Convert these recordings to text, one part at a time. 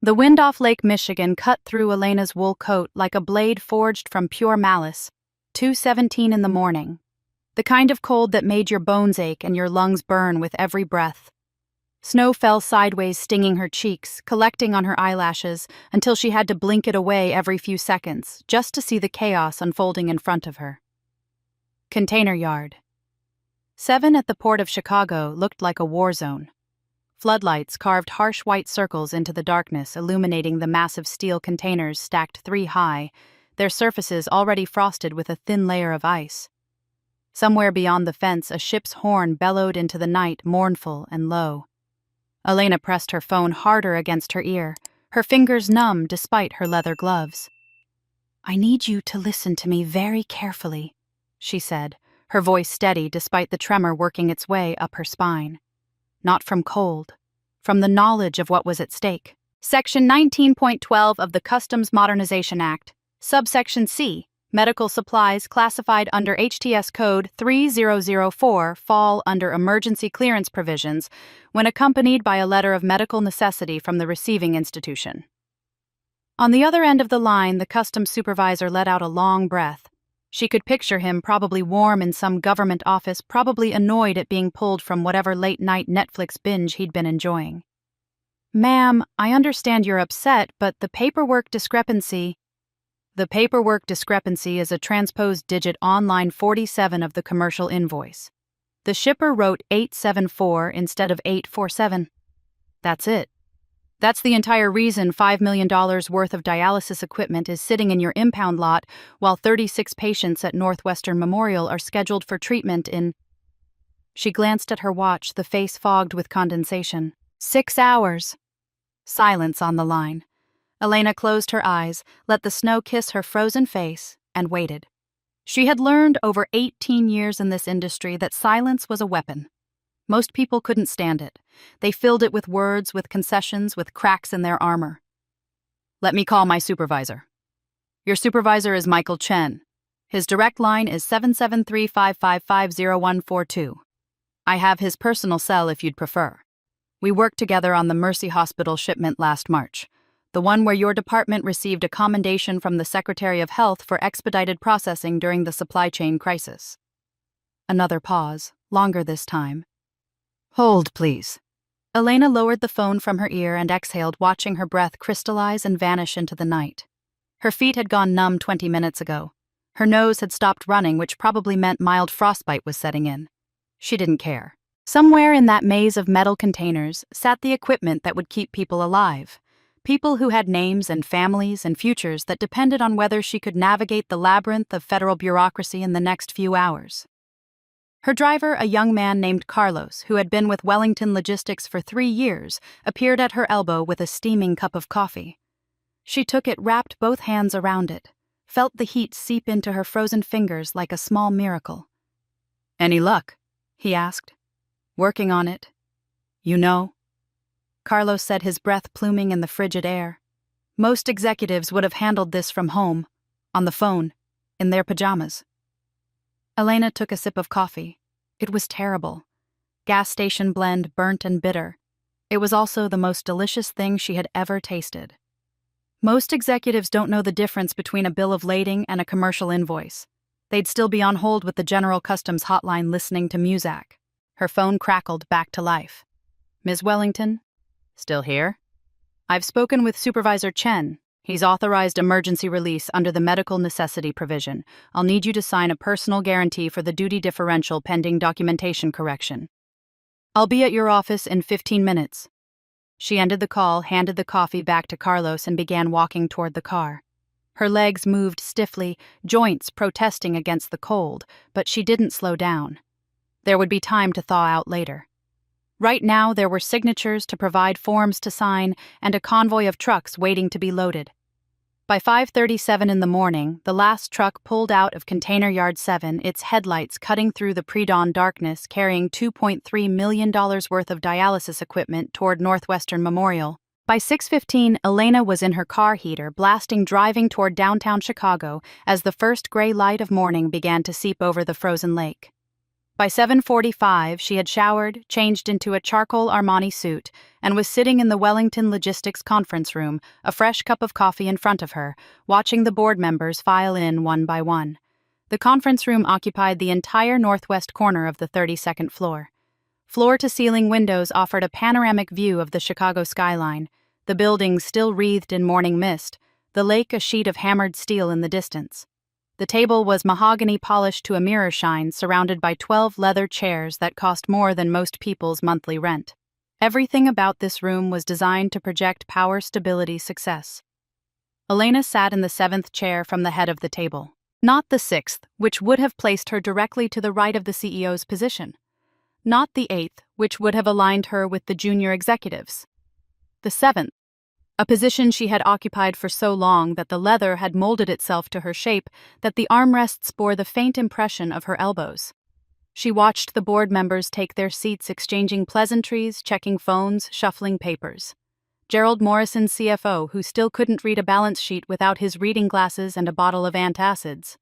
The wind off Lake Michigan cut through Elena's wool coat like a blade forged from pure malice. 2:17 in the morning. The kind of cold that made your bones ache and your lungs burn with every breath. Snow fell sideways, stinging her cheeks, collecting on her eyelashes, until she had to blink it away every few seconds, just to see the chaos unfolding in front of her. Container Yard. 7 at the Port of Chicago looked like a war zone. Floodlights carved harsh white circles into the darkness, illuminating the massive steel containers stacked 3 high, their surfaces already frosted with a thin layer of ice. Somewhere beyond the fence, a ship's horn bellowed into the night, mournful and low. Elena pressed her phone harder against her ear, her fingers numb despite her leather gloves. "I need you to listen to me very carefully," she said, her voice steady despite the tremor working its way up her spine. Not from cold, from the knowledge of what was at stake. Section 19.12 of the Customs Modernization Act, subsection C, medical supplies classified under HTS Code 3004 fall under emergency clearance provisions when accompanied by a letter of medical necessity from the receiving institution. On the other end of the line, the customs supervisor let out a long breath. She could picture him, probably warm in some government office, probably annoyed at being pulled from whatever late-night Netflix binge he'd been enjoying. "Ma'am, I understand you're upset, but the paperwork discrepancy..." The paperwork discrepancy is a transposed digit on line 47 of the commercial invoice. The shipper wrote 874 instead of 847. That's it. That's the entire reason $5 million worth of dialysis equipment is sitting in your impound lot while 36 patients at Northwestern Memorial are scheduled for treatment in... She glanced at her watch, the face fogged with condensation. 6 hours. Silence on the line. Elena closed her eyes, let the snow kiss her frozen face, and waited. She had learned over 18 years in this industry that silence was a weapon. Most people couldn't stand it. They filled it with words, with concessions, with cracks in their armor. "Let me call my supervisor." "Your supervisor is Michael Chen. His direct line is 773-555-0142. I have his personal cell if you'd prefer. We worked together on the Mercy Hospital shipment last March. The one where your department received a commendation from the Secretary of Health for expedited processing during the supply chain crisis." Another pause, longer this time. "Hold, please." Elena lowered the phone from her ear and exhaled, watching her breath crystallize and vanish into the night. Her feet had gone numb 20 minutes ago. Her nose had stopped running, which probably meant mild frostbite was setting in. She didn't care. Somewhere in that maze of metal containers sat the equipment that would keep people alive. People who had names and families and futures that depended on whether she could navigate the labyrinth of federal bureaucracy in the next few hours. Her driver, a young man named Carlos, who had been with Wellington Logistics for 3 years, appeared at her elbow with a steaming cup of coffee. She took it, wrapped both hands around it, felt the heat seep into her frozen fingers like a small miracle. "Any luck?" he asked. "Working on it. You know." Carlos said, his breath pluming in the frigid air. Most executives would have handled this from home, on the phone, in their pajamas. Elena took a sip of coffee. It was terrible. Gas station blend, burnt and bitter. It was also the most delicious thing she had ever tasted. Most executives don't know the difference between a bill of lading and a commercial invoice. They'd still be on hold with the General Customs hotline listening to Muzak. Her phone crackled back to life. "Ms. Wellington? Still here? I've spoken with Supervisor Chen. He's authorized emergency release under the medical necessity provision. I'll need you to sign a personal guarantee for the duty differential pending documentation correction. I'll be at your office in 15 minutes. She ended the call, handed the coffee back to Carlos, and began walking toward the car. Her legs moved stiffly, joints protesting against the cold, but she didn't slow down. There would be time to thaw out later. Right now, there were signatures to provide, forms to sign, and a convoy of trucks waiting to be loaded. By 5:37 in the morning, the last truck pulled out of Container Yard 7, its headlights cutting through the pre-dawn darkness, carrying $2.3 million worth of dialysis equipment toward Northwestern Memorial. By 6:15, Elena was in her car heater, blasting driving toward downtown Chicago as the first gray light of morning began to seep over the frozen lake. By 7:45, she had showered, changed into a charcoal Armani suit, and was sitting in the Wellington Logistics conference room, a fresh cup of coffee in front of her, watching the board members file in one by one. The conference room occupied the entire northwest corner of the 32nd floor. Floor-to-ceiling windows offered a panoramic view of the Chicago skyline, the buildings still wreathed in morning mist, the lake a sheet of hammered steel in the distance. The table was mahogany polished to a mirror shine, surrounded by 12 leather chairs that cost more than most people's monthly rent. Everything about this room was designed to project power, stability, success. Elena sat in the 7th chair from the head of the table. Not the 6th, which would have placed her directly to the right of the CEO's position. Not the 8th, which would have aligned her with the junior executives. The 7th, a position she had occupied for so long that the leather had molded itself to her shape that the armrests bore the faint impression of her elbows. She watched the board members take their seats, exchanging pleasantries, checking phones, shuffling papers. Gerald Morrison, CFO, who still couldn't read a balance sheet without his reading glasses and a bottle of antacids.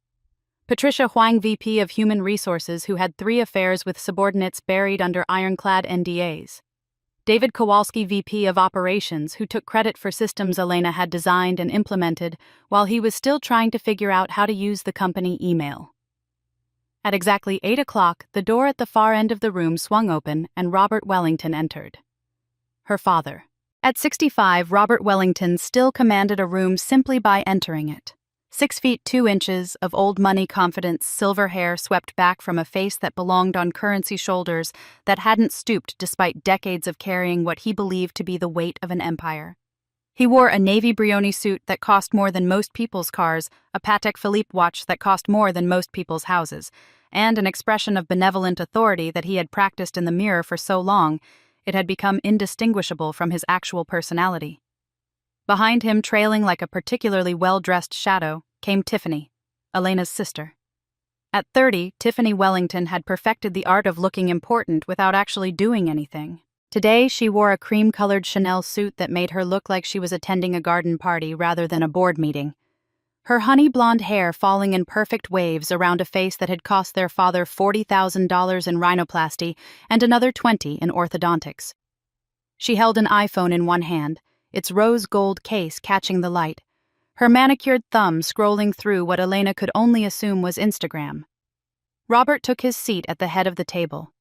Patricia Huang, VP of Human Resources, who had 3 affairs with subordinates buried under ironclad NDAs. David Kowalski, VP of Operations, who took credit for systems Elena had designed and implemented while he was still trying to figure out how to use the company email. At exactly 8 o'clock, the door at the far end of the room swung open and Robert Wellington entered. Her father. At 65, Robert Wellington still commanded a room simply by entering it. 6 feet 2 inches of old money confidence, silver hair swept back from a face that belonged on currency shoulders that hadn't stooped despite decades of carrying what he believed to be the weight of an empire. He wore a navy Brioni suit that cost more than most people's cars, a Patek Philippe watch that cost more than most people's houses, and an expression of benevolent authority that he had practiced in the mirror for so long it had become indistinguishable from his actual personality. Behind him, trailing like a particularly well-dressed shadow, came Tiffany, Elena's sister. At 30, Tiffany Wellington had perfected the art of looking important without actually doing anything. Today, she wore a cream-colored Chanel suit that made her look like she was attending a garden party rather than a board meeting. Her honey-blonde hair falling in perfect waves around a face that had cost their father $40,000 in rhinoplasty and another $20,000 in orthodontics. She held an iPhone in one hand, its rose gold case catching the light, her manicured thumb scrolling through what Elena could only assume was Instagram. Robert took his seat at the head of the table.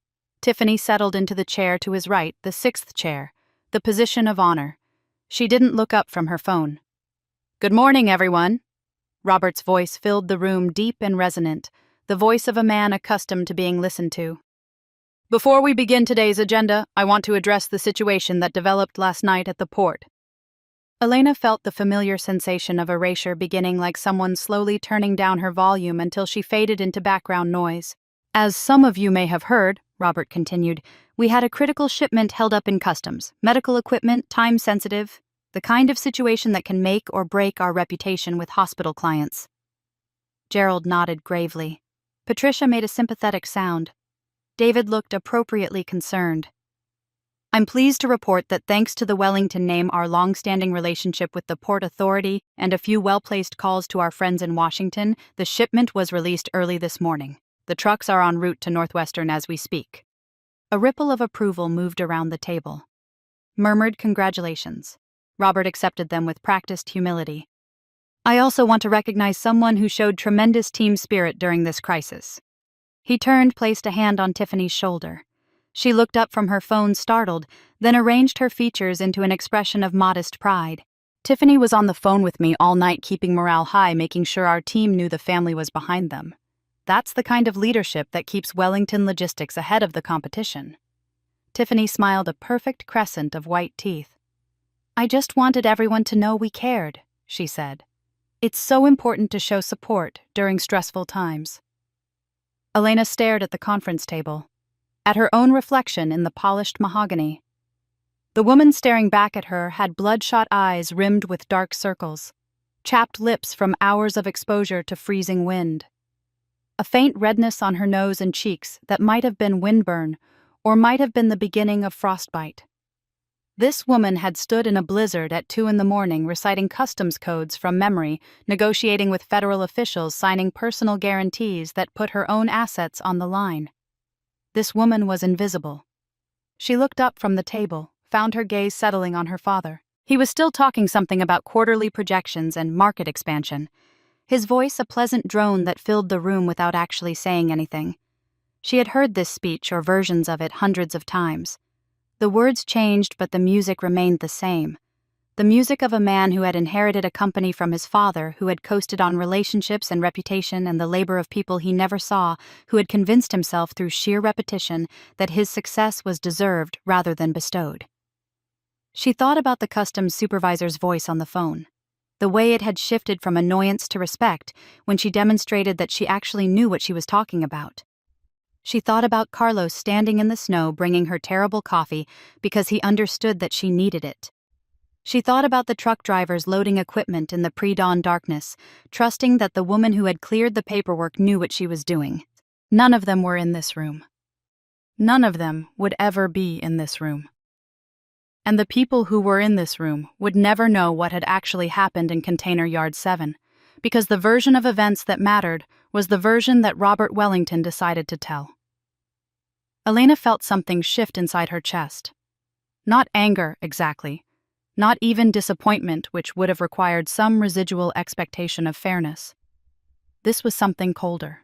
Tiffany settled into the chair to his right, the 6th chair, the position of honor. She didn't look up from her phone. "Good morning, everyone." Robert's voice filled the room, deep and resonant, the voice of a man accustomed to being listened to. "Before we begin today's agenda, I want to address the situation that developed last night at the port." Elena felt the familiar sensation of erasure beginning, like someone slowly turning down her volume until she faded into background noise. "As some of you may have heard," Robert continued, "we had a critical shipment held up in customs, medical equipment, time-sensitive, the kind of situation that can make or break our reputation with hospital clients." Gerald nodded gravely. Patricia made a sympathetic sound. David looked appropriately concerned. "I'm pleased to report that thanks to the Wellington name, our long-standing relationship with the Port Authority, and a few well-placed calls to our friends in Washington, the shipment was released early this morning. The trucks are en route to Northwestern as we speak." A ripple of approval moved around the table. Murmured congratulations. Robert accepted them with practiced humility. "I also want to recognize someone who showed tremendous team spirit during this crisis." He turned, placed a hand on Tiffany's shoulder. She looked up from her phone, startled, then arranged her features into an expression of modest pride. "Tiffany was on the phone with me all night, keeping morale high, making sure our team knew the family was behind them. That's the kind of leadership that keeps Wellington Logistics ahead of the competition." Tiffany smiled, a perfect crescent of white teeth. "I just wanted everyone to know we cared," she said. "It's so important to show support during stressful times." Elena stared at the conference table, at her own reflection in the polished mahogany. The woman staring back at her had bloodshot eyes rimmed with dark circles, chapped lips from hours of exposure to freezing wind. A faint redness on her nose and cheeks that might have been windburn or might have been the beginning of frostbite. This woman had stood in a blizzard at 2 a.m. reciting customs codes from memory, negotiating with federal officials, signing personal guarantees that put her own assets on the line. This woman was invisible. She looked up from the table, found her gaze settling on her father. He was still talking something about quarterly projections and market expansion, his voice a pleasant drone that filled the room without actually saying anything. She had heard this speech or versions of it hundreds of times. The words changed, but the music remained the same. The music of a man who had inherited a company from his father, who had coasted on relationships and reputation and the labor of people he never saw, who had convinced himself through sheer repetition that his success was deserved rather than bestowed. She thought about the customs supervisor's voice on the phone, the way it had shifted from annoyance to respect when she demonstrated that she actually knew what she was talking about. She thought about Carlos standing in the snow bringing her terrible coffee because he understood that she needed it. She thought about the truck drivers loading equipment in the pre-dawn darkness, trusting that the woman who had cleared the paperwork knew what she was doing. None of them were in this room. None of them would ever be in this room. And the people who were in this room would never know what had actually happened in Container Yard 7, because the version of events that mattered was the version that Robert Wellington decided to tell. Elena felt something shift inside her chest. Not anger, exactly. Not even disappointment, which would have required some residual expectation of fairness. This was something colder.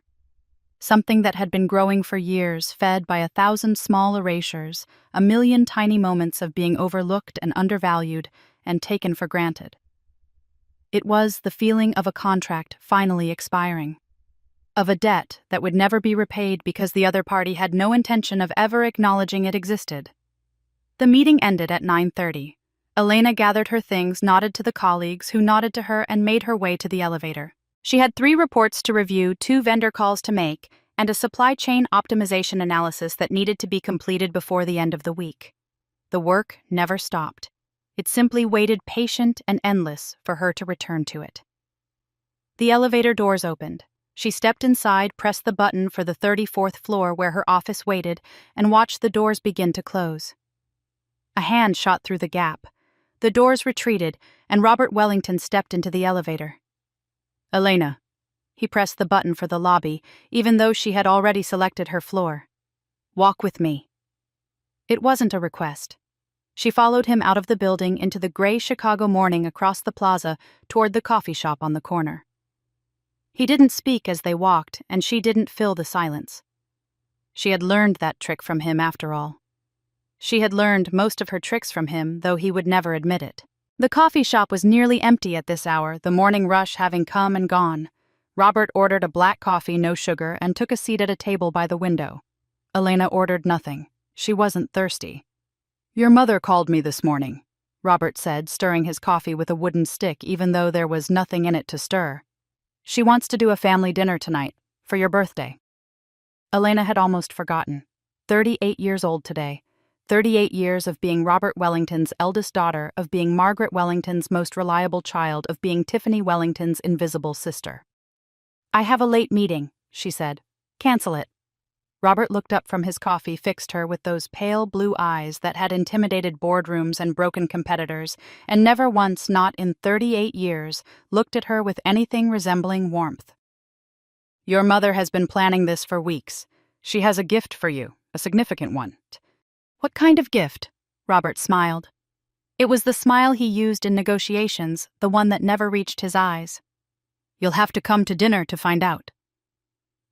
Something that had been growing for years, fed by 1,000 small erasures, 1,000,000 tiny moments of being overlooked and undervalued and taken for granted. It was the feeling of a contract finally expiring. Of a debt that would never be repaid because the other party had no intention of ever acknowledging it existed. The meeting ended at 9:30. Elena gathered her things, nodded to the colleagues, who nodded to her, and made her way to the elevator. She had 3 reports to review, 2 vendor calls to make, and a supply chain optimization analysis that needed to be completed before the end of the week. The work never stopped. It simply waited, patient and endless, for her to return to it. The elevator doors opened. She stepped inside, pressed the button for the 34th floor where her office waited, and watched the doors begin to close. A hand shot through the gap. The doors retreated, and Robert Wellington stepped into the elevator. "Elena." He pressed the button for the lobby, even though she had already selected her floor. "Walk with me." It wasn't a request. She followed him out of the building into the gray Chicago morning across the plaza toward the coffee shop on the corner. He didn't speak as they walked, and she didn't fill the silence. She had learned that trick from him after all. She had learned most of her tricks from him, though he would never admit it. The coffee shop was nearly empty at this hour, the morning rush having come and gone. Robert ordered a black coffee, no sugar, and took a seat at a table by the window. Elena ordered nothing. She wasn't thirsty. "Your mother called me this morning," Robert said, stirring his coffee with a wooden stick even though there was nothing in it to stir. "She wants to do a family dinner tonight, for your birthday." Elena had almost forgotten. 38 years old today. 38 years of being Robert Wellington's eldest daughter, of being Margaret Wellington's most reliable child, of being Tiffany Wellington's invisible sister. "I have a late meeting," she said. "Cancel it." Robert looked up from his coffee, fixed her with those pale blue eyes that had intimidated boardrooms and broken competitors, and never once, not in 38 years, looked at her with anything resembling warmth. "Your mother has been planning this for weeks. She has a gift for you, a significant one." "What kind of gift?" Robert smiled. It was the smile he used in negotiations, the one that never reached his eyes. "You'll have to come to dinner to find out."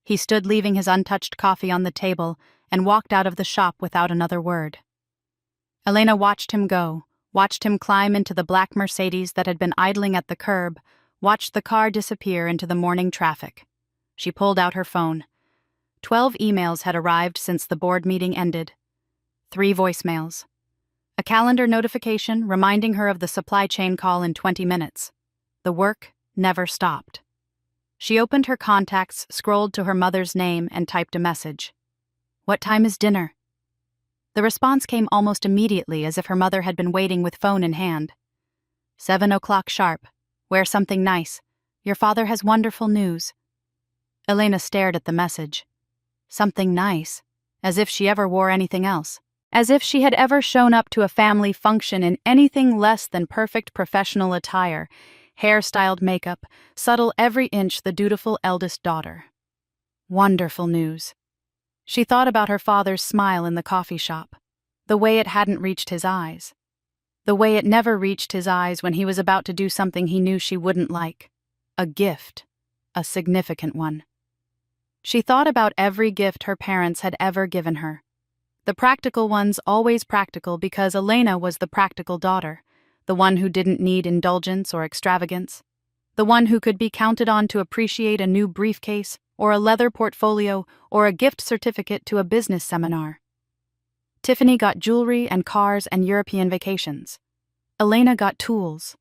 He stood leaving his untouched coffee on the table and walked out of the shop without another word. Elena watched him go, watched him climb into the black Mercedes that had been idling at the curb, watched the car disappear into the morning traffic. She pulled out her phone. 12 emails had arrived since the board meeting ended. 3 voicemails. A calendar notification reminding her of the supply chain call in 20 minutes. The work never stopped. She opened her contacts, scrolled to her mother's name, and typed a message. "What time is dinner?" The response came almost immediately, as if her mother had been waiting with phone in hand. 7 o'clock sharp. Wear something nice. Your father has wonderful news." Elena stared at the message. Something nice? As if she ever wore anything else. As if she had ever shown up to a family function in anything less than perfect professional attire, hair-styled makeup, subtle every inch the dutiful eldest daughter. Wonderful news. She thought about her father's smile in the coffee shop, the way it hadn't reached his eyes, the way it never reached his eyes when he was about to do something he knew she wouldn't like. A gift, a significant one. She thought about every gift her parents had ever given her. The practical ones, always practical because Elena was the practical daughter, the one who didn't need indulgence or extravagance, the one who could be counted on to appreciate a new briefcase or a leather portfolio or a gift certificate to a business seminar. Tiffany got jewelry and cars and European vacations. Elena got tools.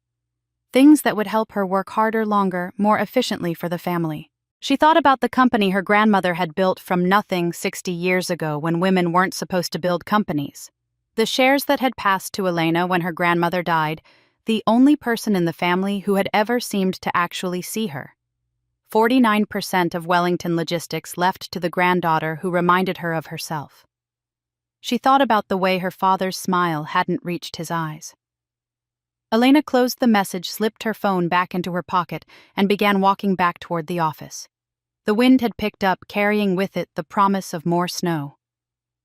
Things that would help her work harder, longer, more efficiently for the family. She thought about the company her grandmother had built from nothing 60 years ago when women weren't supposed to build companies. The shares that had passed to Elena when her grandmother died, the only person in the family who had ever seemed to actually see her. 49% of Wellington Logistics left to the granddaughter who reminded her of herself. She thought about the way her father's smile hadn't reached his eyes. Elena closed the message, slipped her phone back into her pocket, and began walking back toward the office. The wind had picked up, carrying with it the promise of more snow.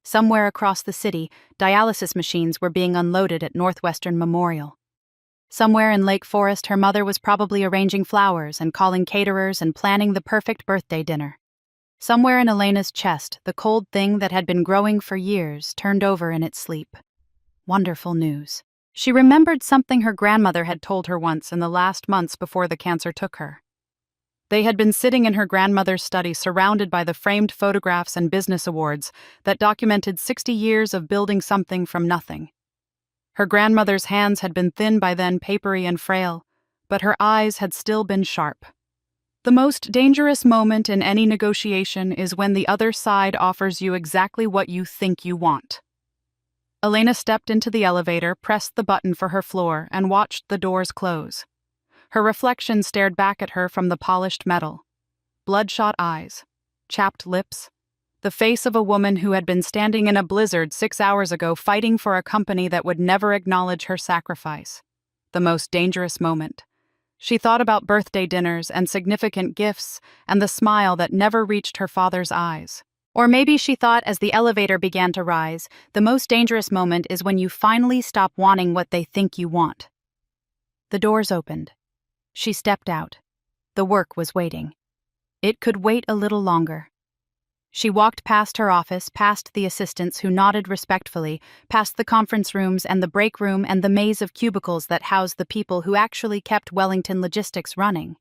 Somewhere across the city, dialysis machines were being unloaded at Northwestern Memorial. Somewhere in Lake Forest, her mother was probably arranging flowers and calling caterers and planning the perfect birthday dinner. Somewhere in Elena's chest, the cold thing that had been growing for years turned over in its sleep. Wonderful news. She remembered something her grandmother had told her once in the last months before the cancer took her. They had been sitting in her grandmother's study surrounded by the framed photographs and business awards that documented 60 years of building something from nothing. Her grandmother's hands had been thin by then, papery and frail, but her eyes had still been sharp. The most dangerous moment in any negotiation is when the other side offers you exactly what you think you want. Elena stepped into the elevator, pressed the button for her floor, and watched the doors close. Her reflection stared back at her from the polished metal. Bloodshot eyes, chapped lips, the face of a woman who had been standing in a blizzard 6 hours ago fighting for a company that would never acknowledge her sacrifice. The most dangerous moment. She thought about birthday dinners and significant gifts and the smile that never reached her father's eyes. Or maybe she thought as the elevator began to rise, the most dangerous moment is when you finally stop wanting what they think you want. The doors opened. She stepped out. The work was waiting. It could wait a little longer. She walked past her office, past the assistants who nodded respectfully, past the conference rooms and the break room and the maze of cubicles that housed the people who actually kept Wellington Logistics running.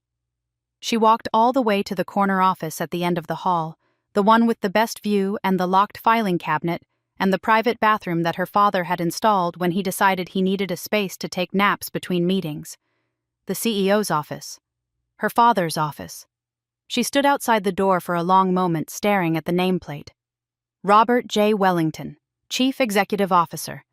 She walked all the way to the corner office at the end of the hall, the one with the best view and the locked filing cabinet, and the private bathroom that her father had installed when he decided he needed a space to take naps between meetings. The CEO's office. Her father's office. She stood outside the door for a long moment, staring at the nameplate. Robert J. Wellington, Chief Executive Officer.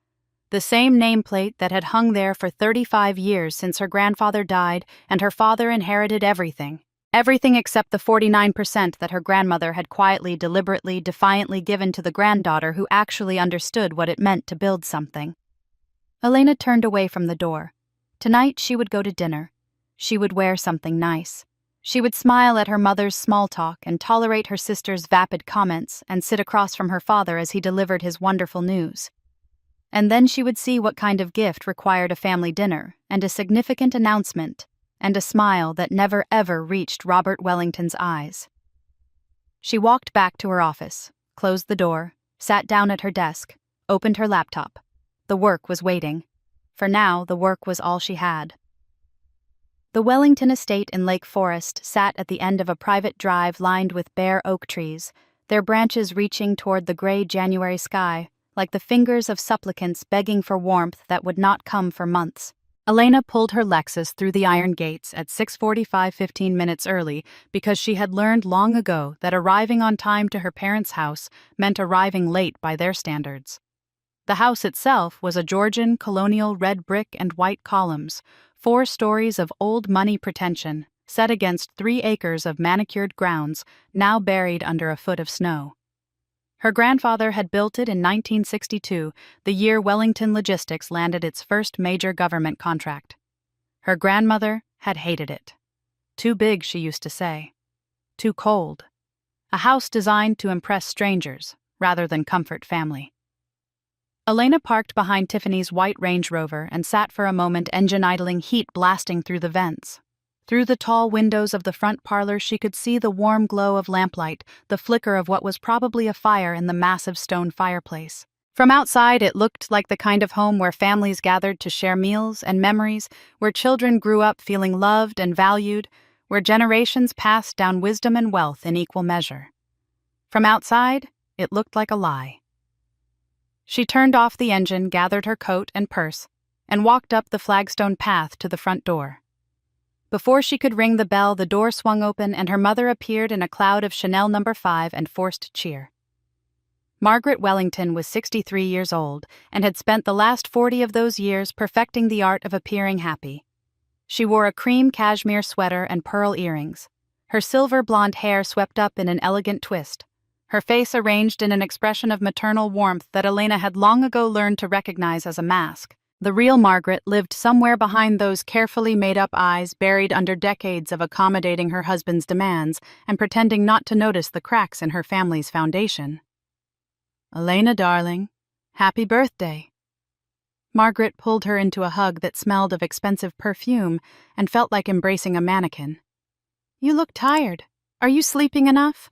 The same nameplate that had hung there for 35 years since her grandfather died and her father inherited everything. Everything except the 49% that her grandmother had quietly, deliberately, defiantly given to the granddaughter who actually understood what it meant to build something. Elena turned away from the door. Tonight she would go to dinner. She would wear something nice. She would smile at her mother's small talk and tolerate her sister's vapid comments and sit across from her father as he delivered his wonderful news. And then she would see what kind of gift required a family dinner and a significant announcement and a smile that never ever reached Robert Wellington's eyes. She walked back to her office, closed the door, sat down at her desk, opened her laptop. The work was waiting. For now, the work was all she had. The Wellington estate in Lake Forest sat at the end of a private drive lined with bare oak trees, their branches reaching toward the gray January sky, like the fingers of supplicants begging for warmth that would not come for months. Elena pulled her Lexus through the iron gates at 6:45, 15 minutes early because she had learned long ago that arriving on time to her parents' house meant arriving late by their standards. The house itself was a Georgian colonial red brick and white columns, 4 stories of old money pretension, set against 3 acres of manicured grounds, now buried under a foot of snow. Her grandfather had built it in 1962, the year Wellington Logistics landed its first major government contract. Her grandmother had hated it. Too big, she used to say. Too cold. A house designed to impress strangers, rather than comfort family. Elena parked behind Tiffany's white Range Rover and sat for a moment, engine idling, heat blasting through the vents. Through the tall windows of the front parlor, she could see the warm glow of lamplight, the flicker of what was probably a fire in the massive stone fireplace. From outside, it looked like the kind of home where families gathered to share meals and memories, where children grew up feeling loved and valued, where generations passed down wisdom and wealth in equal measure. From outside, it looked like a lie. She turned off the engine, gathered her coat and purse, and walked up the flagstone path to the front door. Before she could ring the bell, the door swung open and her mother appeared in a cloud of Chanel No. 5 and forced cheer. Margaret Wellington was 63 years old and had spent the last 40 of those years perfecting the art of appearing happy. She wore a cream cashmere sweater and pearl earrings, her silver blonde hair swept up in an elegant twist, her face arranged in an expression of maternal warmth that Elena had long ago learned to recognize as a mask. The real Margaret lived somewhere behind those carefully made-up eyes, buried under decades of accommodating her husband's demands and pretending not to notice the cracks in her family's foundation. "Elena, darling, happy birthday." Margaret pulled her into a hug that smelled of expensive perfume and felt like embracing a mannequin. "You look tired. Are you sleeping enough?"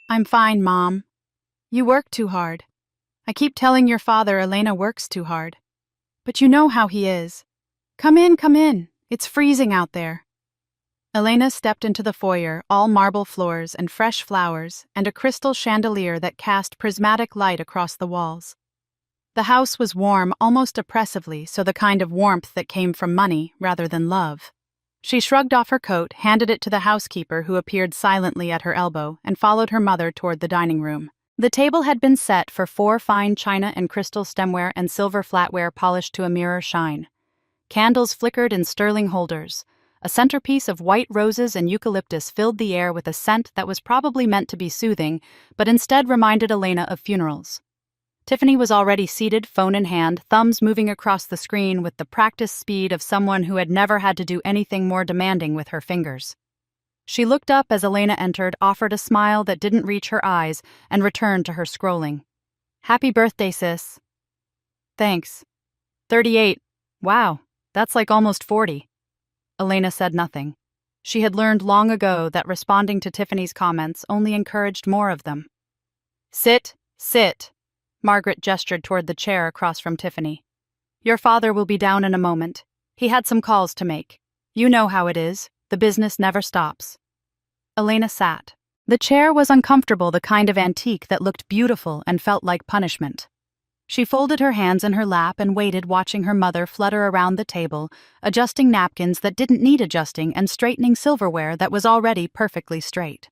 "I'm fine, Mom. You work too hard. I keep telling your father Elena works too hard. But you know how he is. Come in. It's freezing out there." Elena stepped into the foyer, all marble floors and fresh flowers, and a crystal chandelier that cast prismatic light across the walls. The house was warm, almost oppressively, so the kind of warmth that came from money rather than love. She shrugged off her coat, handed it to the housekeeper who appeared silently at her elbow, and followed her mother toward the dining room. The table had been set for 4 fine china and crystal stemware and silver flatware polished to a mirror shine. Candles flickered in sterling holders. A centerpiece of white roses and eucalyptus filled the air with a scent that was probably meant to be soothing, but instead reminded Elena of funerals. Tiffany was already seated, phone in hand, thumbs moving across the screen with the practiced speed of someone who had never had to do anything more demanding with her fingers. She looked up as Elena entered, offered a smile that didn't reach her eyes, and returned to her scrolling. "Happy birthday, sis." "Thanks." 38. Wow, that's like almost 40. Elena said nothing. She had learned long ago that responding to Tiffany's comments only encouraged more of them. Sit. Margaret gestured toward the chair across from Tiffany. "Your father will be down in a moment. He had some calls to make. You know how it is. The business never stops." Elena sat. The chair was uncomfortable, the kind of antique that looked beautiful and felt like punishment. She folded her hands in her lap and waited, watching her mother flutter around the table, adjusting napkins that didn't need adjusting and straightening silverware that was already perfectly straight.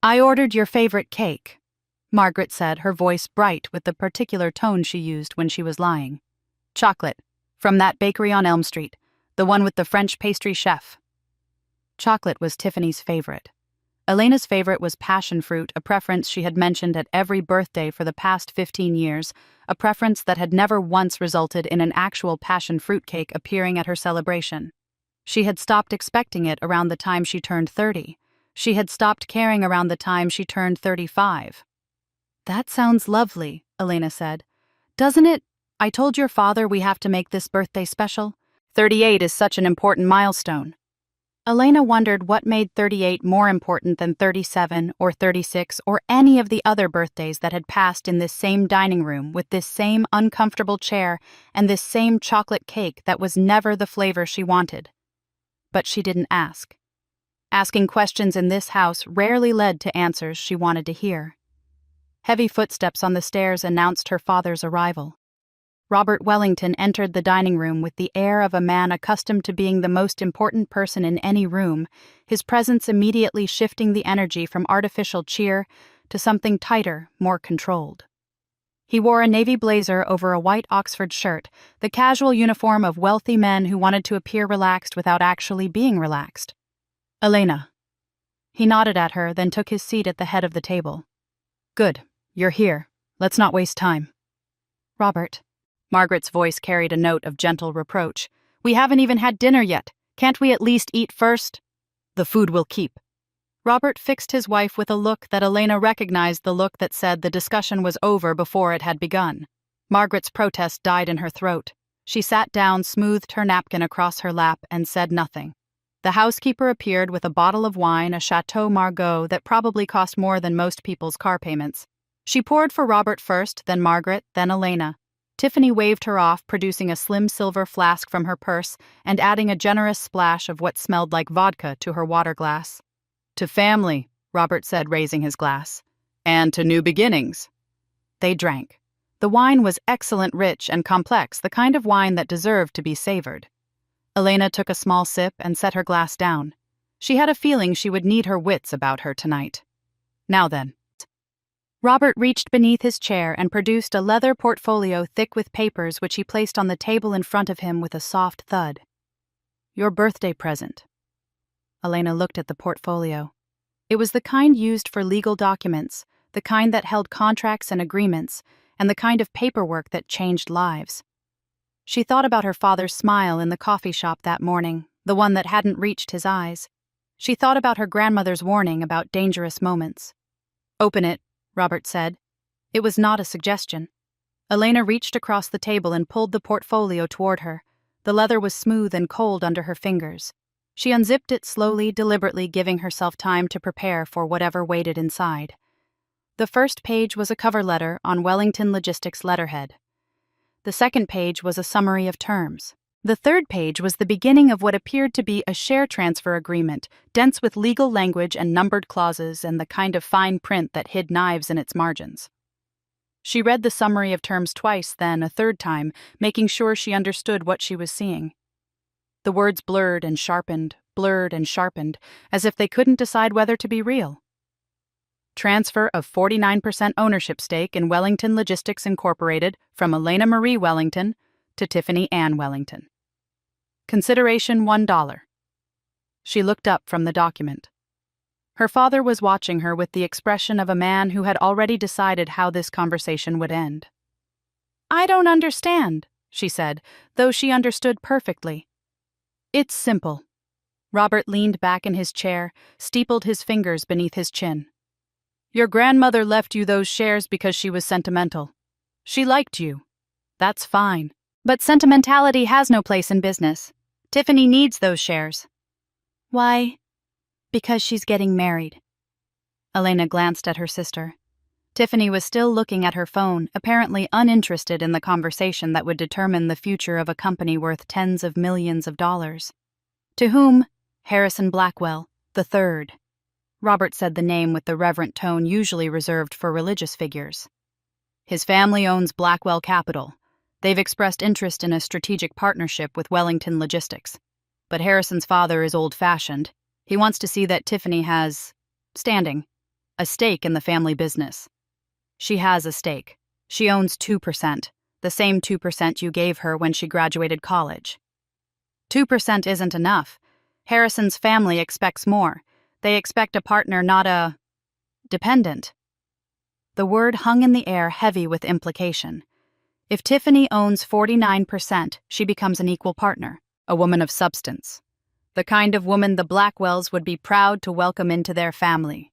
"I ordered your favorite cake," Margaret said, her voice bright with the particular tone she used when she was lying. "Chocolate, from that bakery on Elm Street, the one with the French pastry chef." Chocolate was Tiffany's favorite. Elena's favorite was passion fruit, a preference she had mentioned at every birthday for the past 15 years, a preference that had never once resulted in an actual passion fruit cake appearing at her celebration. She had stopped expecting it around the time she turned 30. She had stopped caring around the time she turned 35. "That sounds lovely," Elena said. "Doesn't it? I told your father we have to make this birthday special. 38 is such an important milestone." Elena wondered what made 38 more important than 37 or 36 or any of the other birthdays that had passed in this same dining room with this same uncomfortable chair and this same chocolate cake that was never the flavor she wanted. But she didn't ask. Asking questions in this house rarely led to answers she wanted to hear. Heavy footsteps on the stairs announced her father's arrival. Robert Wellington entered the dining room with the air of a man accustomed to being the most important person in any room, his presence immediately shifting the energy from artificial cheer to something tighter, more controlled. He wore a navy blazer over a white Oxford shirt, the casual uniform of wealthy men who wanted to appear relaxed without actually being relaxed. "Elena." He nodded at her, then took his seat at the head of the table. "Good, you're here. Let's not waste time." "Robert." Margaret's voice carried a note of gentle reproach. "We haven't even had dinner yet. Can't we at least eat first?" "The food will keep." Robert fixed his wife with a look that Elena recognized, the look that said the discussion was over before it had begun. Margaret's protest died in her throat. She sat down, smoothed her napkin across her lap, and said nothing. The housekeeper appeared with a bottle of wine, a Chateau Margaux that probably cost more than most people's car payments. She poured for Robert first, then Margaret, then Elena. Tiffany waved her off, producing a slim silver flask from her purse and adding a generous splash of what smelled like vodka to her water glass. "To family," Robert said, raising his glass. "And to new beginnings." They drank. The wine was excellent, rich and complex, the kind of wine that deserved to be savored. Elena took a small sip and set her glass down. She had a feeling she would need her wits about her tonight. "Now then." Robert reached beneath his chair and produced a leather portfolio thick with papers, which he placed on the table in front of him with a soft thud. "Your birthday present." Elena looked at the portfolio. It was the kind used for legal documents, the kind that held contracts and agreements, and the kind of paperwork that changed lives. She thought about her father's smile in the coffee shop that morning, the one that hadn't reached his eyes. She thought about her grandmother's warning about dangerous moments. "Open it," Robert said. It was not a suggestion. Elena reached across the table and pulled the portfolio toward her. The leather was smooth and cold under her fingers. She unzipped it slowly, deliberately giving herself time to prepare for whatever waited inside. The first page was a cover letter on Wellington Logistics letterhead. The second page was a summary of terms. The third page was the beginning of what appeared to be a share transfer agreement, dense with legal language and numbered clauses and the kind of fine print that hid knives in its margins. She read the summary of terms twice, then a third time, making sure she understood what she was seeing. The words blurred and sharpened, as if they couldn't decide whether to be real. Transfer of 49% ownership stake in Wellington Logistics Incorporated from Elena Marie Wellington to Tiffany Ann Wellington. Consideration $1. She looked up from the document. Her father was watching her with the expression of a man who had already decided how this conversation would end. "I don't understand," she said, though she understood perfectly. "It's simple." Robert leaned back in his chair, steepled his fingers beneath his chin. "Your grandmother left you those shares because she was sentimental. She liked you. That's fine. But sentimentality has no place in business. Tiffany needs those shares." "Why?" "Because she's getting married." Elena glanced at her sister. Tiffany was still looking at her phone, apparently uninterested in the conversation that would determine the future of a company worth tens of millions of dollars. "To whom?" "Harrison Blackwell, the third." Robert said the name with the reverent tone usually reserved for religious figures. "His family owns Blackwell Capital. They've expressed interest in a strategic partnership with Wellington Logistics. But Harrison's father is old-fashioned. He wants to see that Tiffany has a stake in the family business. She has a stake. She owns 2%, the same 2% you gave her when she graduated college. 2% isn't enough. Harrison's family expects more. They expect a partner, not a dependent." The word hung in the air, heavy with implication. If Tiffany owns 49%, she becomes an equal partner, a woman of substance. The kind of woman the Blackwells would be proud to welcome into their family.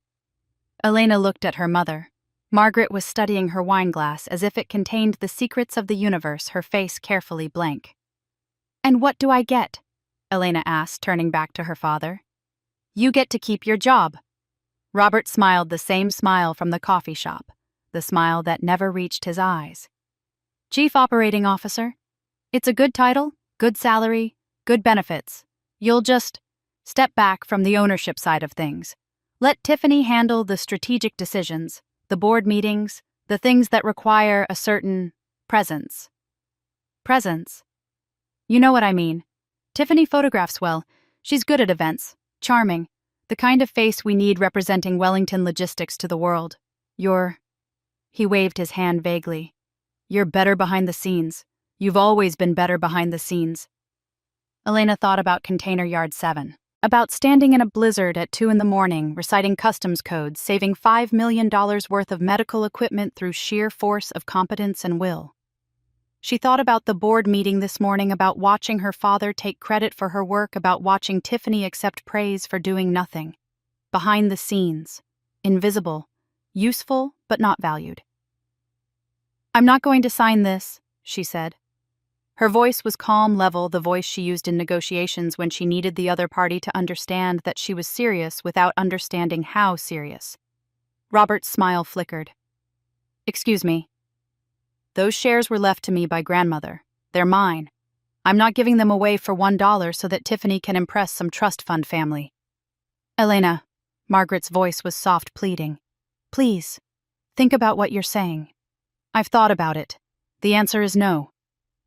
Elena looked at her mother. Margaret was studying her wineglass as if it contained the secrets of the universe, her face carefully blank. "And what do I get?" Elena asked, turning back to her father. "You get to keep your job." Robert smiled the same smile from the coffee shop, the smile that never reached his eyes. "Chief Operating Officer. It's a good title, good salary, good benefits. You'll just step back from the ownership side of things. Let Tiffany handle the strategic decisions, the board meetings, the things that require a certain presence." "Presence? You know what I mean. Tiffany photographs well. She's good at events. Charming. The kind of face we need representing Wellington Logistics to the world. He waved his hand vaguely. "You're better behind the scenes. You've always been better behind the scenes." Elena thought about Container Yard 7. About standing in a blizzard at 2 a.m, reciting customs codes, saving $5 million worth of medical equipment through sheer force of competence and will. She thought about the board meeting this morning, about watching her father take credit for her work, about watching Tiffany accept praise for doing nothing. behind the scenes, invisible, useful but not valued. "I'm not going to sign this," she said. Her voice was calm, level, the voice she used in negotiations when she needed the other party to understand that she was serious without understanding how serious. Robert's smile flickered. "Excuse me. Those shares were left to me by grandmother. They're mine. I'm not giving them away for $1 so that Tiffany can impress some trust fund family." "Elena," Margaret's voice was soft pleading. "Please, think about what you're saying." "I've thought about it. The answer is no."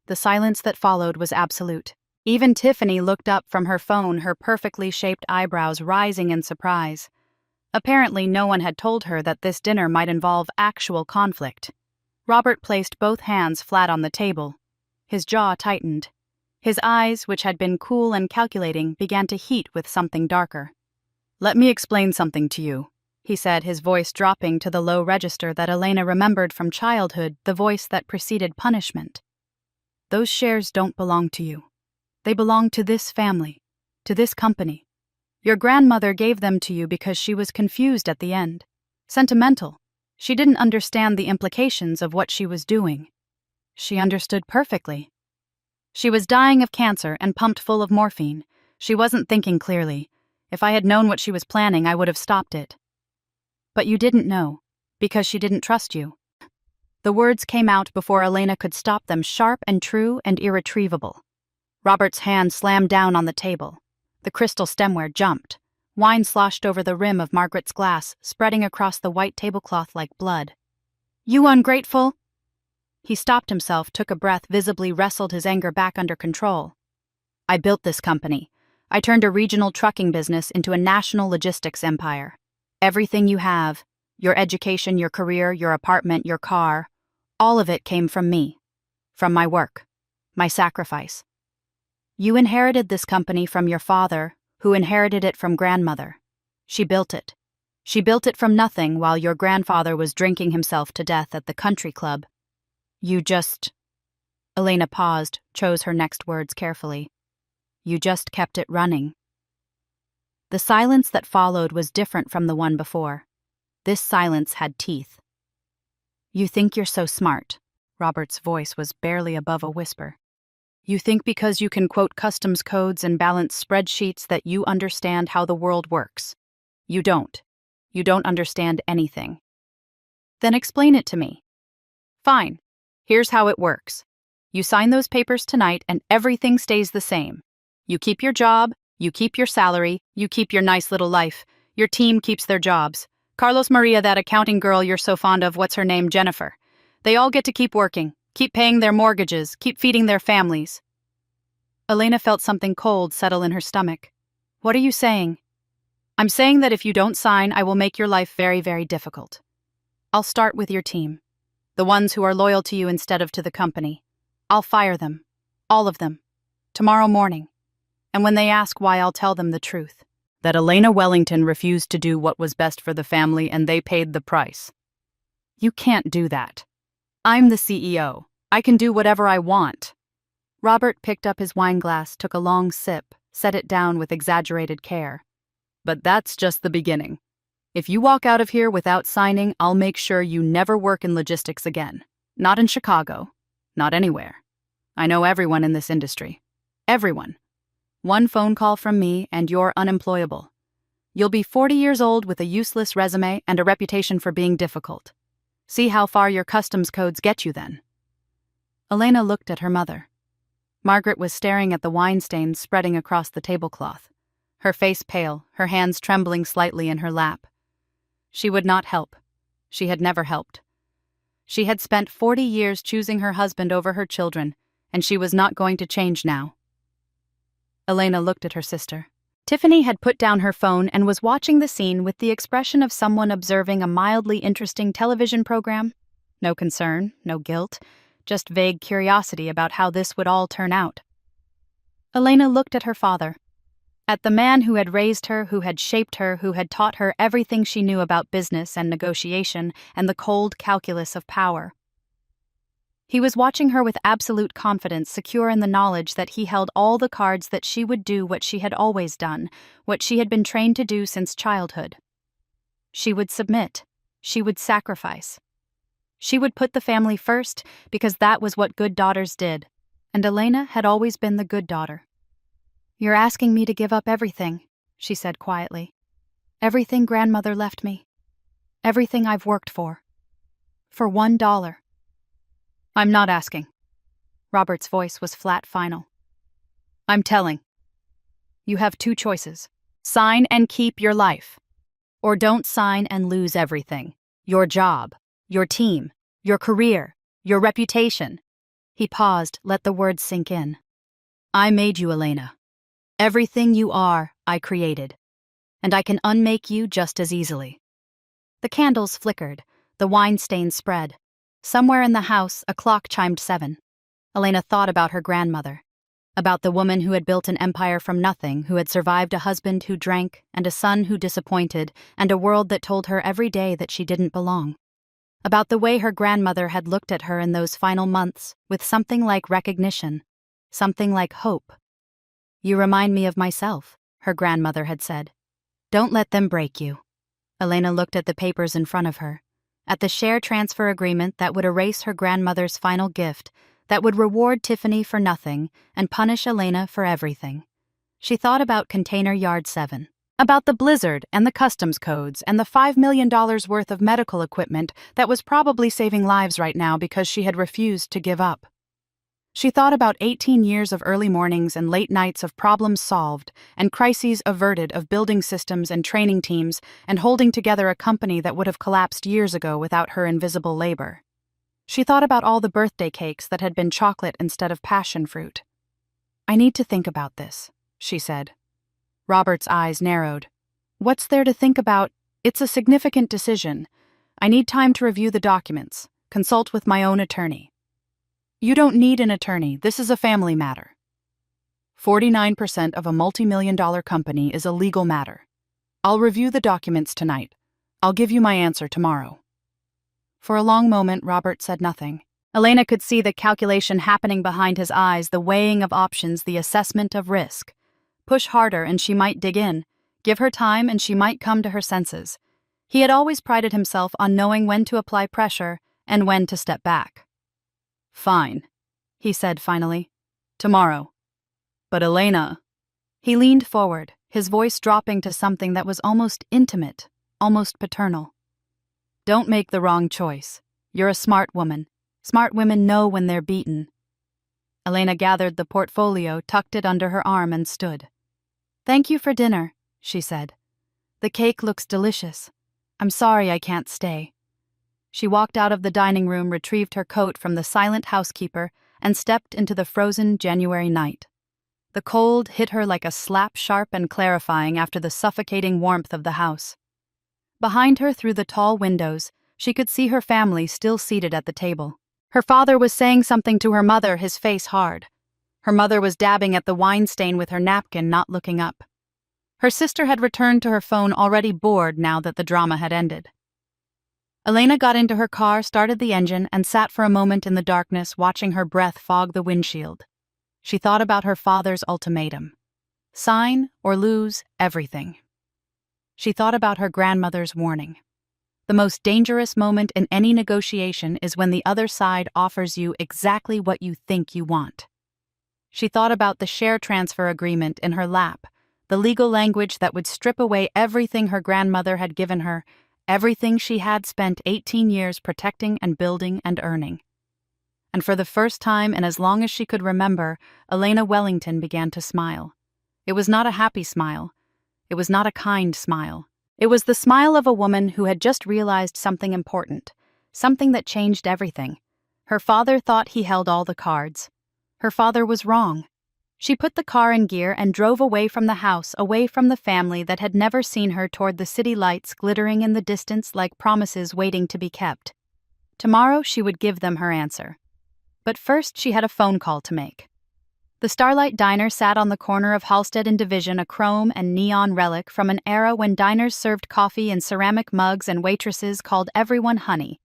The silence that followed was absolute. Even Tiffany looked up from her phone, her perfectly shaped eyebrows rising in surprise. Apparently, no one had told her that this dinner might involve actual conflict. Robert placed both hands flat on the table. His jaw tightened. His eyes, which had been cool and calculating, began to heat with something darker. "Let me explain something to you," he said, his voice dropping to the low register that Elena remembered from childhood, the voice that preceded punishment. "Those shares don't belong to you. They belong to this family, to this company. Your grandmother gave them to you because she was confused at the end. Sentimental. She didn't understand the implications of what she was doing. She understood perfectly. She was dying of cancer and pumped full of morphine. She wasn't thinking clearly. If I had known what she was planning, I would have stopped it. But you didn't know, because she didn't trust you." The words came out before Elena could stop them, sharp and true and irretrievable. Robert's hand slammed down on the table. The crystal stemware jumped. Wine sloshed over the rim of Margaret's glass, spreading across the white tablecloth like blood. "You ungrateful!" He stopped himself, took a breath, visibly wrestled his anger back under control. "I built this company. I turned a regional trucking business into a national logistics empire. Everything you have, your education, your career, your apartment, your car, all of it came from me, from my work, my sacrifice. You inherited this company from your father, who inherited it from grandmother. She built it. She built it from nothing while your grandfather was drinking himself to death at the country club. You just..." Elena paused, chose her next words carefully. "You just kept it running." The silence that followed was different from the one before. This silence had teeth. "You think you're so smart." Robert's voice was barely above a whisper. "You think because you can quote customs codes and balance spreadsheets that you understand how the world works. You don't. You don't understand anything." "Then explain it to me." "Fine. Here's how it works. You sign those papers tonight and everything stays the same. You keep your job, you keep your salary, you keep your nice little life. Your team keeps their jobs. Carlos, Maria, that accounting girl you're so fond of, what's her name, Jennifer. They all get to keep working, keep paying their mortgages, keep feeding their families." Elena felt something cold settle in her stomach. "What are you saying?" "I'm saying that if you don't sign, I will make your life very, very difficult. I'll start with your team. The ones who are loyal to you instead of to the company. I'll fire them. All of them. Tomorrow morning. And when they ask why, I'll tell them the truth. That Elena Wellington refused to do what was best for the family and they paid the price. You can't do that. I'm the CEO. I can do whatever I want." Robert picked up his wineglass, took a long sip, set it down with exaggerated care. "But that's just the beginning. If you walk out of here without signing, I'll make sure you never work in logistics again. Not in Chicago. Not anywhere. I know everyone in this industry. Everyone. One phone call from me and you're unemployable. You'll be 40 years old with a useless resume and a reputation for being difficult. See how far your customs codes get you then." Elena looked at her mother. Margaret was staring at the wine stains spreading across the tablecloth, her face pale, her hands trembling slightly in her lap. She would not help. She had never helped. She had spent 40 years choosing her husband over her children, and she was not going to change now. Elena looked at her sister. Tiffany had put down her phone and was watching the scene with the expression of someone observing a mildly interesting television program. No concern, no guilt, just vague curiosity about how this would all turn out. Elena looked at her father, at the man who had raised her, who had shaped her, who had taught her everything she knew about business and negotiation and the cold calculus of power. He was watching her with absolute confidence, secure in the knowledge that he held all the cards that she would do what she had always done, what she had been trained to do since childhood. She would submit. She would sacrifice. She would put the family first because that was what good daughters did, and Elena had always been the good daughter. "You're asking me to give up everything," she said quietly. "Everything grandmother left me. Everything I've worked for. For $1. "I'm not asking." Robert's voice was flat final. "I'm telling. You have two choices. Sign and keep your life. Or don't sign and lose everything. Your job, your team, your career, your reputation." He paused, let the words sink in. "I made you, Elena. Everything you are, I created. And I can unmake you just as easily." The candles flickered, the wine stains spread. Somewhere in the house, a clock chimed 7. Elena thought about her grandmother, about the woman who had built an empire from nothing, who had survived a husband who drank, and a son who disappointed, and a world that told her every day that she didn't belong. About the way her grandmother had looked at her in those final months, with something like recognition, something like hope. "You remind me of myself," her grandmother had said. "Don't let them break you." Elena looked at the papers in front of her, at the share transfer agreement that would erase her grandmother's final gift, that would reward Tiffany for nothing and punish Elena for everything. She thought about Container Yard 7, about the blizzard and the customs codes and the $5 million worth of medical equipment that was probably saving lives right now because she had refused to give up. She thought about 18 years of early mornings and late nights of problems solved and crises averted, of building systems and training teams and holding together a company that would have collapsed years ago without her invisible labor. She thought about all the birthday cakes that had been chocolate instead of passion fruit. "I need to think about this," she said. Robert's eyes narrowed. "What's there to think about? It's a significant decision. I need time to review the documents, consult with my own attorney." "You don't need an attorney. This is a family matter. 49% of a multi-million-dollar company is a legal matter. I'll review the documents tonight. I'll give you my answer tomorrow." For a long moment, Robert said nothing. Elena could see the calculation happening behind his eyes, the weighing of options, the assessment of risk. Push harder and she might dig in. Give her time and she might come to her senses. He had always prided himself on knowing when to apply pressure and when to step back. "Fine," he said finally. "Tomorrow. But Elena..." He leaned forward, his voice dropping to something that was almost intimate, almost paternal. "Don't make the wrong choice. You're a smart woman. Smart women know when they're beaten." Elena gathered the portfolio, tucked it under her arm, and stood. "Thank you for dinner," she said. "The cake looks delicious. I'm sorry I can't stay." She walked out of the dining room, retrieved her coat from the silent housekeeper, and stepped into the frozen January night. The cold hit her like a slap, sharp and clarifying after the suffocating warmth of the house. Behind her, through the tall windows, she could see her family still seated at the table. Her father was saying something to her mother, his face hard. Her mother was dabbing at the wine stain with her napkin, not looking up. Her sister had returned to her phone, already bored now that the drama had ended. Elena got into her car, started the engine, and sat for a moment in the darkness, watching her breath fog the windshield. She thought about her father's ultimatum. Sign or lose everything. She thought about her grandmother's warning. The most dangerous moment in any negotiation is when the other side offers you exactly what you think you want. She thought about the share transfer agreement in her lap, the legal language that would strip away everything her grandmother had given her, everything she had spent 18 years protecting and building and earning. And for the first time in as long as she could remember, Elena Wellington began to smile. It was not a happy smile. It was not a kind smile. It was the smile of a woman who had just realized something important, something that changed everything. Her father thought he held all the cards. Her father was wrong. She put the car in gear and drove away from the house, away from the family that had never seen her, toward the city lights glittering in the distance like promises waiting to be kept. Tomorrow she would give them her answer. But first she had a phone call to make. The Starlight Diner sat on the corner of Halsted and Division, a chrome and neon relic from an era when diners served coffee in ceramic mugs and waitresses called everyone honey.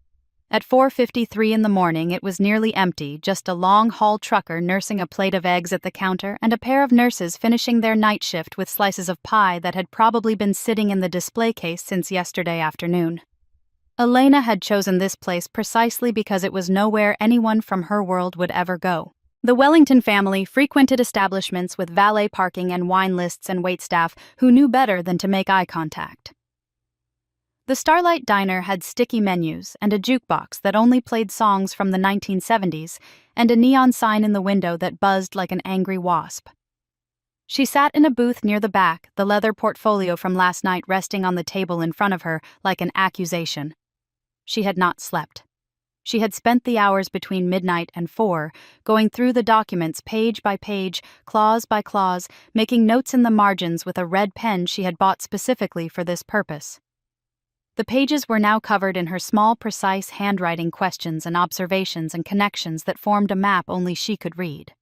At 4:53 in the morning, it was nearly empty, just a long-haul trucker nursing a plate of eggs at the counter and a pair of nurses finishing their night shift with slices of pie that had probably been sitting in the display case since yesterday afternoon. Elena had chosen this place precisely because it was nowhere anyone from her world would ever go. The Wellington family frequented establishments with valet parking and wine lists and waitstaff who knew better than to make eye contact. The Starlight Diner had sticky menus and a jukebox that only played songs from the 1970s and a neon sign in the window that buzzed like an angry wasp. She sat in a booth near the back, the leather portfolio from last night resting on the table in front of her like an accusation. She had not slept. She had spent the hours between midnight and 4, going through the documents page by page, clause by clause, making notes in the margins with a red pen she had bought specifically for this purpose. The pages were now covered in her small, precise handwriting questions and observations and connections that formed a map only she could read.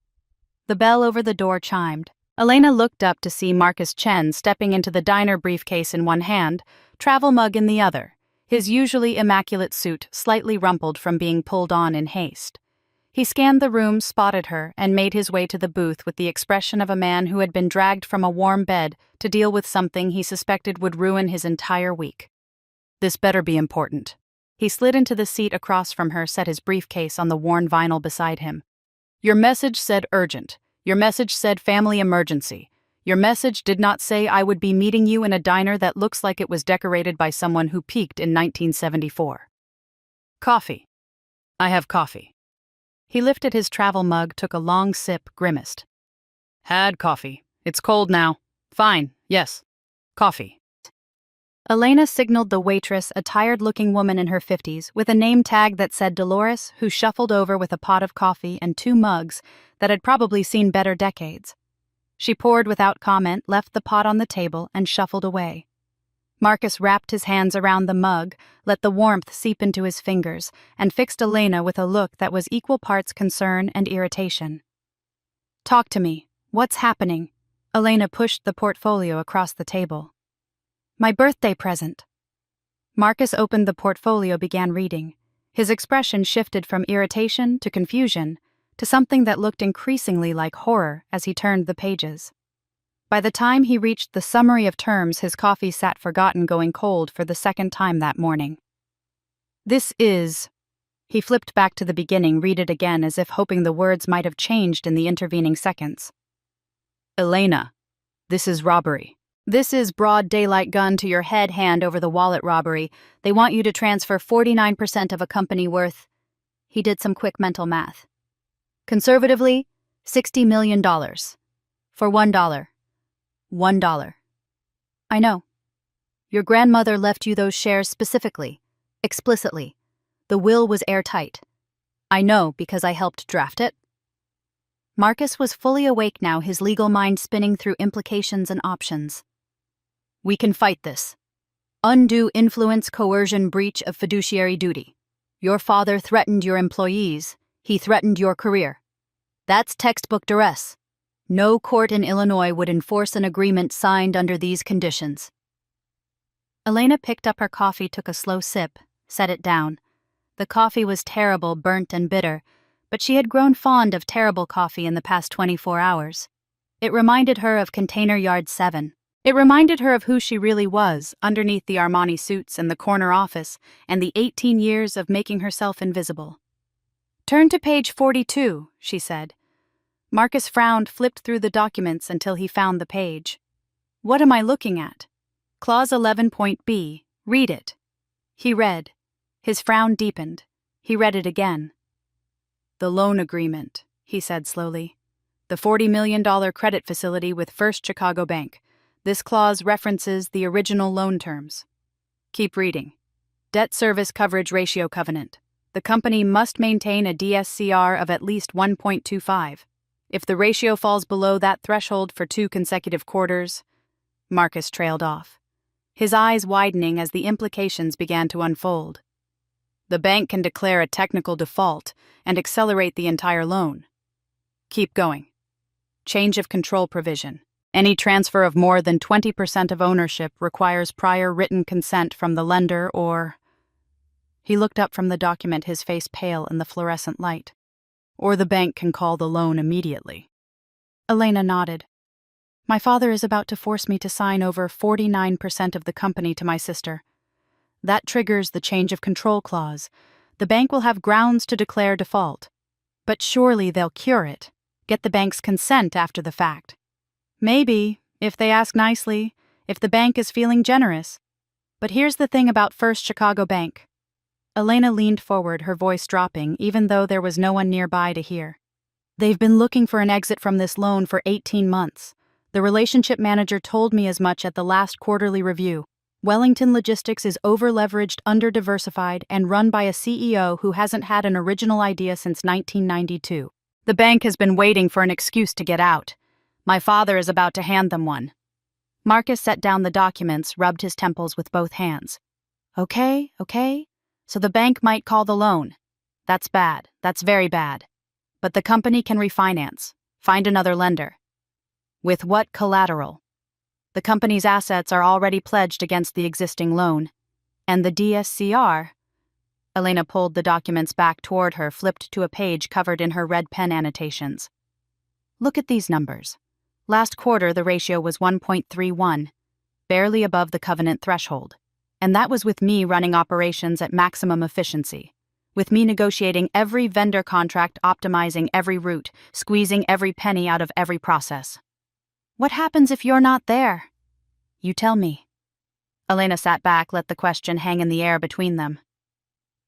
The bell over the door chimed. Elena looked up to see Marcus Chen stepping into the diner, briefcase in one hand, travel mug in the other, his usually immaculate suit slightly rumpled from being pulled on in haste. He scanned the room, spotted her, and made his way to the booth with the expression of a man who had been dragged from a warm bed to deal with something he suspected would ruin his entire week. This better be important. He slid into the seat across from her, set his briefcase on the worn vinyl beside him. Your message said urgent. Your message said family emergency. Your message did not say I would be meeting you in a diner that looks like it was decorated by someone who peaked in 1974. Coffee. I have coffee. He lifted his travel mug, took a long sip, grimaced. Had coffee. It's cold now. Fine, yes. Coffee. Elena signaled the waitress, a tired-looking woman in her 50s, with a name tag that said Dolores, who shuffled over with a pot of coffee and 2 mugs that had probably seen better decades. She poured without comment, left the pot on the table, and shuffled away. Marcus wrapped his hands around the mug, let the warmth seep into his fingers, and fixed Elena with a look that was equal parts concern and irritation. Talk to me. What's happening? Elena pushed the portfolio across the table. My birthday present. Marcus opened the portfolio, began reading. His expression shifted from irritation to confusion to something that looked increasingly like horror as he turned the pages. By the time he reached the summary of terms, his coffee sat forgotten, going cold for the second time that morning. This is... He flipped back to the beginning, read it again as if hoping the words might have changed in the intervening seconds. Elena, this is robbery. This is broad daylight, gun to your head, hand over the wallet robbery. They want you to transfer 49% of a company worth... He did some quick mental math. Conservatively, $60 million. For $1. $1. I know. Your grandmother left you those shares specifically, explicitly. The will was airtight. I know because I helped draft it. Marcus was fully awake now, his legal mind spinning through implications and options. We can fight this. Undue influence, coercion, breach of fiduciary duty. Your father threatened your employees. He threatened your career. That's textbook duress. No court in Illinois would enforce an agreement signed under these conditions. Elena picked up her coffee, took a slow sip, set it down. The coffee was terrible, burnt and bitter, but she had grown fond of terrible coffee in the past 24 hours. It reminded her of Container Yard 7. It reminded her of who she really was, underneath the Armani suits and the corner office, and the 18 years of making herself invisible. Turn to page 42, she said. Marcus frowned, flipped through the documents until he found the page. What am I looking at? Clause 11.b. Read it. He read. His frown deepened. He read it again. The loan agreement, he said slowly. The $40 million credit facility with First Chicago Bank. This clause references the original loan terms. Keep reading. Debt service coverage ratio covenant. The company must maintain a DSCR of at least 1.25. If the ratio falls below that threshold for 2 consecutive quarters... Marcus trailed off, his eyes widening as the implications began to unfold. The bank can declare a technical default and accelerate the entire loan. Keep going. Change of control provision. Any transfer of more than 20% of ownership requires prior written consent from the lender or... He looked up from the document, his face pale in the fluorescent light. Or the bank can call the loan immediately. Elena nodded. My father is about to force me to sign over 49% of the company to my sister. That triggers the change of control clause. The bank will have grounds to declare default. But surely they'll cure it, get the bank's consent after the fact. Maybe, if they ask nicely, if the bank is feeling generous. But here's the thing about First Chicago Bank. Elena leaned forward, her voice dropping, even though there was no one nearby to hear. They've been looking for an exit from this loan for 18 months. The relationship manager told me as much at the last quarterly review. Wellington Logistics is over-leveraged, under-diversified, and run by a CEO who hasn't had an original idea since 1992. The bank has been waiting for an excuse to get out. My father is about to hand them one. Marcus set down the documents, rubbed his temples with both hands. Okay. So the bank might call the loan. That's bad. That's very bad. But the company can refinance. Find another lender. With what collateral? The company's assets are already pledged against the existing loan. And the DSCR... Elena pulled the documents back toward her, flipped to a page covered in her red pen annotations. Look at these numbers. Last quarter, the ratio was 1.31, barely above the covenant threshold. And that was with me running operations at maximum efficiency. With me negotiating every vendor contract, optimizing every route, squeezing every penny out of every process. What happens if you're not there? You tell me. Elena sat back, let the question hang in the air between them.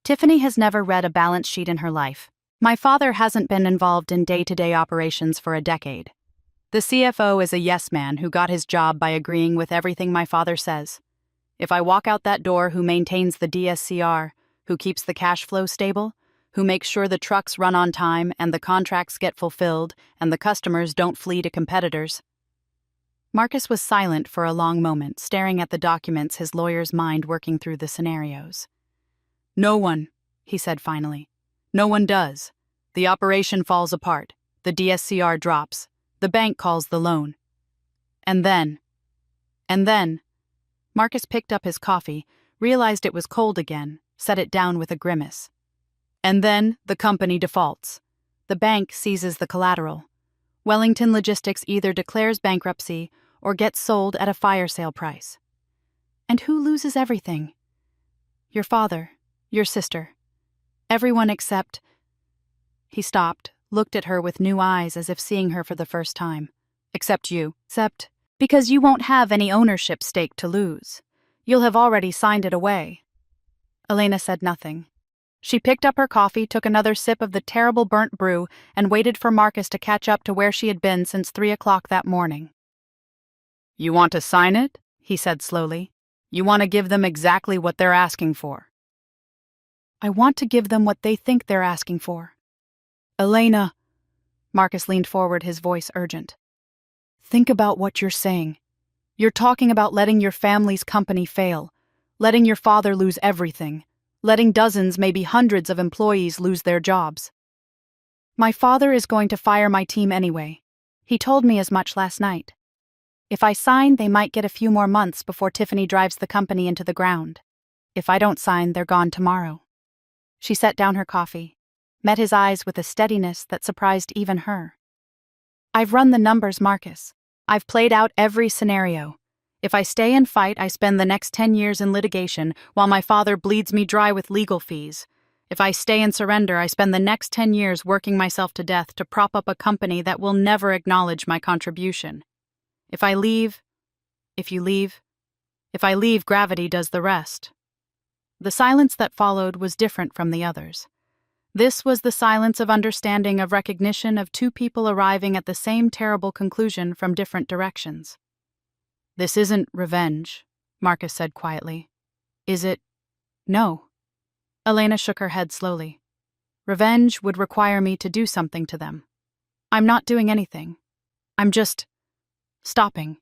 Tiffany has never read a balance sheet in her life. My father hasn't been involved in day-to-day operations for a decade. The CFO is a yes man who got his job by agreeing with everything my father says. If I walk out that door, who maintains the DSCR, who keeps the cash flow stable, who makes sure the trucks run on time and the contracts get fulfilled and the customers don't flee to competitors? Marcus was silent for a long moment, staring at the documents, his lawyer's mind working through the scenarios. No one, he said finally. No one does. The operation falls apart. The DSCR drops. The bank calls the loan. And then, Marcus picked up his coffee, realized it was cold again, set it down with a grimace. And then the company defaults. The bank seizes the collateral. Wellington Logistics either declares bankruptcy or gets sold at a fire sale price. And who loses everything? Your father, your sister, everyone except... He stopped, looked at her with new eyes as if seeing her for the first time. Except you. Except because you won't have any ownership stake to lose. You'll have already signed it away. Elena said nothing. She picked up her coffee, took another sip of the terrible burnt brew, and waited for Marcus to catch up to where she had been since 3 o'clock that morning. You want to sign it? He said slowly. You want to give them exactly what they're asking for. I want to give them what they think they're asking for. Elena, Marcus leaned forward, his voice urgent. Think about what you're saying. You're talking about letting your family's company fail, letting your father lose everything, letting dozens, maybe hundreds of employees lose their jobs. My father is going to fire my team anyway. He told me as much last night. If I sign, they might get a few more months before Tiffany drives the company into the ground. If I don't sign, they're gone tomorrow. She set down her coffee, met his eyes with a steadiness that surprised even her. I've run the numbers, Marcus. I've played out every scenario. If I stay and fight, I spend the next 10 years in litigation while my father bleeds me dry with legal fees. If I stay and surrender, I spend the next 10 years working myself to death to prop up a company that will never acknowledge my contribution. If I leave, gravity does the rest. The silence that followed was different from the others. This was the silence of understanding, of recognition of two people arriving at the same terrible conclusion from different directions. This isn't revenge, Marcus said quietly. Is it? No. Elena shook her head slowly. Revenge would require me to do something to them. I'm not doing anything. I'm just stopping.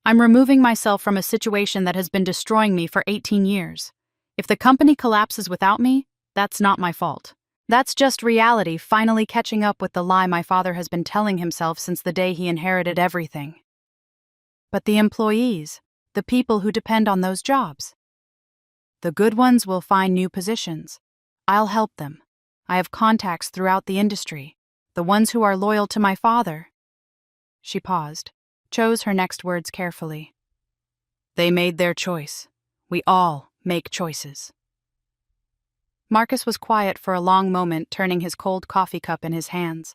I'm removing myself from a situation that has been destroying me for 18 years. If the company collapses without me, that's not my fault. That's just reality finally catching up with the lie my father has been telling himself since the day he inherited everything. But the employees, the people who depend on those jobs. The good ones will find new positions. I'll help them. I have contacts throughout the industry. The ones who are loyal to my father. She paused, chose her next words carefully. They made their choice. We all make choices. Marcus was quiet for a long moment, turning his cold coffee cup in his hands.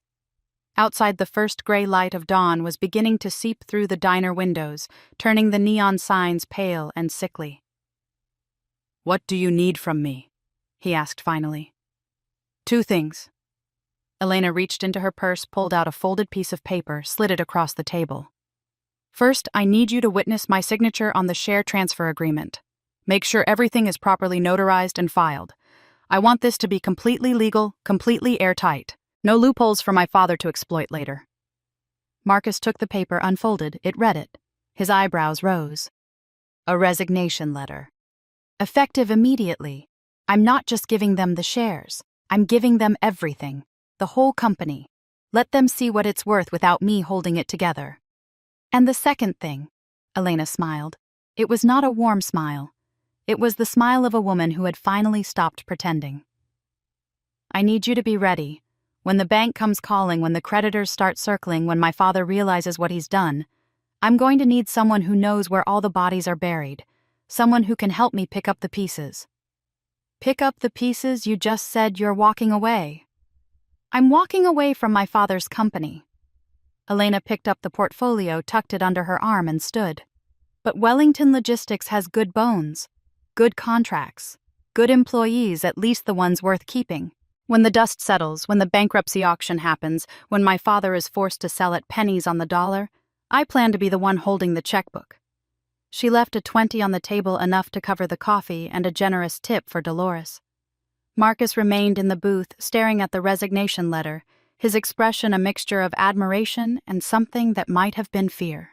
Outside, the first gray light of dawn was beginning to seep through the diner windows, turning the neon signs pale and sickly. "What do you need from me?" he asked finally. "Two things." Elena reached into her purse, pulled out a folded piece of paper, slid it across the table. "First, I need you to witness my signature on the share transfer agreement. Make sure everything is properly notarized and filed. I want this to be completely legal, completely airtight. No loopholes for my father to exploit later." Marcus took the paper, unfolded it, read it. His eyebrows rose. "A resignation letter. Effective immediately. I'm not just giving them the shares. I'm giving them everything. The whole company. Let them see what it's worth without me holding it together." "And the second thing," Elena smiled. It was not a warm smile. It was the smile of a woman who had finally stopped pretending. "I need you to be ready. When the bank comes calling, when the creditors start circling, when my father realizes what he's done, I'm going to need someone who knows where all the bodies are buried, someone who can help me pick up the pieces." "Pick up the pieces? You just said you're walking away." "I'm walking away from my father's company." Elena picked up the portfolio, tucked it under her arm, and stood. "But Wellington Logistics has good bones, good contracts, good employees, at least the ones worth keeping. When the dust settles, when the bankruptcy auction happens, when my father is forced to sell at pennies on the dollar, I plan to be the one holding the checkbook." She left a 20 on the table, enough to cover the coffee and a generous tip for Dolores. Marcus remained in the booth, staring at the resignation letter, his expression a mixture of admiration and something that might have been fear.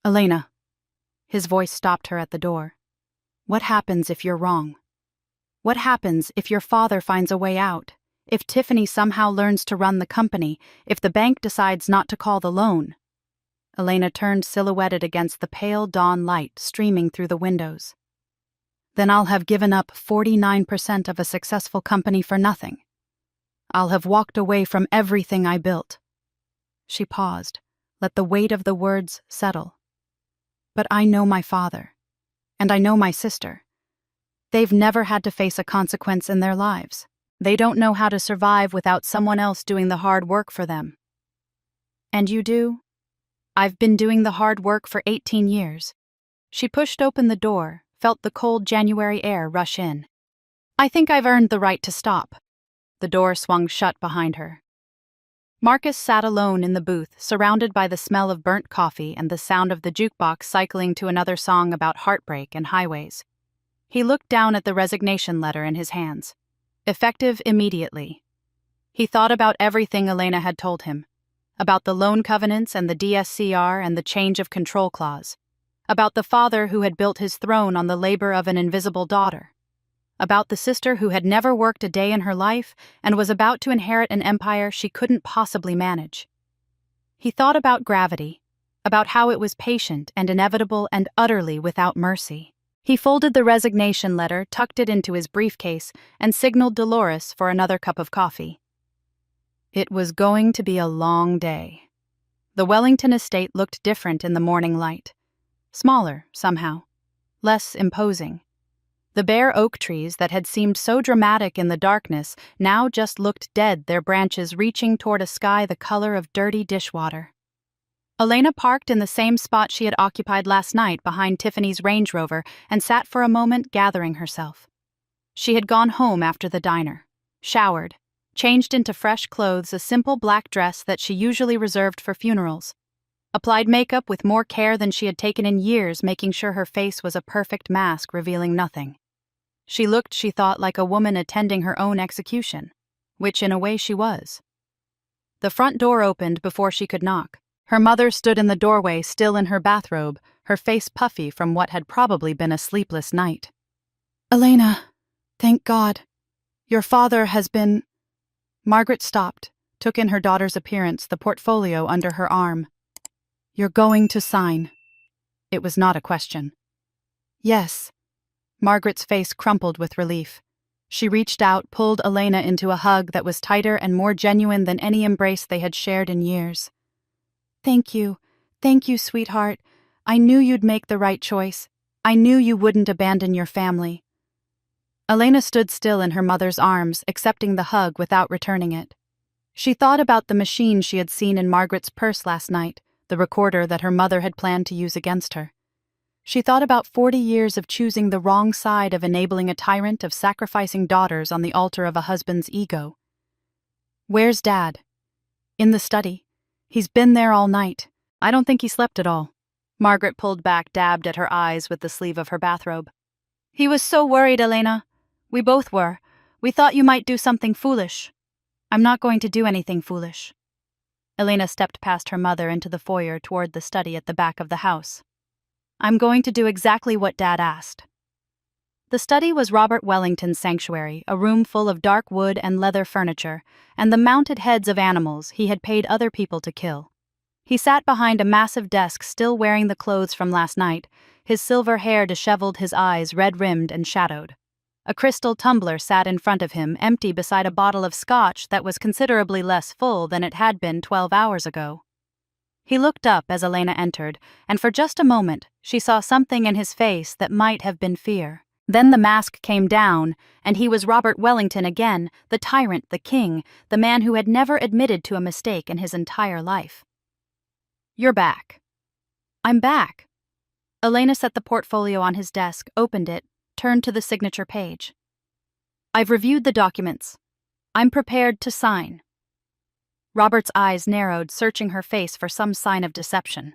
"Elena." His voice stopped her at the door. "What happens if you're wrong? What happens if your father finds a way out? If Tiffany somehow learns to run the company? If the bank decides not to call the loan?" Elena turned, silhouetted against the pale dawn light streaming through the windows. "Then I'll have given up 49% of a successful company for nothing. I'll have walked away from everything I built." She paused, let the weight of the words settle. "But I know my father, and I know my sister. They've never had to face a consequence in their lives. They don't know how to survive without someone else doing the hard work for them." "And you do?" "I've been doing the hard work for 18 years. She pushed open the door, felt the cold January air rush in. "I think I've earned the right to stop." The door swung shut behind her. Marcus sat alone in the booth, surrounded by the smell of burnt coffee and the sound of the jukebox cycling to another song about heartbreak and highways. He looked down at the resignation letter in his hands. Effective immediately. He thought about everything Elena had told him, about the loan covenants and the DSCR and the change of control clause, about the father who had built his throne on the labor of an invisible daughter, about the sister who had never worked a day in her life and was about to inherit an empire she couldn't possibly manage. He thought about gravity, about how it was patient and inevitable and utterly without mercy. He folded the resignation letter, tucked it into his briefcase, and signaled Dolores for another cup of coffee. It was going to be a long day. The Wellington estate looked different in the morning light. Smaller, somehow. Less imposing. The bare oak trees that had seemed so dramatic in the darkness now just looked dead, their branches reaching toward a sky the color of dirty dishwater. Elena parked in the same spot she had occupied last night behind Tiffany's Range Rover and sat for a moment, gathering herself. She had gone home after the diner, showered, changed into fresh clothes, a simple black dress that she usually reserved for funerals, applied makeup with more care than she had taken in years, making sure her face was a perfect mask revealing nothing. She looked, she thought, like a woman attending her own execution, which in a way she was. The front door opened before she could knock. Her mother stood in the doorway, still in her bathrobe, her face puffy from what had probably been a sleepless night. "Elena, thank God. Your father has been—" Margaret stopped, took in her daughter's appearance, the portfolio under her arm. "You're going to sign." It was not a question. "Yes." Margaret's face crumpled with relief. She reached out, pulled Elena into a hug that was tighter and more genuine than any embrace they had shared in years. Thank you, sweetheart. I knew you'd make the right choice. I knew you wouldn't abandon your family. Elena stood still in her mother's arms, accepting the hug without returning it. She thought about the machine she had seen in Margaret's purse last night, the recorder that her mother had planned to use against her. She thought about 40 years of choosing the wrong side, of enabling a tyrant, of sacrificing daughters on the altar of a husband's ego. Where's Dad? In the study. He's been there all night. I don't think he slept at all. Margaret pulled back, dabbed at her eyes with the sleeve of her bathrobe. He was so worried, Elena. We both were. We thought you might do something foolish. I'm not going to do anything foolish. Elena stepped past her mother into the foyer toward the study at the back of the house. I'm going to do exactly what Dad asked. The study was Robert Wellington's sanctuary, a room full of dark wood and leather furniture, and the mounted heads of animals he had paid other people to kill. He sat behind a massive desk, still wearing the clothes from last night, his silver hair disheveled, his eyes red-rimmed and shadowed. A crystal tumbler sat in front of him, empty beside a bottle of scotch that was considerably less full than it had been 12 hours ago. He looked up as Elena entered, and for just a moment she saw something in his face that might have been fear. Then the mask came down, and he was Robert Wellington again, the tyrant, the king, the man who had never admitted to a mistake in his entire life. You're back. I'm back. Elena set the portfolio on his desk, opened it, turned to the signature page. I've reviewed the documents. I'm prepared to sign. Robert's eyes narrowed, searching her face for some sign of deception.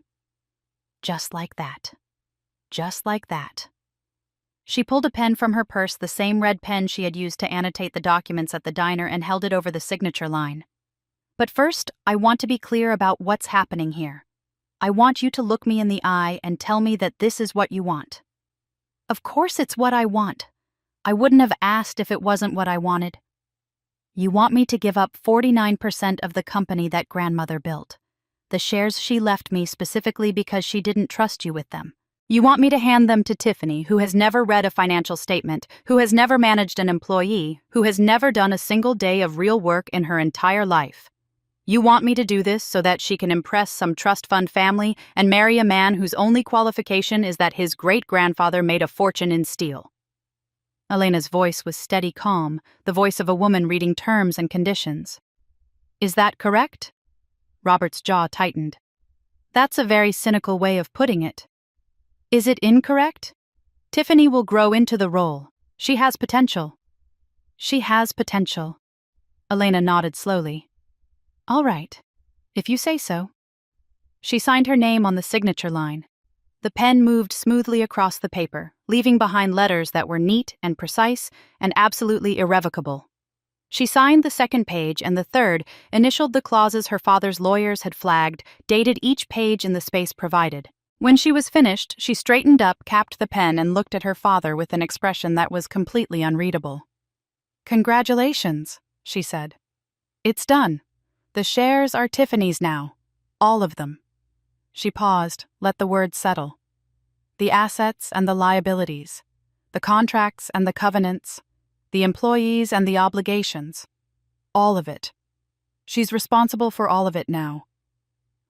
Just like that. Just like that. She pulled a pen from her purse, the same red pen she had used to annotate the documents at the diner, and held it over the signature line. But first, I want to be clear about what's happening here. I want you to look me in the eye and tell me that this is what you want. Of course it's what I want. I wouldn't have asked if it wasn't what I wanted. You want me to give up 49% of the company that grandmother built, the shares she left me specifically because she didn't trust you with them. You want me to hand them to Tiffany, who has never read a financial statement, who has never managed an employee, who has never done a single day of real work in her entire life. You want me to do this so that she can impress some trust fund family and marry a man whose only qualification is that his great-grandfather made a fortune in steel. Elena's voice was steady calm, the voice of a woman reading terms and conditions. Is that correct? Robert's jaw tightened. That's a very cynical way of putting it. Is it incorrect? Tiffany will grow into the role. She has potential. She has potential. Elena nodded slowly. All right, if you say so. She signed her name on the signature line. The pen moved smoothly across the paper, leaving behind letters that were neat and precise and absolutely irrevocable. She signed the second page, and the third initialed the clauses her father's lawyers had flagged, dated each page in the space provided. When she was finished, she straightened up, capped the pen, and looked at her father with an expression that was completely unreadable. Congratulations, she said. It's done. The shares are Tiffany's now. All of them. She paused, let the words settle. The assets and the liabilities, the contracts and the covenants, the employees and the obligations. All of it. She's responsible for all of it now.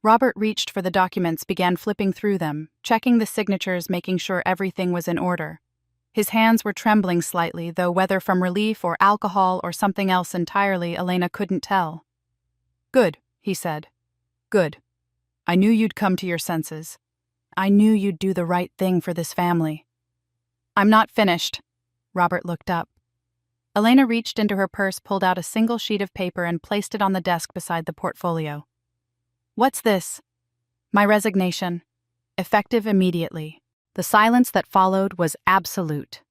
Robert reached for the documents, began flipping through them, checking the signatures, making sure everything was in order. His hands were trembling slightly, though whether from relief or alcohol or something else entirely, Elena couldn't tell. Good, he said. Good. I knew you'd come to your senses. I knew you'd do the right thing for this family. I'm not finished. Robert looked up. Elena reached into her purse, pulled out a single sheet of paper, and placed it on the desk beside the portfolio. What's this? My resignation. Effective immediately. The silence that followed was absolute.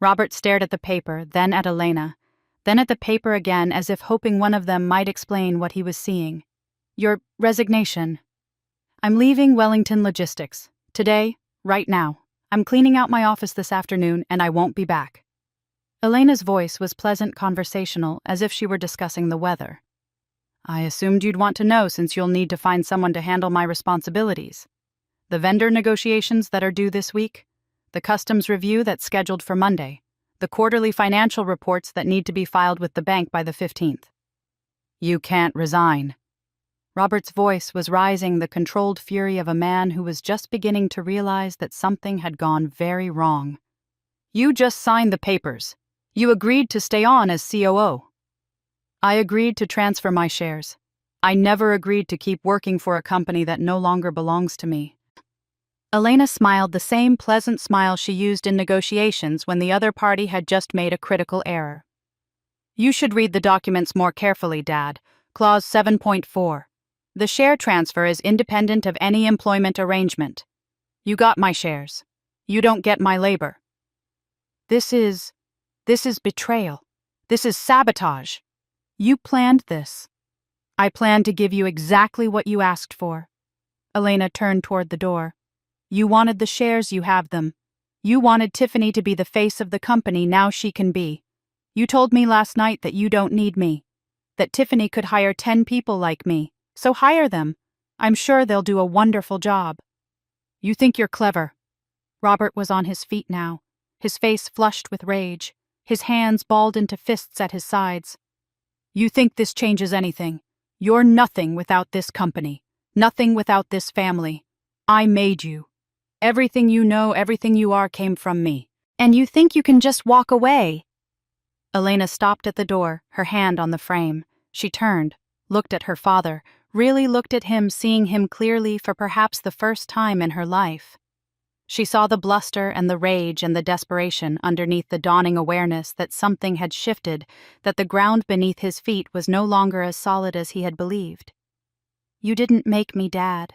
Robert stared at the paper, then at Elena, then at the paper again, as if hoping one of them might explain what he was seeing. Your resignation. I'm leaving Wellington Logistics. Today, right now. I'm cleaning out my office this afternoon, and I won't be back. Elena's voice was pleasant, conversational, as if she were discussing the weather. I assumed you'd want to know, since you'll need to find someone to handle my responsibilities. The vendor negotiations that are due this week, the customs review that's scheduled for Monday, the quarterly financial reports that need to be filed with the bank by the 15th. You can't resign. Robert's voice was rising, the controlled fury of a man who was just beginning to realize that something had gone very wrong. You just signed the papers. You agreed to stay on as COO. I agreed to transfer my shares. I never agreed to keep working for a company that no longer belongs to me. Elena smiled the same pleasant smile she used in negotiations when the other party had just made a critical error. You should read the documents more carefully, Dad. Clause 7.4. The share transfer is independent of any employment arrangement. You got my shares. You don't get my labor. This is betrayal. This is sabotage. You planned this. I planned to give you exactly what you asked for. Elena turned toward the door. You wanted the shares, you have them. You wanted Tiffany to be the face of the company, now she can be. You told me last night that you don't need me. That Tiffany could hire 10 people like me. So hire them. I'm sure they'll do a wonderful job. You think you're clever. Robert was on his feet now, his face flushed with rage, his hands balled into fists at his sides. You think this changes anything. You're nothing without this company, nothing without this family. I made you. Everything you know, everything you are came from me. And you think you can just walk away? Elena stopped at the door, her hand on the frame. She turned, looked at her father, really looked at him, seeing him clearly for perhaps the first time in her life. She saw the bluster and the rage and the desperation underneath the dawning awareness that something had shifted, that the ground beneath his feet was no longer as solid as he had believed. You didn't make me, Dad.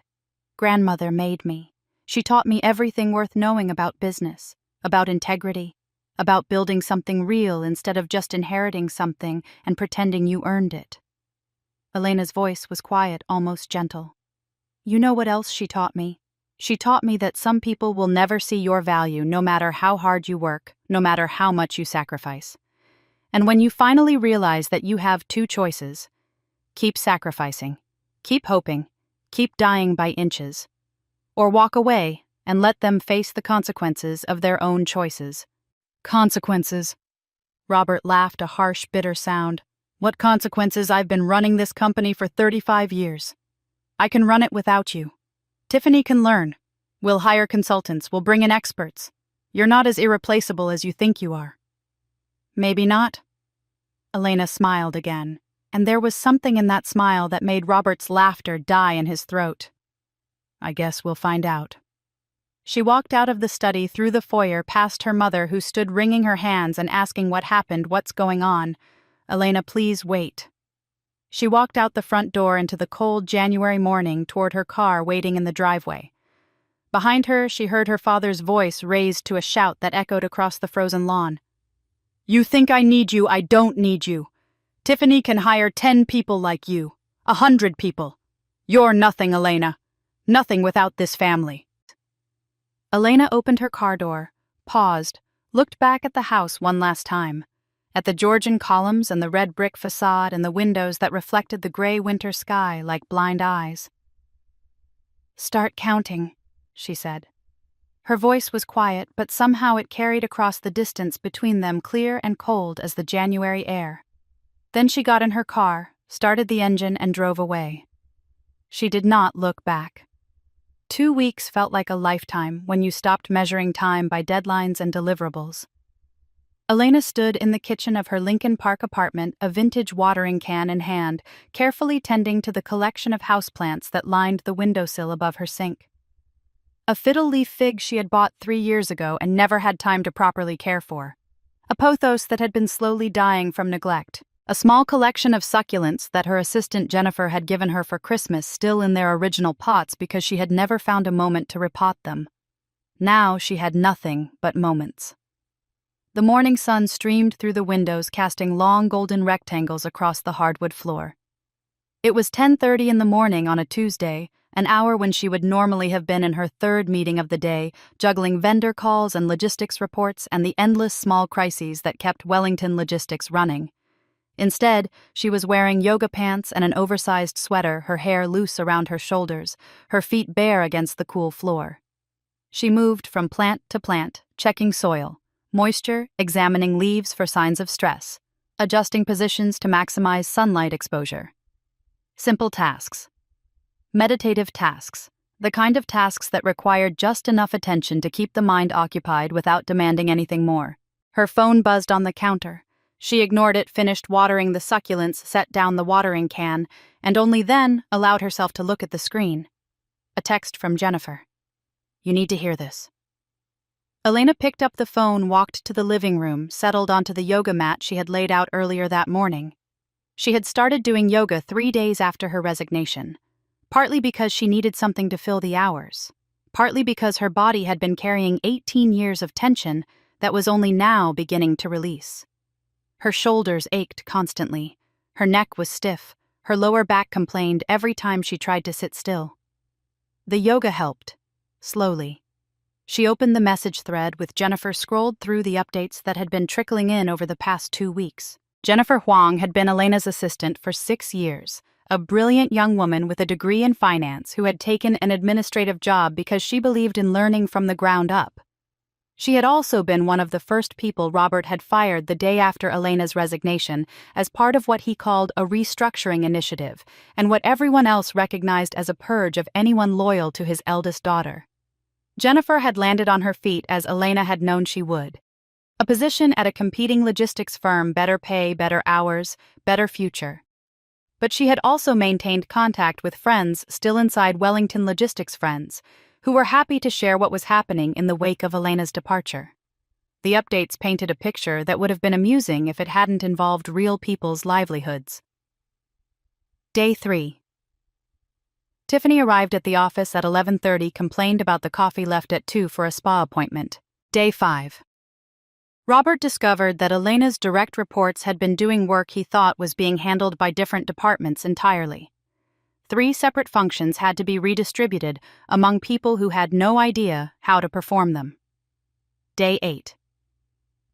Grandmother made me. She taught me everything worth knowing about business, about integrity, about building something real instead of just inheriting something and pretending you earned it. Elena's voice was quiet, almost gentle. You know what else she taught me? She taught me that some people will never see your value no matter how hard you work, no matter how much you sacrifice. And when you finally realize that you have two choices, keep sacrificing, keep hoping, keep dying by inches, or walk away and let them face the consequences of their own choices. Consequences. Robert laughed, a harsh, bitter sound. What consequences? I've been running this company for 35 years. I can run it without you. Tiffany can learn. We'll hire consultants. We'll bring in experts. You're not as irreplaceable as you think you are. Maybe not. Elena smiled again, and there was something in that smile that made Robert's laughter die in his throat. I guess we'll find out. She walked out of the study, through the foyer, past her mother, who stood wringing her hands and asking what happened, what's going on. Elena, please wait. She walked out the front door into the cold January morning toward her car waiting in the driveway. Behind her, she heard her father's voice raised to a shout that echoed across the frozen lawn. You think I need you? I don't need you. Tiffany can hire 10 people like you, 100 people. You're nothing, Elena. Nothing without this family. Elena opened her car door, paused, looked back at the house one last time, at the Georgian columns and the red brick facade and the windows that reflected the gray winter sky like blind eyes. Start counting, she said. Her voice was quiet, but somehow it carried across the distance between them, clear and cold as the January air. Then she got in her car, started the engine, and drove away. She did not look back. 2 weeks felt like a lifetime when you stopped measuring time by deadlines and deliverables. Elena stood in the kitchen of her Lincoln Park apartment, a vintage watering can in hand, carefully tending to the collection of houseplants that lined the windowsill above her sink. A fiddle-leaf fig she had bought 3 years ago and never had time to properly care for. A pothos that had been slowly dying from neglect. A small collection of succulents that her assistant Jennifer had given her for Christmas, still in their original pots because she had never found a moment to repot them. Now she had nothing but moments. The morning sun streamed through the windows, casting long golden rectangles across the hardwood floor. It was 10:30 in the morning on a Tuesday, an hour when she would normally have been in her third meeting of the day, juggling vendor calls and logistics reports and the endless small crises that kept Wellington Logistics running. Instead, she was wearing yoga pants and an oversized sweater, her hair loose around her shoulders, her feet bare against the cool floor. She moved from plant to plant, checking soil, moisture, examining leaves for signs of stress, adjusting positions to maximize sunlight exposure. Simple tasks. Meditative tasks. The kind of tasks that required just enough attention to keep the mind occupied without demanding anything more. Her phone buzzed on the counter. She ignored it, finished watering the succulents, set down the watering can, and only then allowed herself to look at the screen. A text from Jennifer. "You need to hear this." Elena picked up the phone, walked to the living room, settled onto the yoga mat she had laid out earlier that morning. She had started doing yoga 3 days after her resignation, partly because she needed something to fill the hours, partly because her body had been carrying 18 years of tension that was only now beginning to release. Her shoulders ached constantly, her neck was stiff, her lower back complained every time she tried to sit still. The yoga helped, slowly. She opened the message thread with Jennifer, scrolled through the updates that had been trickling in over the past 2 weeks. Jennifer Huang had been Elena's assistant for 6 years, a brilliant young woman with a degree in finance who had taken an administrative job because she believed in learning from the ground up. She had also been one of the first people Robert had fired the day after Elena's resignation as part of what he called a restructuring initiative and what everyone else recognized as a purge of anyone loyal to his eldest daughter. Jennifer had landed on her feet as Elena had known she would. A position at a competing logistics firm, better pay, better hours, better future. But she had also maintained contact with friends still inside Wellington Logistics Friends, who were happy to share what was happening in the wake of Elena's departure. The updates painted a picture that would have been amusing if it hadn't involved real people's livelihoods. Day 3. Tiffany arrived at the office at 11:30, complained about the coffee left at 2 for a spa appointment. Day 5. Robert discovered that Elena's direct reports had been doing work he thought was being handled by different departments entirely. 3 separate functions had to be redistributed among people who had no idea how to perform them. Day 8.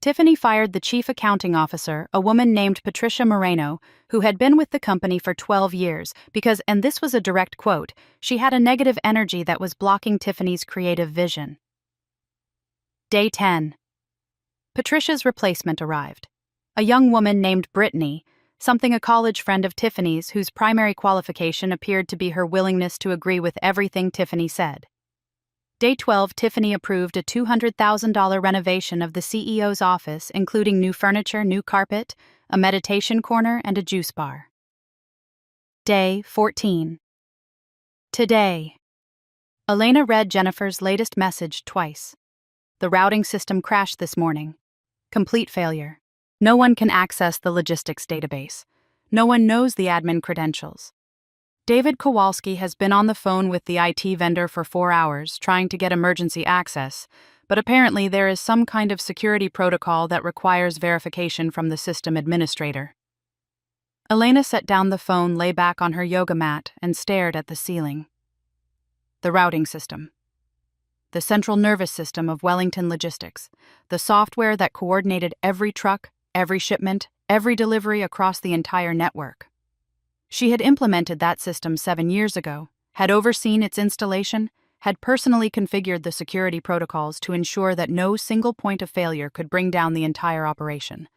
Tiffany fired the chief accounting officer, a woman named Patricia Moreno, who had been with the company for 12 years, because, and this was a direct quote, she had a negative energy that was blocking Tiffany's creative vision. Day 10. Patricia's replacement arrived. A young woman named Brittany, something a college friend of Tiffany's whose primary qualification appeared to be her willingness to agree with everything Tiffany said. Day 12, Tiffany approved a $200,000 renovation of the CEO's office, including new furniture, new carpet, a meditation corner, and a juice bar. Day 14. Today. Elena read Jennifer's latest message twice. The routing system crashed this morning. Complete failure. No one can access the logistics database. No one knows the admin credentials. David Kowalski has been on the phone with the IT vendor for 4 hours trying to get emergency access, but apparently there is some kind of security protocol that requires verification from the system administrator. Elena set down the phone, lay back on her yoga mat, and stared at the ceiling. The routing system. The central nervous system of Wellington Logistics, the software that coordinated every truck, every shipment, every delivery across the entire network. She had implemented that system 7 years ago, had overseen its installation, had personally configured the security protocols to ensure that no single point of failure could bring down the entire operation.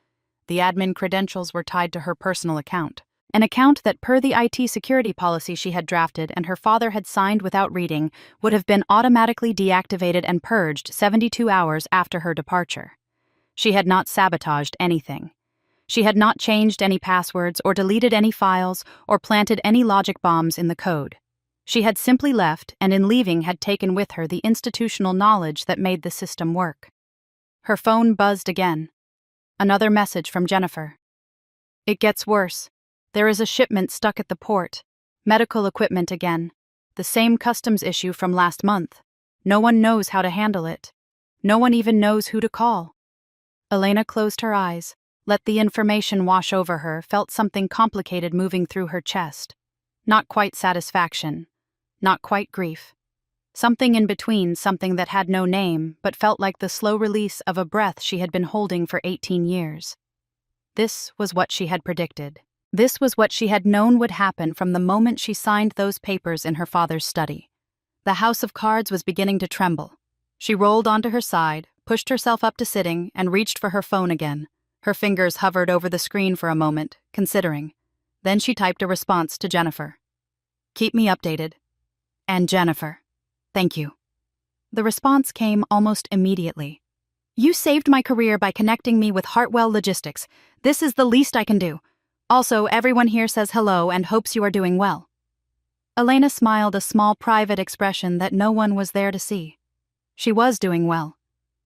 The admin credentials were tied to her personal account, an account that, per the IT security policy she had drafted and her father had signed without reading, would have been automatically deactivated and purged 72 hours after her departure. She had not sabotaged anything. She had not changed any passwords or deleted any files or planted any logic bombs in the code. She had simply left and in leaving had taken with her the institutional knowledge that made the system work. Her phone buzzed again. Another message from Jennifer. It gets worse. There is a shipment stuck at the port. Medical equipment again. The same customs issue from last month. No one knows how to handle it. No one even knows who to call. Elena closed her eyes, let the information wash over her, felt something complicated moving through her chest. Not quite satisfaction. Not quite grief. Something in between, something that had no name, but felt like the slow release of a breath she had been holding for 18 years. This was what she had predicted. This was what she had known would happen from the moment she signed those papers in her father's study. The house of cards was beginning to tremble. She rolled onto her side, pushed herself up to sitting, and reached for her phone again. Her fingers hovered over the screen for a moment, considering. Then she typed a response to Jennifer. "Keep me updated." And Jennifer. "Thank you." The response came almost immediately. "You saved my career by connecting me with Hartwell Logistics. This is the least I can do. Also, everyone here says hello and hopes you are doing well." Elena smiled, a small private expression that no one was there to see. She was doing well.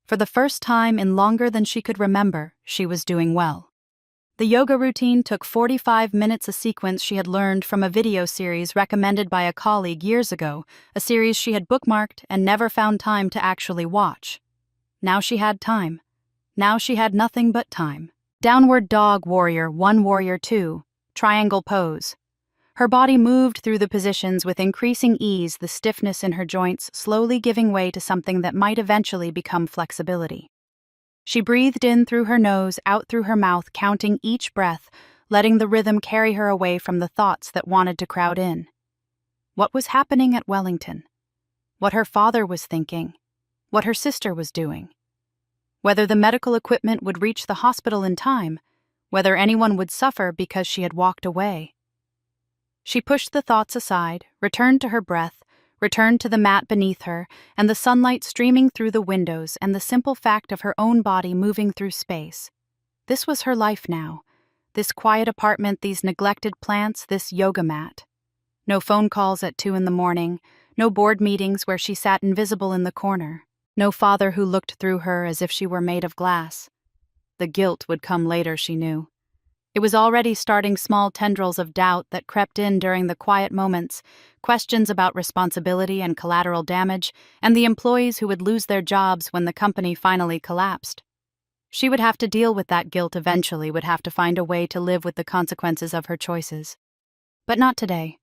For the first time in longer than she could remember, she was doing well. The yoga routine took 45 minutes, a sequence she had learned from a video series recommended by a colleague years ago, a series she had bookmarked and never found time to actually watch. Now she had time. Now she had nothing but time. Downward dog warrior 1, warrior 2, triangle pose. Her body moved through the positions with increasing ease, the stiffness in her joints slowly giving way to something that might eventually become flexibility. She breathed in through her nose, out through her mouth, counting each breath, letting the rhythm carry her away from the thoughts that wanted to crowd in. What was happening at Wellington? What her father was thinking? What her sister was doing? Whether the medical equipment would reach the hospital in time? Whether anyone would suffer because she had walked away? She pushed the thoughts aside, returned to her breath, returned to the mat beneath her, and the sunlight streaming through the windows, and the simple fact of her own body moving through space. This was her life now. This quiet apartment, these neglected plants, this yoga mat. No phone calls at 2 a.m, no board meetings where she sat invisible in the corner, no father who looked through her as if she were made of glass. The guilt would come later, she knew. It was already starting, small tendrils of doubt that crept in during the quiet moments, questions about responsibility and collateral damage, and the employees who would lose their jobs when the company finally collapsed. She would have to deal with that guilt eventually, would have to find a way to live with the consequences of her choices. But not today.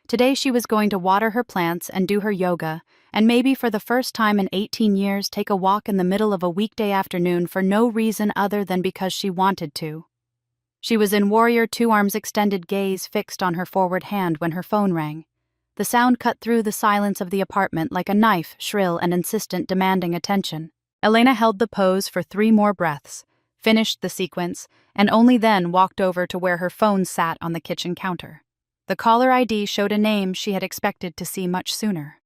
Today she was going to water her plants and do her yoga, and maybe for the first time in 18 years take a walk in the middle of a weekday afternoon for no reason other than because she wanted to. She was in warrior 2, arms extended, gaze fixed on her forward hand when her phone rang. The sound cut through the silence of the apartment like a knife, shrill and insistent, demanding attention. Elena held the pose for 3 more breaths, finished the sequence, and only then walked over to where her phone sat on the kitchen counter. The caller ID showed a name she had expected to see much sooner.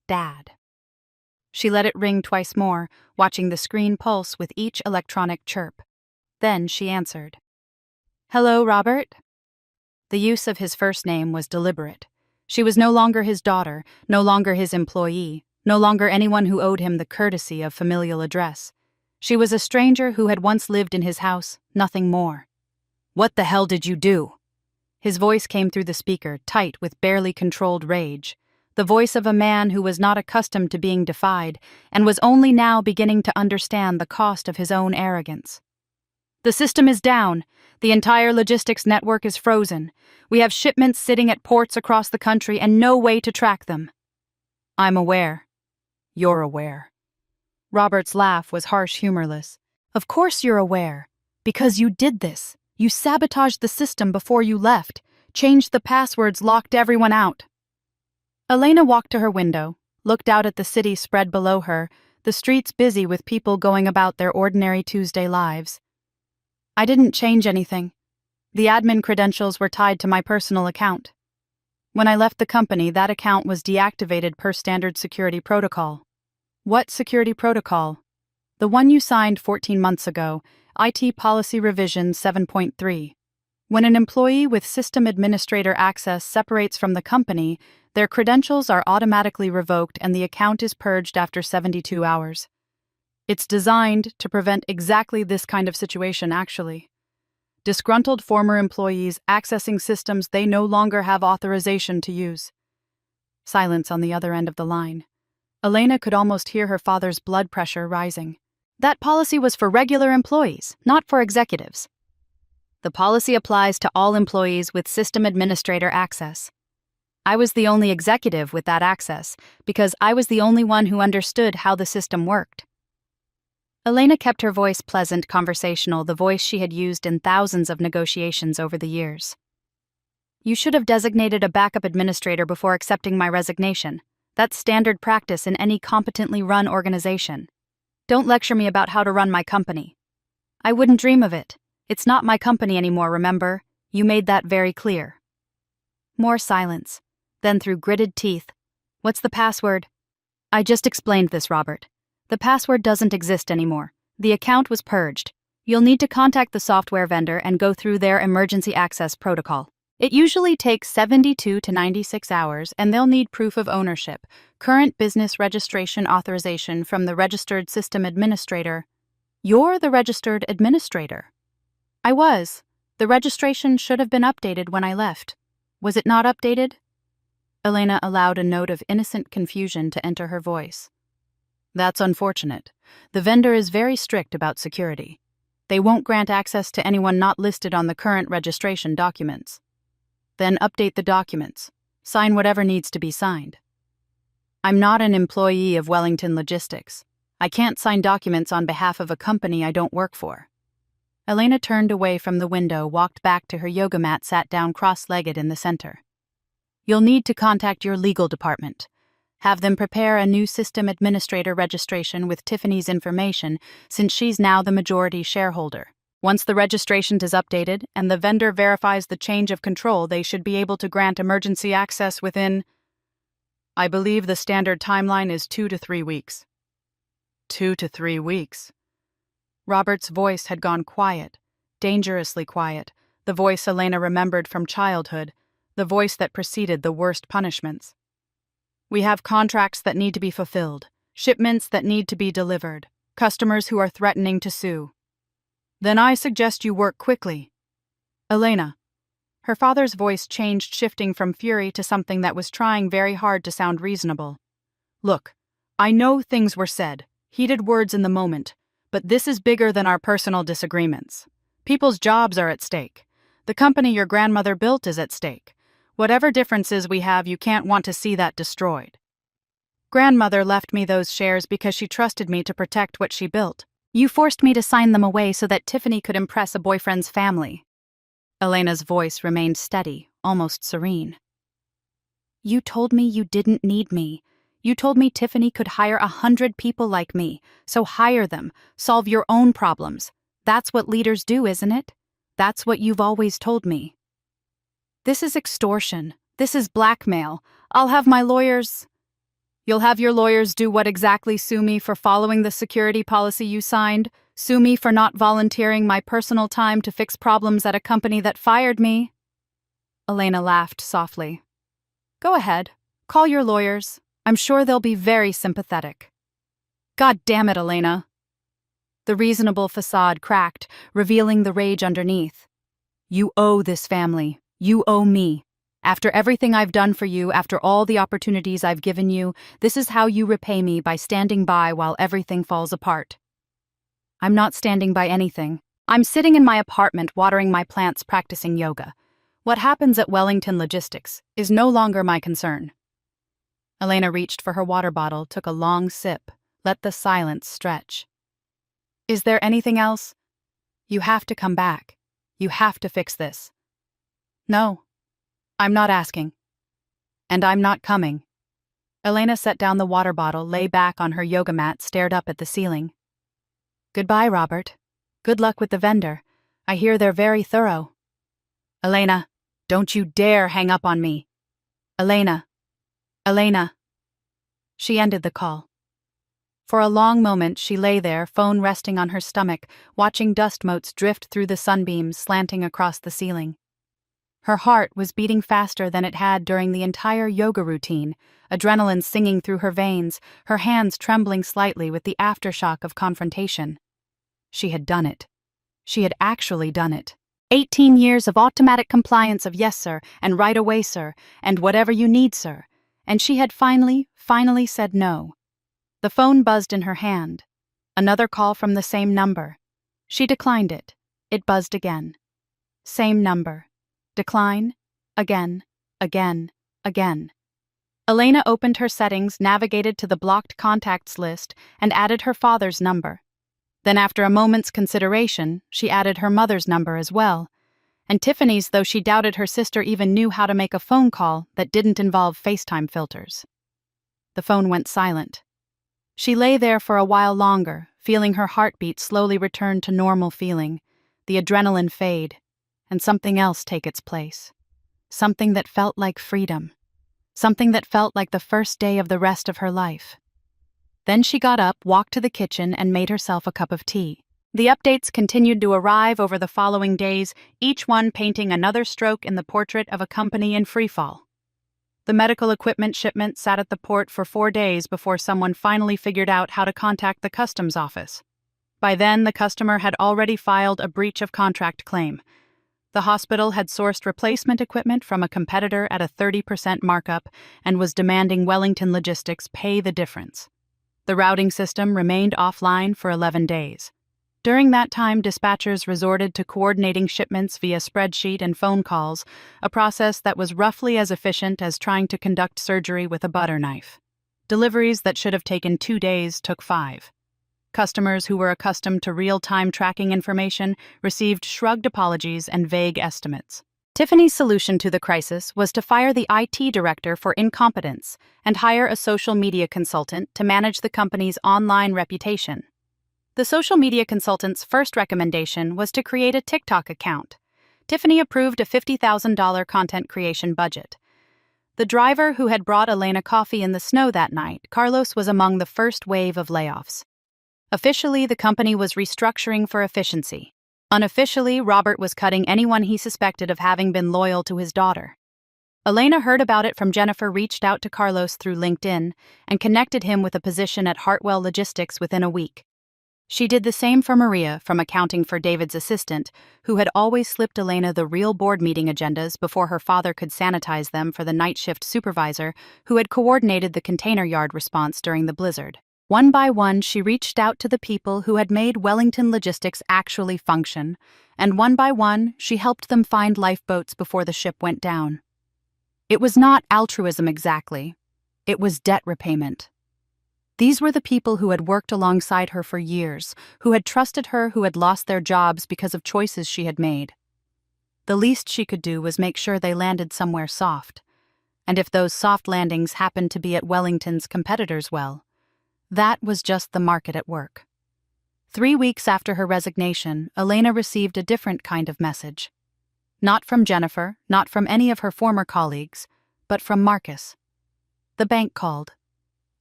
Dad. She let it ring twice more, watching the screen pulse with each electronic chirp. Then she answered. "Hello, Robert?" The use of his first name was deliberate. She was no longer his daughter, no longer his employee, no longer anyone who owed him the courtesy of familial address. She was a stranger who had once lived in his house, nothing more. "What the hell did you do?" His voice came through the speaker, tight with barely controlled rage. The voice of a man who was not accustomed to being defied, and was only now beginning to understand the cost of his own arrogance. "The system is down. The entire logistics network is frozen. We have shipments sitting at ports across the country and no way to track them." "I'm aware." "You're aware." Robert's laugh was harsh, humorless. "Of course you're aware. Because you did this. You sabotaged the system before you left, changed the passwords, locked everyone out." Elena walked to her window, looked out at the city spread below her, the streets busy with people going about their ordinary Tuesday lives. "I didn't change anything. The admin credentials were tied to my personal account. When I left the company, that account was deactivated per standard security protocol." "What security protocol?" "The one you signed 14 months ago, IT Policy Revision 7.3. When an employee with system administrator access separates from the company, their credentials are automatically revoked and the account is purged after 72 hours. It's designed to prevent exactly this kind of situation, actually. Disgruntled former employees accessing systems they no longer have authorization to use." Silence on the other end of the line. Elena could almost hear her father's blood pressure rising. "That policy was for regular employees, not for executives. The policy applies to all employees with system administrator access. I was the only executive with that access because I was the only one who understood how the system worked." Elena kept her voice pleasant, conversational, the voice she had used in thousands of negotiations over the years. "You should have designated a backup administrator before accepting my resignation. That's standard practice in any competently run organization. Don't lecture me about how to run my company. I wouldn't dream of it. It's not my company anymore, remember? You made that very clear. More silence. Then through gritted teeth, "What's the password?" "I just explained this, Robert. The password doesn't exist anymore. The account was purged. You'll need to contact the software vendor and go through their emergency access protocol. It usually takes 72 to 96 hours, and they'll need proof of ownership, current business registration authorization from the registered system administrator." "You're the registered administrator." "I was. The registration should have been updated when I left. Was it not updated?" Elena allowed a note of innocent confusion to enter her voice. "That's unfortunate. The vendor is very strict about security. They won't grant access to anyone not listed on the current registration documents." "Then update the documents. Sign whatever needs to be signed." "I'm not an employee of Wellington Logistics. I can't sign documents on behalf of a company I don't work for." Elena turned away from the window, walked back to her yoga mat, sat down cross-legged in the center. "You'll need to contact your legal department. Have them prepare a new system administrator registration with Tiffany's information, since she's now the majority shareholder. Once the registration is updated and the vendor verifies the change of control, they should be able to grant emergency access within, I believe the standard timeline is 2 to 3 weeks. 2 to 3 weeks. Robert's voice had gone quiet, dangerously quiet, the voice Elena remembered from childhood, the voice that preceded the worst punishments. "We have contracts that need to be fulfilled, shipments that need to be delivered, customers who are threatening to sue." "Then I suggest you work quickly." "Elena." Her father's voice changed, shifting from fury to something that was trying very hard to sound reasonable. "Look, I know things were said, heated words in the moment, but this is bigger than our personal disagreements. People's jobs are at stake. The company your grandmother built is at stake. Whatever differences we have, you can't want to see that destroyed. Grandmother left me those shares because she trusted me to protect what she built. You forced me to sign them away so that Tiffany could impress a boyfriend's family." Elena's voice remained steady, almost serene. "You told me you didn't need me. You told me Tiffany could hire 100 people like me, so hire them, solve your own problems. That's what leaders do, isn't it? That's what you've always told me." "This is extortion. This is blackmail. I'll have my lawyers—" "You'll have your lawyers do what exactly? Sue me for following the security policy you signed? Sue me for not volunteering my personal time to fix problems at a company that fired me?" Elena laughed softly. "Go ahead. Call your lawyers. I'm sure they'll be very sympathetic." "God damn it, Elena." The reasonable facade cracked, revealing the rage underneath. "You owe this family. You owe me. After everything I've done for you, after all the opportunities I've given you, this is how you repay me, by standing by while everything falls apart." "I'm not standing by anything. I'm sitting in my apartment watering my plants, practicing yoga. What happens at Wellington Logistics is no longer my concern." Elena reached for her water bottle, took a long sip, let the silence stretch. "Is there anything else?" "You have to come back. You have to fix this." "No. I'm not asking. And I'm not coming." Elena set down the water bottle, lay back on her yoga mat, stared up at the ceiling. "Goodbye, Robert. Good luck with the vendor. I hear they're very thorough." "Elena, don't you dare hang up on me." "Elena. Elena." She ended the call. For a long moment she lay there, phone resting on her stomach, watching dust motes drift through the sunbeams slanting across the ceiling. Her heart was beating faster than it had during the entire yoga routine, adrenaline singing through her veins, her hands trembling slightly with the aftershock of confrontation. She had done it. She had actually done it. 18 years of automatic compliance of "yes, sir," and "right away, sir," and "whatever you need, sir." And she had finally said no. The phone buzzed in her hand. Another call from the same number. She declined it. It buzzed again. Same number. Decline. Again. Again. Again. Elena opened her settings, navigated to the blocked contacts list, and added her father's number. Then, after a moment's consideration, she added her mother's number as well, and Tiffany's, though she doubted her sister even knew how to make a phone call that didn't involve FaceTime filters. the phone went silent. She lay there for a while longer, feeling her heartbeat slowly return to normal feeling, the adrenaline fade, and something else take its place. Something that felt like freedom. Something that felt like the first day of the rest of her life. Then she got up, walked to the kitchen, and made herself a cup of tea. The updates continued to arrive over the following days, each one painting another stroke in the portrait of a company in freefall. The medical equipment shipment sat at the port for 4 days before someone finally figured out how to contact the customs office. By then, the customer had already filed a breach of contract claim. The hospital had sourced replacement equipment from a competitor at a 30% markup and was demanding Wellington Logistics pay the difference. The routing system remained offline for 11 days. During that time, dispatchers resorted to coordinating shipments via spreadsheet and phone calls, a process that was roughly as efficient as trying to conduct surgery with a butter knife. Deliveries that should have taken 2 days took 5. Customers who were accustomed to real-time tracking information received shrugged apologies and vague estimates. Tiffany's solution to the crisis was to fire the IT director for incompetence and hire a social media consultant to manage the company's online reputation. The social media consultant's first recommendation was to create a TikTok account. Tiffany approved a $50,000 content creation budget. The driver who had brought Elena coffee in the snow that night, Carlos, was among the first wave of layoffs. Officially, the company was restructuring for efficiency. Unofficially, Robert was cutting anyone he suspected of having been loyal to his daughter. Elena heard about it from Jennifer, reached out to Carlos through LinkedIn, and connected him with a position at Hartwell Logistics within a week. She did the same for Maria, from accounting for David's assistant, who had always slipped Elena the real board meeting agendas before her father could sanitize them for the night shift supervisor, who had coordinated the container yard response during the blizzard. One by one, she reached out to the people who had made Wellington Logistics actually function, and one by one, she helped them find lifeboats before the ship went down. It was not altruism exactly. It was debt repayment. These were the people who had worked alongside her for years, who had trusted her, who had lost their jobs because of choices she had made. The least she could do was make sure they landed somewhere soft. And if those soft landings happened to be at Wellington's competitors, well, that was just the market at work. 3 weeks after her resignation, Elena received a different kind of message. Not from Jennifer, not from any of her former colleagues, but from Marcus. The bank called.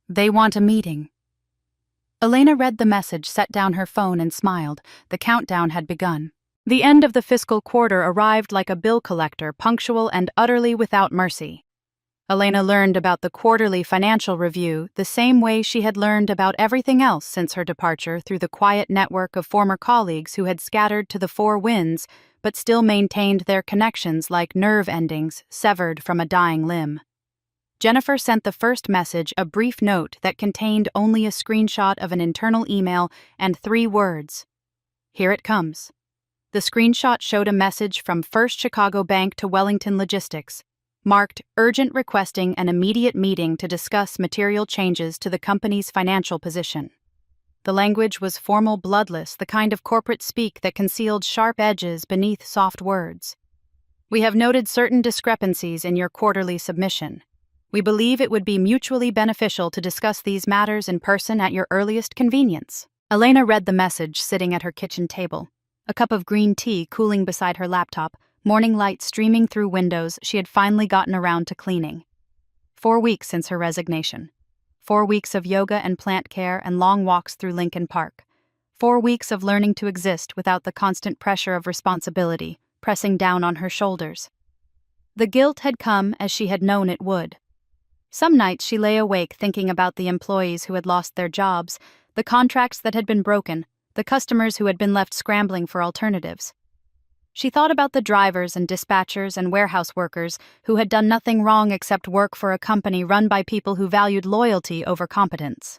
They want a meeting. Elena read the message, set down her phone, and smiled. The countdown had begun. The end of the fiscal quarter arrived like a bill collector, punctual and utterly without mercy. Elena learned about the quarterly financial review the same way she had learned about everything else since her departure, through the quiet network of former colleagues who had scattered to the 4 winds but still maintained their connections like nerve endings severed from a dying limb. Jennifer sent the first message, a brief note that contained only a screenshot of an internal email and 3 words. Here it comes. The screenshot showed a message from First Chicago Bank to Wellington Logistics, marked urgent, requesting an immediate meeting to discuss material changes to the company's financial position. The language was formal, bloodless, the kind of corporate speak that concealed sharp edges beneath soft words. We have noted certain discrepancies in your quarterly submission. We believe it would be mutually beneficial to discuss these matters in person at your earliest convenience. Elena read the message sitting at her kitchen table, a cup of green tea cooling beside her laptop, morning light streaming through windows. She had finally gotten around to cleaning. 4 weeks since her resignation. 4 weeks of yoga and plant care and long walks through Lincoln Park. 4 weeks of learning to exist without the constant pressure of responsibility pressing down on her shoulders. The guilt had come as she had known it would. Some nights she lay awake thinking about the employees who had lost their jobs, the contracts that had been broken, the customers who had been left scrambling for alternatives. She thought about the drivers and dispatchers and warehouse workers who had done nothing wrong except work for a company run by people who valued loyalty over competence.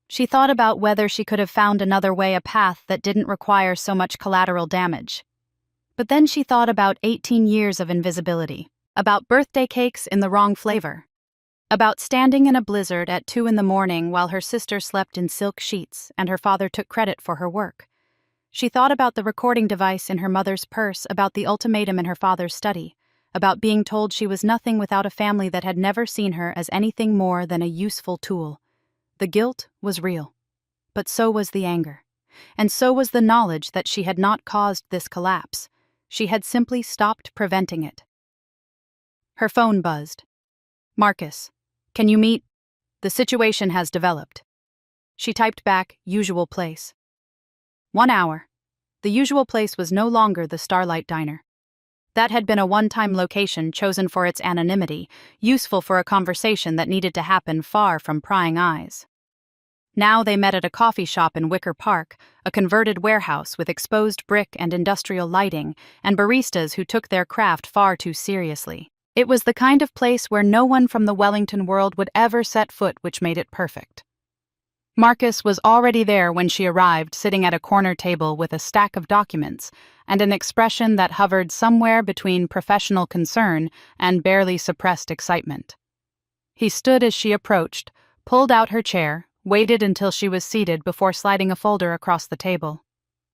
She thought about whether she could have found another way, a path that didn't require so much collateral damage. But then she thought about 18 years of invisibility, about birthday cakes in the wrong flavor, about standing in a blizzard at 2 a.m. while her sister slept in silk sheets and her father took credit for her work. She thought about the recording device in her mother's purse, about the ultimatum in her father's study, about being told she was nothing without a family that had never seen her as anything more than a useful tool. The guilt was real, but so was the anger. And so was the knowledge that she had not caused this collapse. She had simply stopped preventing it. Her phone buzzed. "Marcus, can you meet? The situation has developed." She typed back, "Usual place." 1 hour. The usual place was no longer the Starlight Diner. That had been a one-time location chosen for its anonymity, useful for a conversation that needed to happen far from prying eyes. Now they met at a coffee shop in Wicker Park, a converted warehouse with exposed brick and industrial lighting, and baristas who took their craft far too seriously. It was the kind of place where no one from the Wellington world would ever set foot, which made it perfect. Marcus was already there when she arrived, sitting at a corner table with a stack of documents and an expression that hovered somewhere between professional concern and barely suppressed excitement. He stood as she approached, pulled out her chair, waited until she was seated before sliding a folder across the table.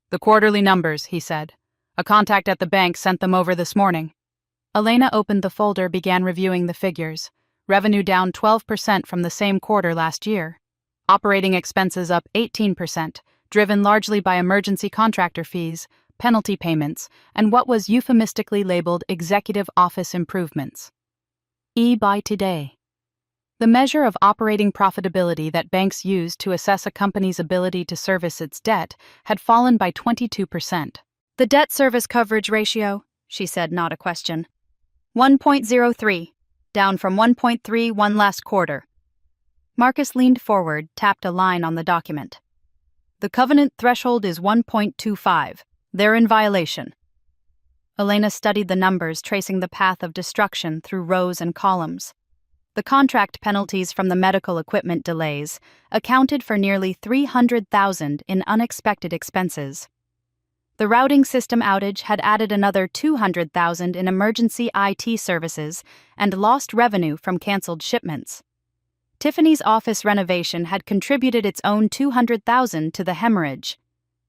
"The quarterly numbers," he said. "A contact at the bank sent them over this morning." Elena opened the folder, began reviewing the figures. Revenue down 12% from the same quarter last year. Operating expenses up 18%, driven largely by emergency contractor fees, penalty payments, and what was euphemistically labeled executive office improvements. By today. The measure of operating profitability that banks use to assess a company's ability to service its debt had fallen by 22%. "The debt service coverage ratio," she said, not a question. 1.03, down from 1.31 last quarter. Marcus leaned forward, tapped a line on the document. "The covenant threshold is 1.25. They're in violation." Elena studied the numbers, tracing the path of destruction through rows and columns. The contract penalties from the medical equipment delays accounted for nearly $300,000 in unexpected expenses. The routing system outage had added another $200,000 in emergency IT services and lost revenue from canceled shipments. Tiffany's office renovation had contributed its own $200,000 to the hemorrhage.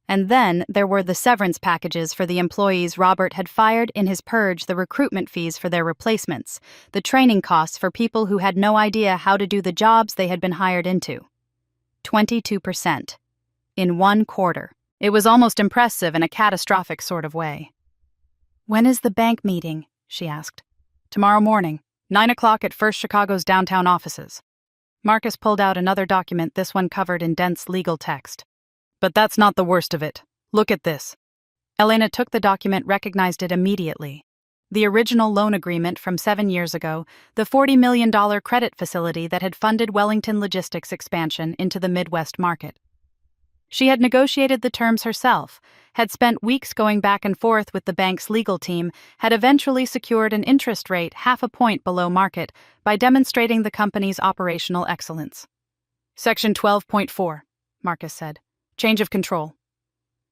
And then there were the severance packages for the employees Robert had fired in his purge, the recruitment fees for their replacements, the training costs for people who had no idea how to do the jobs they had been hired into. 22%. In 1 quarter. It was almost impressive in a catastrophic sort of way. "When is the bank meeting?" she asked. "Tomorrow morning, 9 o'clock at First Chicago's downtown offices." Marcus pulled out another document, this one covered in dense legal text. "But that's not the worst of it. Look at this." Elena took the document, recognized it immediately. The original loan agreement from 7 years ago, the $40 million credit facility that had funded Wellington Logistics' expansion into the Midwest market. She had negotiated the terms herself, had spent weeks going back and forth with the bank's legal team, had eventually secured an interest rate 0.5 point below market by demonstrating the company's operational excellence. "Section 12.4, Marcus said. "Change of control."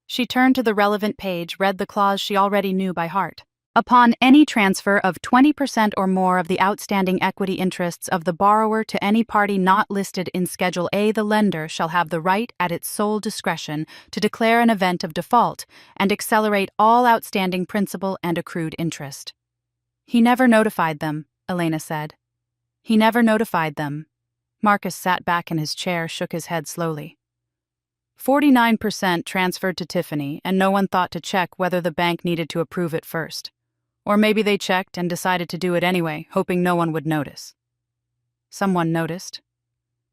She turned to the relevant page, read the clause she already knew by heart. "Upon any transfer of 20% or more of the outstanding equity interests of the borrower to any party not listed in Schedule A, the lender shall have the right, at its sole discretion, to declare an event of default and accelerate all outstanding principal and accrued interest." "He never notified them," Elena said. "He never notified them." Marcus sat back in his chair, shook his head slowly. 49% transferred to Tiffany, and no one thought to check whether the bank needed to approve it first. Or maybe they checked and decided to do it anyway, hoping no one would notice. Someone noticed.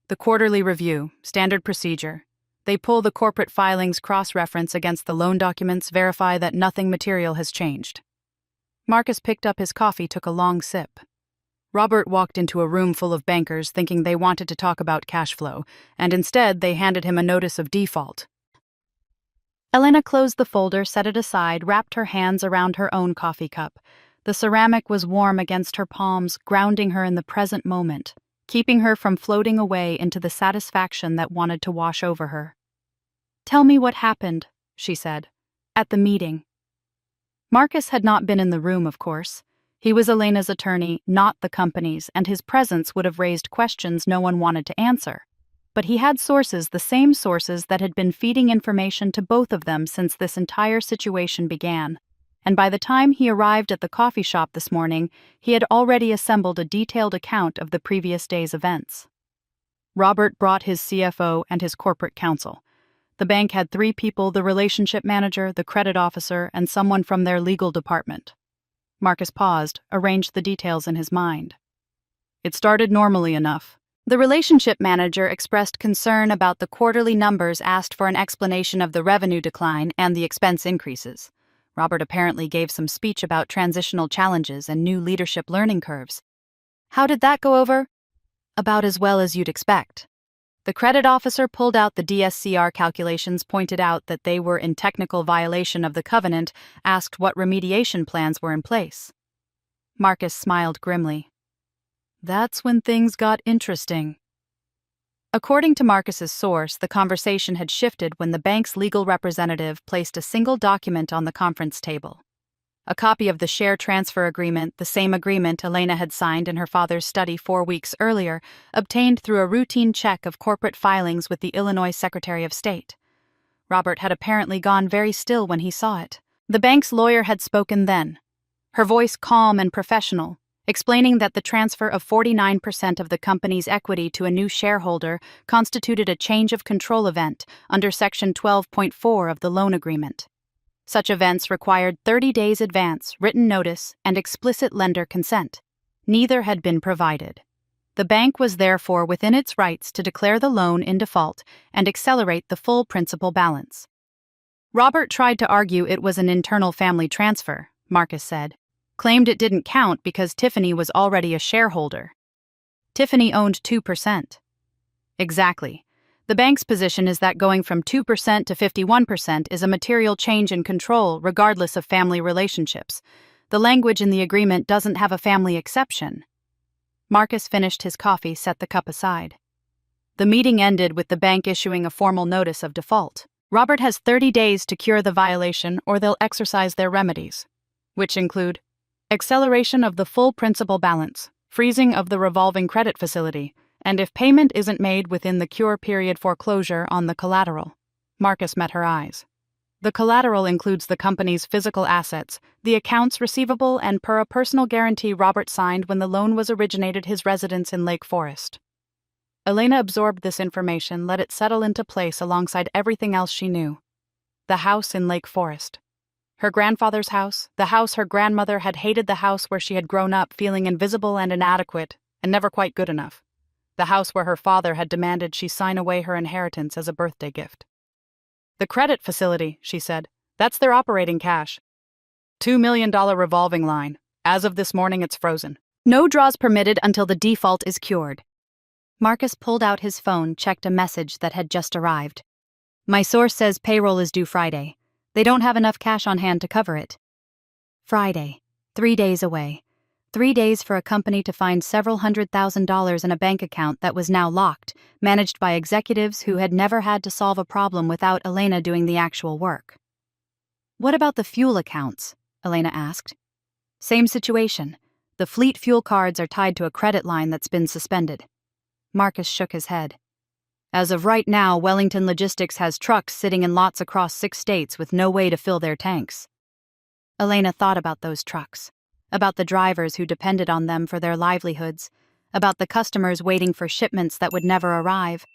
The quarterly review, standard procedure. They pull the corporate filings, cross-reference against the loan documents, verify that nothing material has changed. Marcus picked up his coffee, took a long sip. Robert walked into a room full of bankers thinking they wanted to talk about cash flow, and instead they handed him a notice of default. Elena closed the folder, set it aside, wrapped her hands around her own coffee cup. The ceramic was warm against her palms, grounding her in the present moment, keeping her from floating away into the satisfaction that wanted to wash over her. "Tell me what happened," she said, "at the meeting." Marcus had not been in the room, of course. He was Elena's attorney, not the company's, and his presence would have raised questions no one wanted to answer. But he had sources, the same sources that had been feeding information to both of them since this entire situation began. and by the time he arrived at the coffee shop this morning, he had already assembled a detailed account of the previous day's events. Robert brought his CFO and his corporate counsel. The bank had 3 people: the relationship manager, the credit officer, and someone from their legal department. Marcus paused, arranged the details in his mind. It started normally enough. The relationship manager expressed concern about the quarterly numbers, asked for an explanation of the revenue decline and the expense increases. Robert apparently gave some speech about transitional challenges and new leadership learning curves. How did that go over? About as well as you'd expect. The credit officer pulled out the DSCR calculations, pointed out that they were in technical violation of the covenant, asked what remediation plans were in place. Marcus smiled grimly. That's when things got interesting. According to Marcus's source, the conversation had shifted when the bank's legal representative placed a single document on the conference table. A copy of the share transfer agreement, the same agreement Elena had signed in her father's study 4 weeks earlier, obtained through a routine check of corporate filings with the Illinois Secretary of State. Robert had apparently gone very still when he saw it. The bank's lawyer had spoken then, her voice calm and professional, explaining that the transfer of 49% of the company's equity to a new shareholder constituted a change of control event under Section 12.4 of the loan agreement. Such events required 30 days advance, written notice, and explicit lender consent. Neither had been provided. The bank was therefore within its rights to declare the loan in default and accelerate the full principal balance. Robert tried to argue it was an internal family transfer, Marcus said. Claimed it didn't count because Tiffany was already a shareholder. Tiffany owned 2%. Exactly. The bank's position is that going from 2% to 51% is a material change in control regardless of family relationships. The language in the agreement doesn't have a family exception. Marcus finished his coffee, set the cup aside. The meeting ended with the bank issuing a formal notice of default. Robert has 30 days to cure the violation or they'll exercise their remedies, which include acceleration of the full principal balance, freezing of the revolving credit facility, and if payment isn't made within the cure period, foreclosure on the collateral. Marcus met her eyes. The collateral includes the company's physical assets, the accounts receivable, and per a personal guarantee Robert signed when the loan was originated, his residence in Lake Forest. Elena absorbed this information, let it settle into place alongside everything else she knew. The house in Lake Forest. Her grandfather's house, the house her grandmother had hated, the house where she had grown up feeling invisible and inadequate, and never quite good enough. The house where her father had demanded she sign away her inheritance as a birthday gift. The credit facility, she said, that's their operating cash. $2 million revolving line. As of this morning, it's frozen. No draws permitted until the default is cured. Marcus pulled out his phone, checked a message that had just arrived. My source says payroll is due Friday. They don't have enough cash on hand to cover it. Friday. 3 days away. 3 days for a company to find several $100,000 in a bank account that was now locked, managed by executives who had never had to solve a problem without Elena doing the actual work. What about the fuel accounts? Elena asked. Same situation. The fleet fuel cards are tied to a credit line that's been suspended. Marcus shook his head. As of right now, Wellington Logistics has trucks sitting in lots across 6 states with no way to fill their tanks. Elena thought about those trucks, about the drivers who depended on them for their livelihoods, about the customers waiting for shipments that would never arrive,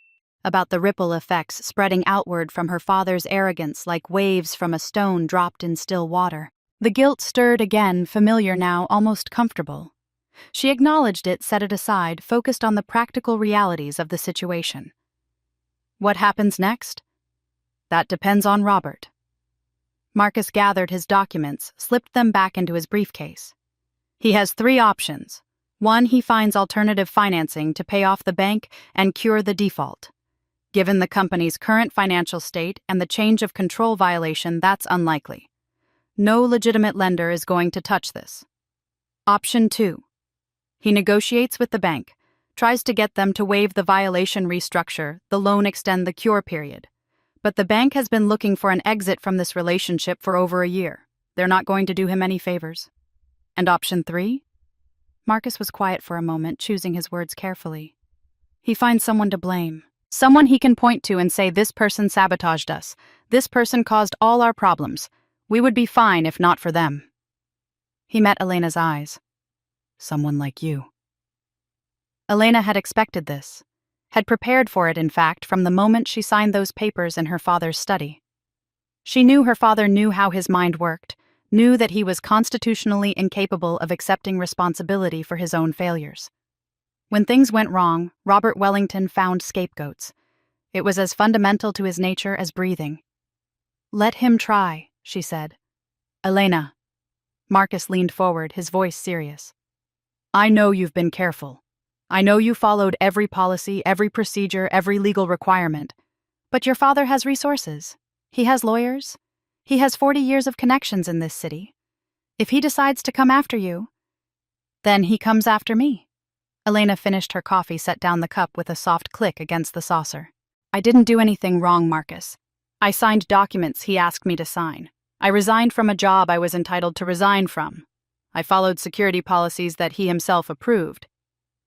about the ripple effects spreading outward from her father's arrogance like waves from a stone dropped in still water. The guilt stirred again, familiar now, almost comfortable. She acknowledged it, set it aside, focused on the practical realities of the situation. What happens next? That depends on Robert. Marcus gathered his documents, slipped them back into his briefcase. He has 3 options. 1, he finds alternative financing to pay off the bank and cure the default. Given the company's current financial state and the change of control violation, that's unlikely. No legitimate lender is going to touch this. Option 2. He negotiates with the bank, tries to get them to waive the violation, restructure the loan, extend the cure period. But the bank has been looking for an exit from this relationship for over a year. They're not going to do him any favors. And option 3? Marcus was quiet for a moment, choosing his words carefully. He finds someone to blame. Someone he can point to and say, this person sabotaged us. This person caused all our problems. We would be fine if not for them. He met Elena's eyes. Someone like you. Elena had expected this, had prepared for it in fact from the moment she signed those papers in her father's study. She knew her father knew how his mind worked, knew that he was constitutionally incapable of accepting responsibility for his own failures. When things went wrong, Robert Wellington found scapegoats. It was as fundamental to his nature as breathing. Let him try, she said. Elena. Marcus leaned forward, his voice serious. I know you've been careful. I know you followed every policy, every procedure, every legal requirement. But your father has resources. He has lawyers. He has 40 years of connections in this city. If he decides to come after you, then he comes after me. Elena finished her coffee, set down the cup with a soft click against the saucer. I didn't do anything wrong, Marcus. I signed documents he asked me to sign. I resigned from a job I was entitled to resign from. I followed security policies that he himself approved.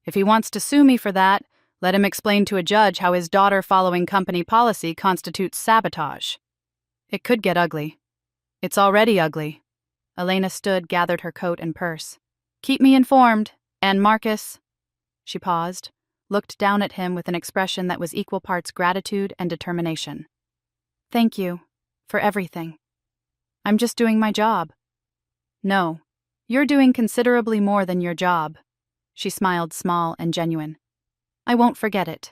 If he wants to sue me for that, let him explain to a judge how his daughter following company policy constitutes sabotage. It could get ugly. It's already ugly. Elena stood, gathered her coat and purse. Keep me informed, and Marcus. She paused, looked down at him with an expression that was equal parts gratitude and determination. Thank you for everything. I'm just doing my job. No, you're doing considerably more than your job. She smiled, small and genuine. I won't forget it.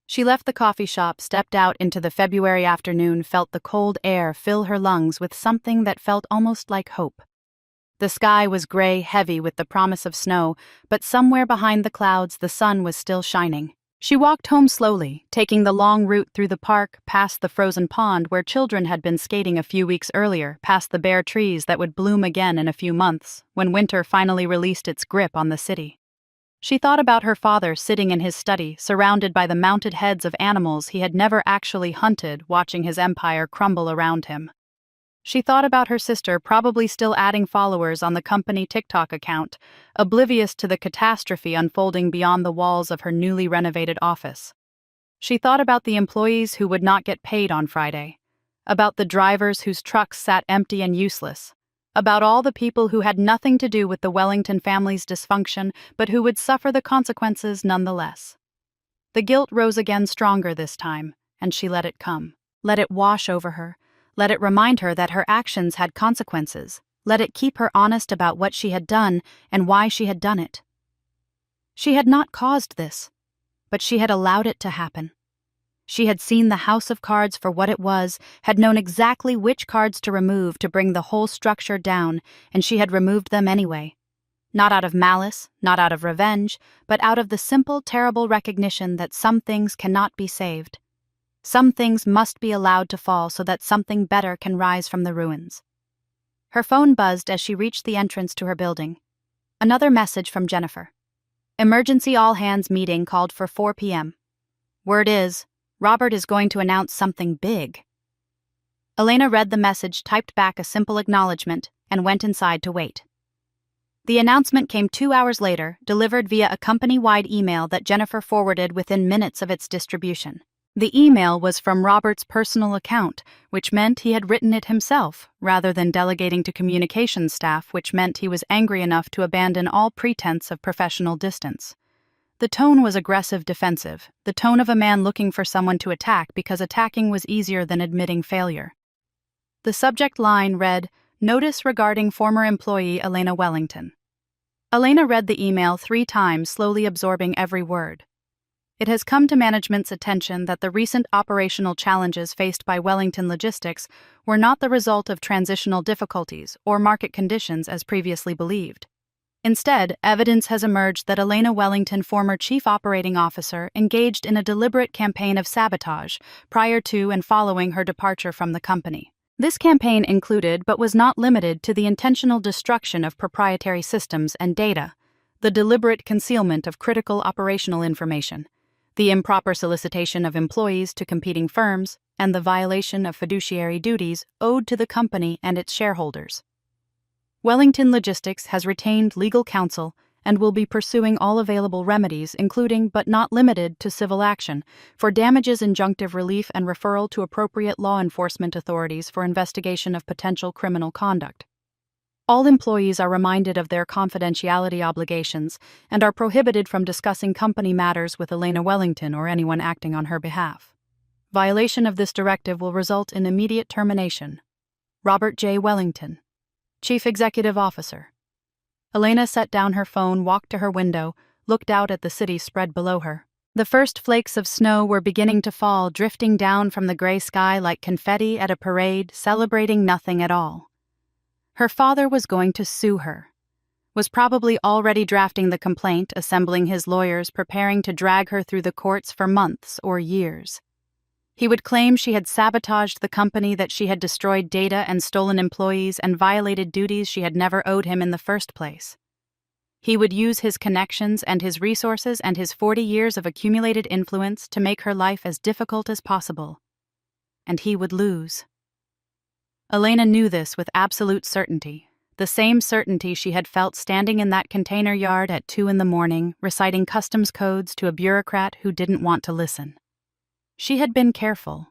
She left the coffee shop, stepped out into the February afternoon, felt the cold air fill her lungs with something that felt almost like hope. The sky was gray, heavy with the promise of snow, but somewhere behind the clouds the sun was still shining. She walked home slowly, taking the long route through the park, past the frozen pond where children had been skating a few weeks earlier, past the bare trees that would bloom again in a few months, when winter finally released its grip on the city. She thought about her father sitting in his study, surrounded by the mounted heads of animals he had never actually hunted, watching his empire crumble around him. She thought about her sister probably still adding followers on the company TikTok account, oblivious to the catastrophe unfolding beyond the walls of her newly renovated office. She thought about the employees who would not get paid on Friday, about the drivers whose trucks sat empty and useless, about all the people who had nothing to do with the Wellington family's dysfunction but who would suffer the consequences nonetheless. The guilt rose again stronger this time, and she let it come. Let it wash over her. Let it remind her that her actions had consequences. Let it keep her honest about what she had done and why she had done it. She had not caused this, but she had allowed it to happen. She had seen the house of cards for what it was, had known exactly which cards to remove to bring the whole structure down, and she had removed them anyway. Not out of malice, not out of revenge, but out of the simple, terrible recognition that some things cannot be saved. Some things must be allowed to fall so that something better can rise from the ruins. Her phone buzzed as she reached the entrance to her building. Another message from Jennifer. Emergency all-hands meeting called for 4 p.m. Word is, Robert is going to announce something big. Elena read the message, typed back a simple acknowledgement, and went inside to wait. The announcement came 2 hours later, delivered via a company-wide email that Jennifer forwarded within minutes of its distribution. The email was from Robert's personal account, which meant he had written it himself, rather than delegating to communications staff, which meant he was angry enough to abandon all pretense of professional distance. The tone was aggressive defensive, the tone of a man looking for someone to attack because attacking was easier than admitting failure. The subject line read, Notice regarding former employee Elena Wellington. Elena read the email 3 times, slowly absorbing every word. It has come to management's attention that the recent operational challenges faced by Wellington Logistics were not the result of transitional difficulties or market conditions as previously believed. Instead, evidence has emerged that Elena Wellington, former chief operating officer, engaged in a deliberate campaign of sabotage prior to and following her departure from the company. This campaign included, but was not limited to, the intentional destruction of proprietary systems and data, the deliberate concealment of critical operational information, the improper solicitation of employees to competing firms, and the violation of fiduciary duties owed to the company and its shareholders. Wellington Logistics has retained legal counsel and will be pursuing all available remedies, including but not limited to civil action, for damages, injunctive relief, and referral to appropriate law enforcement authorities for investigation of potential criminal conduct. All employees are reminded of their confidentiality obligations and are prohibited from discussing company matters with Elena Wellington or anyone acting on her behalf. Violation of this directive will result in immediate termination. Robert J. Wellington, Chief Executive Officer. Elena set down her phone, walked to her window, looked out at the city spread below her. The first flakes of snow were beginning to fall, drifting down from the gray sky like confetti at a parade, celebrating nothing at all. Her father was going to sue her. Was probably already drafting the complaint, assembling his lawyers, preparing to drag her through the courts for months or years. He would claim she had sabotaged the company, that she had destroyed data and stolen employees and violated duties she had never owed him in the first place. He would use his connections and his resources and his 40 years of accumulated influence to make her life as difficult as possible. And he would lose. Elena knew this with absolute certainty, the same certainty she had felt standing in that container yard at 2 a.m, reciting customs codes to a bureaucrat who didn't want to listen. She had been careful.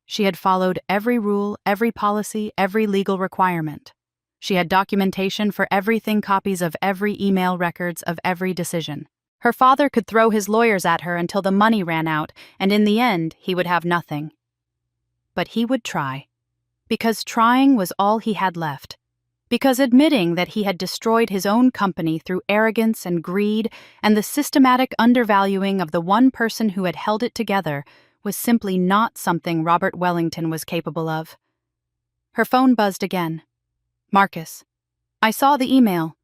She had followed every rule, every policy, every legal requirement. She had documentation for everything, copies of every email, records of every decision. Her father could throw his lawyers at her until the money ran out, and in the end, he would have nothing. But he would try. Because trying was all he had left. Because admitting that he had destroyed his own company through arrogance and greed and the systematic undervaluing of the one person who had held it together was simply not something Robert Wellington was capable of. Her phone buzzed again. Marcus. I saw the email.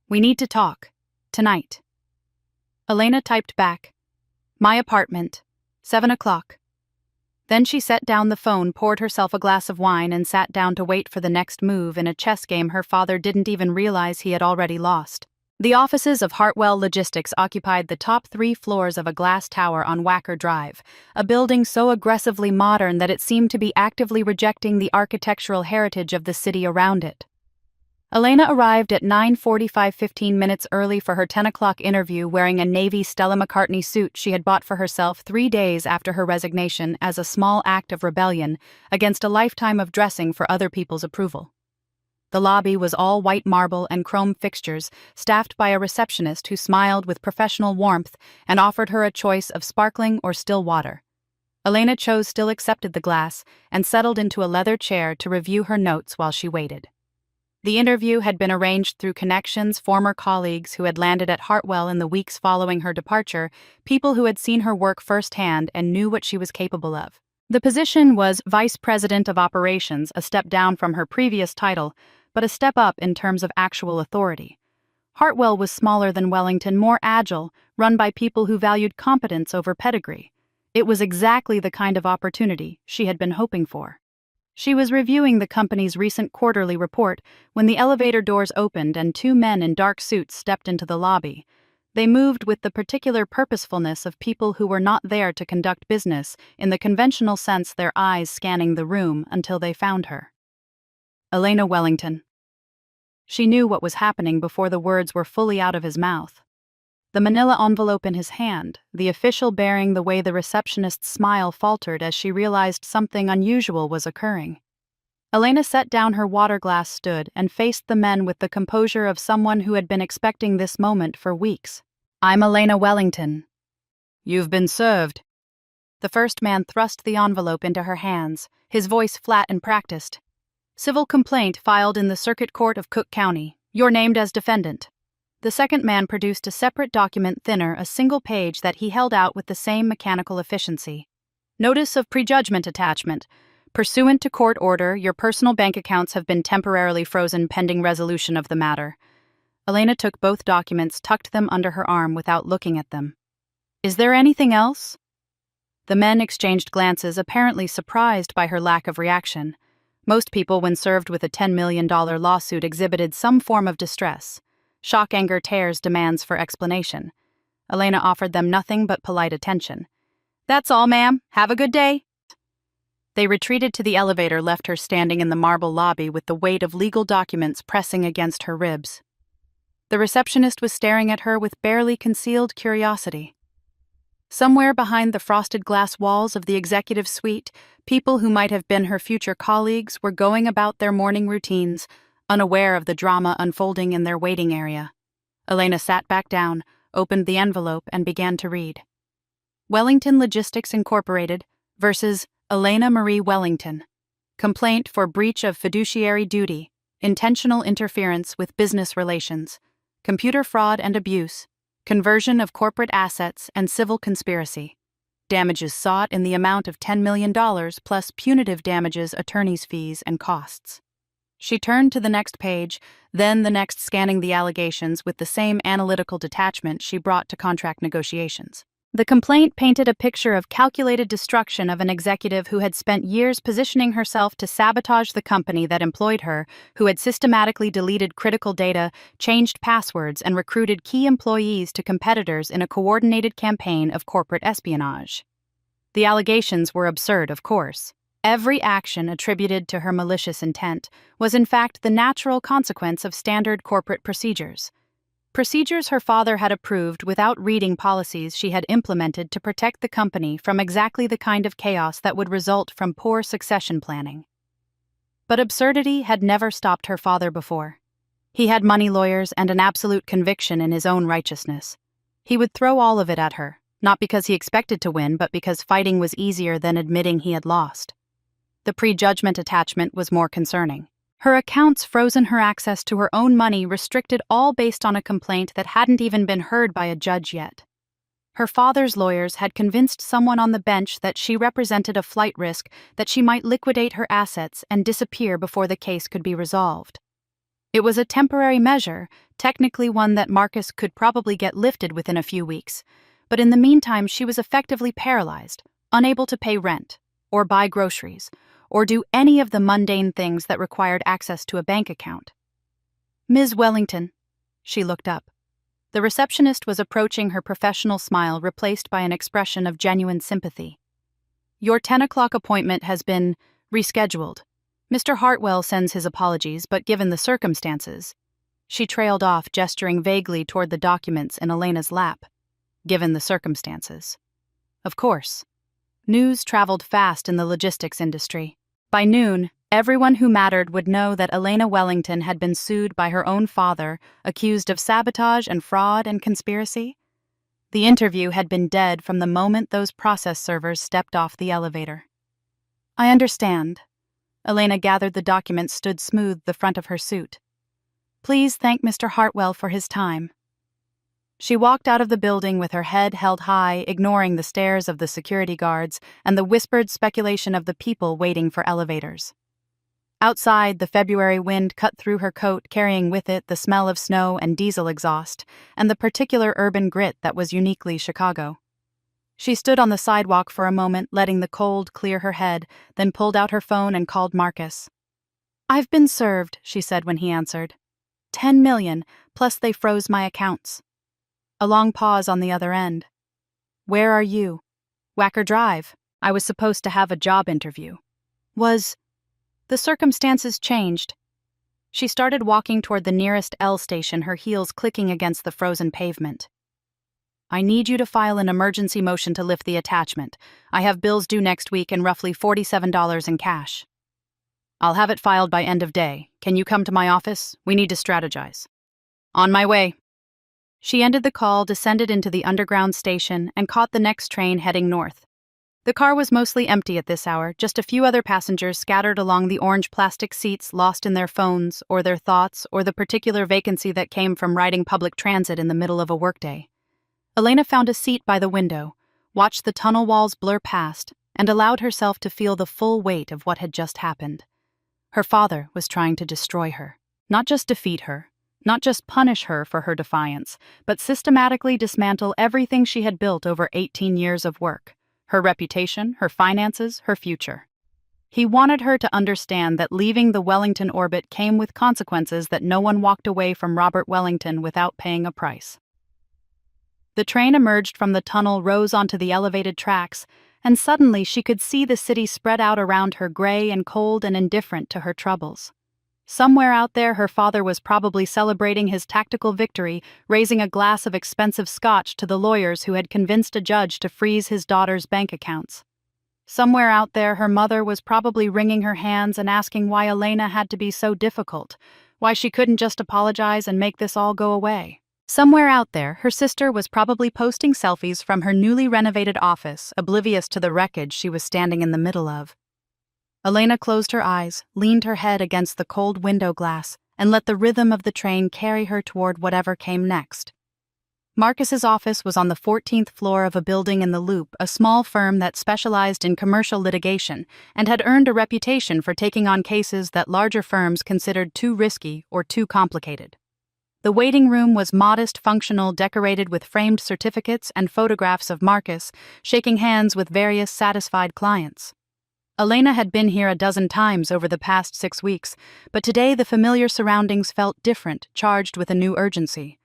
We need to talk. Tonight. Elena typed back. My apartment. 7 o'clock. Then she set down the phone, poured herself a glass of wine, and sat down to wait for the next move in a chess game her father didn't even realize he had already lost. The offices of Hartwell Logistics occupied the top 3 floors of a glass tower on Wacker Drive, a building so aggressively modern that it seemed to be actively rejecting the architectural heritage of the city around it. Elena arrived at 9:45, 15 minutes early for her 10 o'clock interview, wearing a navy Stella McCartney suit she had bought for herself 3 days after her resignation as a small act of rebellion against a lifetime of dressing for other people's approval. The lobby was all white marble and chrome fixtures, staffed by a receptionist who smiled with professional warmth and offered her a choice of sparkling or still water. Elena chose still, accepted the glass, and settled into a leather chair to review her notes while she waited. The interview had been arranged through connections, former colleagues who had landed at Hartwell in the weeks following her departure, people who had seen her work firsthand and knew what she was capable of. The position was Vice President of Operations, a step down from her previous title, but a step up in terms of actual authority. Hartwell was smaller than Wellington, more agile, run by people who valued competence over pedigree. It was exactly the kind of opportunity she had been hoping for. She was reviewing the company's recent quarterly report when the elevator doors opened and 2 men in dark suits stepped into the lobby. They moved with the particular purposefulness of people who were not there to conduct business in the conventional sense, their eyes scanning the room until they found her. Elena Wellington. She knew what was happening before the words were fully out of his mouth. The manila envelope in his hand, the official bearing the way the receptionist's smile faltered as she realized something unusual was occurring. Elena set down her water glass, stood, and faced the men with the composure of someone who had been expecting this moment for weeks. I'm Elena Wellington. You've been served. The first man thrust the envelope into her hands, his voice flat and practiced. Civil complaint filed in the Circuit Court of Cook County. You're named as defendant. The second man produced a separate document, thinner, a single page that he held out with the same mechanical efficiency. Notice of prejudgment attachment. Pursuant to court order, your personal bank accounts have been temporarily frozen pending resolution of the matter. Elena took both documents, tucked them under her arm without looking at them. Is there anything else? The men exchanged glances, apparently surprised by her lack of reaction. Most people, when served with a $10 million lawsuit, exhibited some form of distress. Shock, anger, tears, demands for explanation. Elena offered them nothing but polite attention. That's all, ma'am. Have a good day. They retreated to the elevator, left her standing in the marble lobby with the weight of legal documents pressing against her ribs. The receptionist was staring at her with barely concealed curiosity. Somewhere behind the frosted glass walls of the executive suite, people who might have been her future colleagues were going about their morning routines, unaware of the drama unfolding in their waiting area. Elena sat back down, opened the envelope, and began to read. Wellington Logistics Incorporated versus Elena Marie Wellington. Complaint for breach of fiduciary duty, intentional interference with business relations, computer fraud and abuse, conversion of corporate assets, and civil conspiracy. Damages sought in the amount of $10 million plus punitive damages, attorney's fees, and costs. She turned to the next page, then the next, scanning the allegations with the same analytical detachment she brought to contract negotiations. The complaint painted a picture of calculated destruction of an executive who had spent years positioning herself to sabotage the company that employed her, who had systematically deleted critical data, changed passwords, and recruited key employees to competitors in a coordinated campaign of corporate espionage. The allegations were absurd, of course. Every action attributed to her malicious intent was in fact the natural consequence of standard corporate procedures. Procedures her father had approved without reading policies she had implemented to protect the company from exactly the kind of chaos that would result from poor succession planning. But absurdity had never stopped her father before. He had money lawyers and an absolute conviction in his own righteousness. He would throw all of it at her, not because he expected to win, but because fighting was easier than admitting he had lost. The prejudgment attachment was more concerning. Her accounts frozen her access to her own money, restricted, all based on a complaint that hadn't even been heard by a judge yet. Her father's lawyers had convinced someone on the bench that she represented a flight risk, that she might liquidate her assets and disappear before the case could be resolved. It was a temporary measure, technically one that Marcus could probably get lifted within a few weeks, but in the meantime she was effectively paralyzed, unable to pay rent, or buy groceries, or do any of the mundane things that required access to a bank account. "Ms. Wellington." She looked up. The receptionist was approaching, her professional smile replaced by an expression of genuine sympathy. "Your 10 o'clock appointment has been rescheduled. Mr. Hartwell sends his apologies, but given the circumstances..." She trailed off, gesturing vaguely toward the documents in Elena's lap. Given the circumstances. Of course. News traveled fast in the logistics industry. By noon, everyone who mattered would know that Elena Wellington had been sued by her own father, accused of sabotage and fraud and conspiracy. The interview had been dead from the moment those process servers stepped off the elevator. "I understand." Elena gathered the documents, stood smooth the front of her suit. "Please thank Mr. Hartwell for his time." She walked out of the building with her head held high, ignoring the stares of the security guards and the whispered speculation of the people waiting for elevators. Outside, the February wind cut through her coat, carrying with it the smell of snow and diesel exhaust, and the particular urban grit that was uniquely Chicago. She stood on the sidewalk for a moment, letting the cold clear her head, then pulled out her phone and called Marcus. "I've been served," she said when he answered. $10 million, plus they froze my accounts." A long pause on the other end. "Where are you?" "Wacker Drive. I was supposed to have a job interview." The circumstances changed. She started walking toward the nearest L station, her heels clicking against the frozen pavement. "I need you to file an emergency motion to lift the attachment. I have bills due next week and roughly $47 in cash." "I'll have it filed by end of day. Can you come to my office? We need to strategize." "On my way." She ended the call, descended into the underground station, and caught the next train heading north. The car was mostly empty at this hour, just a few other passengers scattered along the orange plastic seats, lost in their phones, or their thoughts, or the particular vacancy that came from riding public transit in the middle of a workday. Elena found a seat by the window, watched the tunnel walls blur past, and allowed herself to feel the full weight of what had just happened. Her father was trying to destroy her, not just defeat her, not just punish her for her defiance, but systematically dismantle everything she had built over 18 years of work, her reputation, her finances, her future. He wanted her to understand that leaving the Wellington orbit came with consequences, that no one walked away from Robert Wellington without paying a price. The train emerged from the tunnel, rose onto the elevated tracks, and suddenly she could see the city spread out around her, gray and cold and indifferent to her troubles. Somewhere out there, her father was probably celebrating his tactical victory, raising a glass of expensive scotch to the lawyers who had convinced a judge to freeze his daughter's bank accounts. Somewhere out there, her mother was probably wringing her hands and asking why Elena had to be so difficult, why she couldn't just apologize and make this all go away. Somewhere out there, her sister was probably posting selfies from her newly renovated office, oblivious to the wreckage she was standing in the middle of. Elena closed her eyes, leaned her head against the cold window glass, and let the rhythm of the train carry her toward whatever came next. Marcus's office was on the 14th floor of a building in the Loop, a small firm that specialized in commercial litigation and had earned a reputation for taking on cases that larger firms considered too risky or too complicated. The waiting room was modest, functional, decorated with framed certificates and photographs of Marcus, shaking hands with various satisfied clients. Elena had been here a dozen times over the past 6 weeks, but today the familiar surroundings felt different, charged with a new urgency.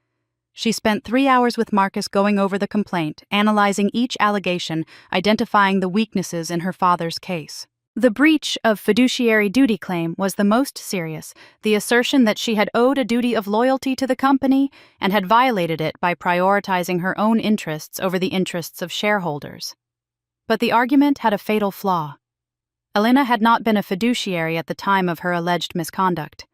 She spent 3 hours with Marcus going over the complaint, analyzing each allegation, identifying the weaknesses in her father's case. The breach of fiduciary duty claim was the most serious, the assertion that she had owed a duty of loyalty to the company and had violated it by prioritizing her own interests over the interests of shareholders. But the argument had a fatal flaw. Elena had not been a fiduciary at the time of her alleged misconduct.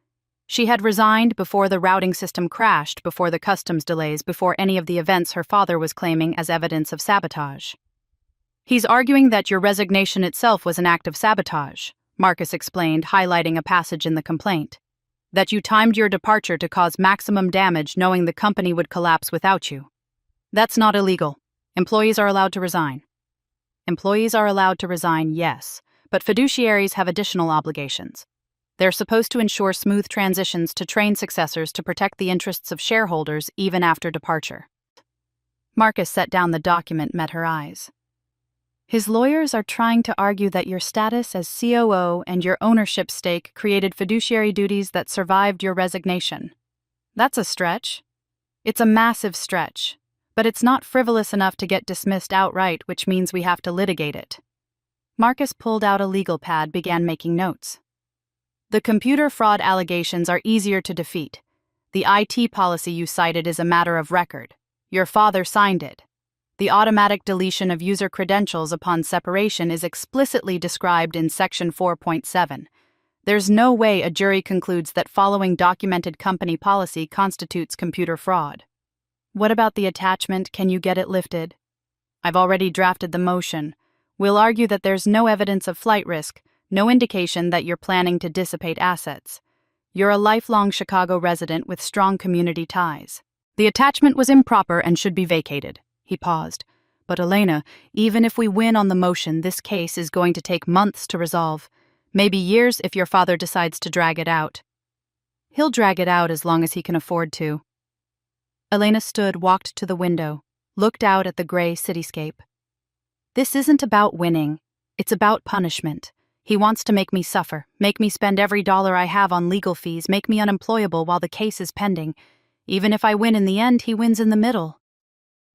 She had resigned before the routing system crashed, before the customs delays, before any of the events her father was claiming as evidence of sabotage. "He's arguing that your resignation itself was an act of sabotage," Marcus explained, highlighting a passage in the complaint. "That you timed your departure to cause maximum damage knowing the company would collapse without you. That's not illegal. Employees are allowed to resign." Employees are allowed to resign, yes, but fiduciaries have additional obligations. They're supposed to ensure smooth transitions to train successors to protect the interests of shareholders even after departure. Marcus set down the document, met her eyes. "His lawyers are trying to argue that your status as COO and your ownership stake created fiduciary duties that survived your resignation. That's a stretch. It's a massive stretch, but it's not frivolous enough to get dismissed outright, which means we have to litigate it." Marcus pulled out a legal pad, began making notes. "The computer fraud allegations are easier to defeat. The IT policy you cited is a matter of record. Your father signed it. The automatic deletion of user credentials upon separation is explicitly described in Section 4.7. There's no way a jury concludes that following documented company policy constitutes computer fraud." "What about the attachment? Can you get it lifted?" "I've already drafted the motion. We'll argue that there's no evidence of flight risk, no indication that you're planning to dissipate assets. You're a lifelong Chicago resident with strong community ties. The attachment was improper and should be vacated." He paused. "But Elena, even if we win on the motion, this case is going to take months to resolve. Maybe years if your father decides to drag it out." "He'll drag it out as long as he can afford to." Elena stood, walked to the window, looked out at the gray cityscape. "This isn't about winning. It's about punishment. He wants to make me suffer, make me spend every dollar I have on legal fees, make me unemployable while the case is pending. Even if I win in the end, he wins in the middle.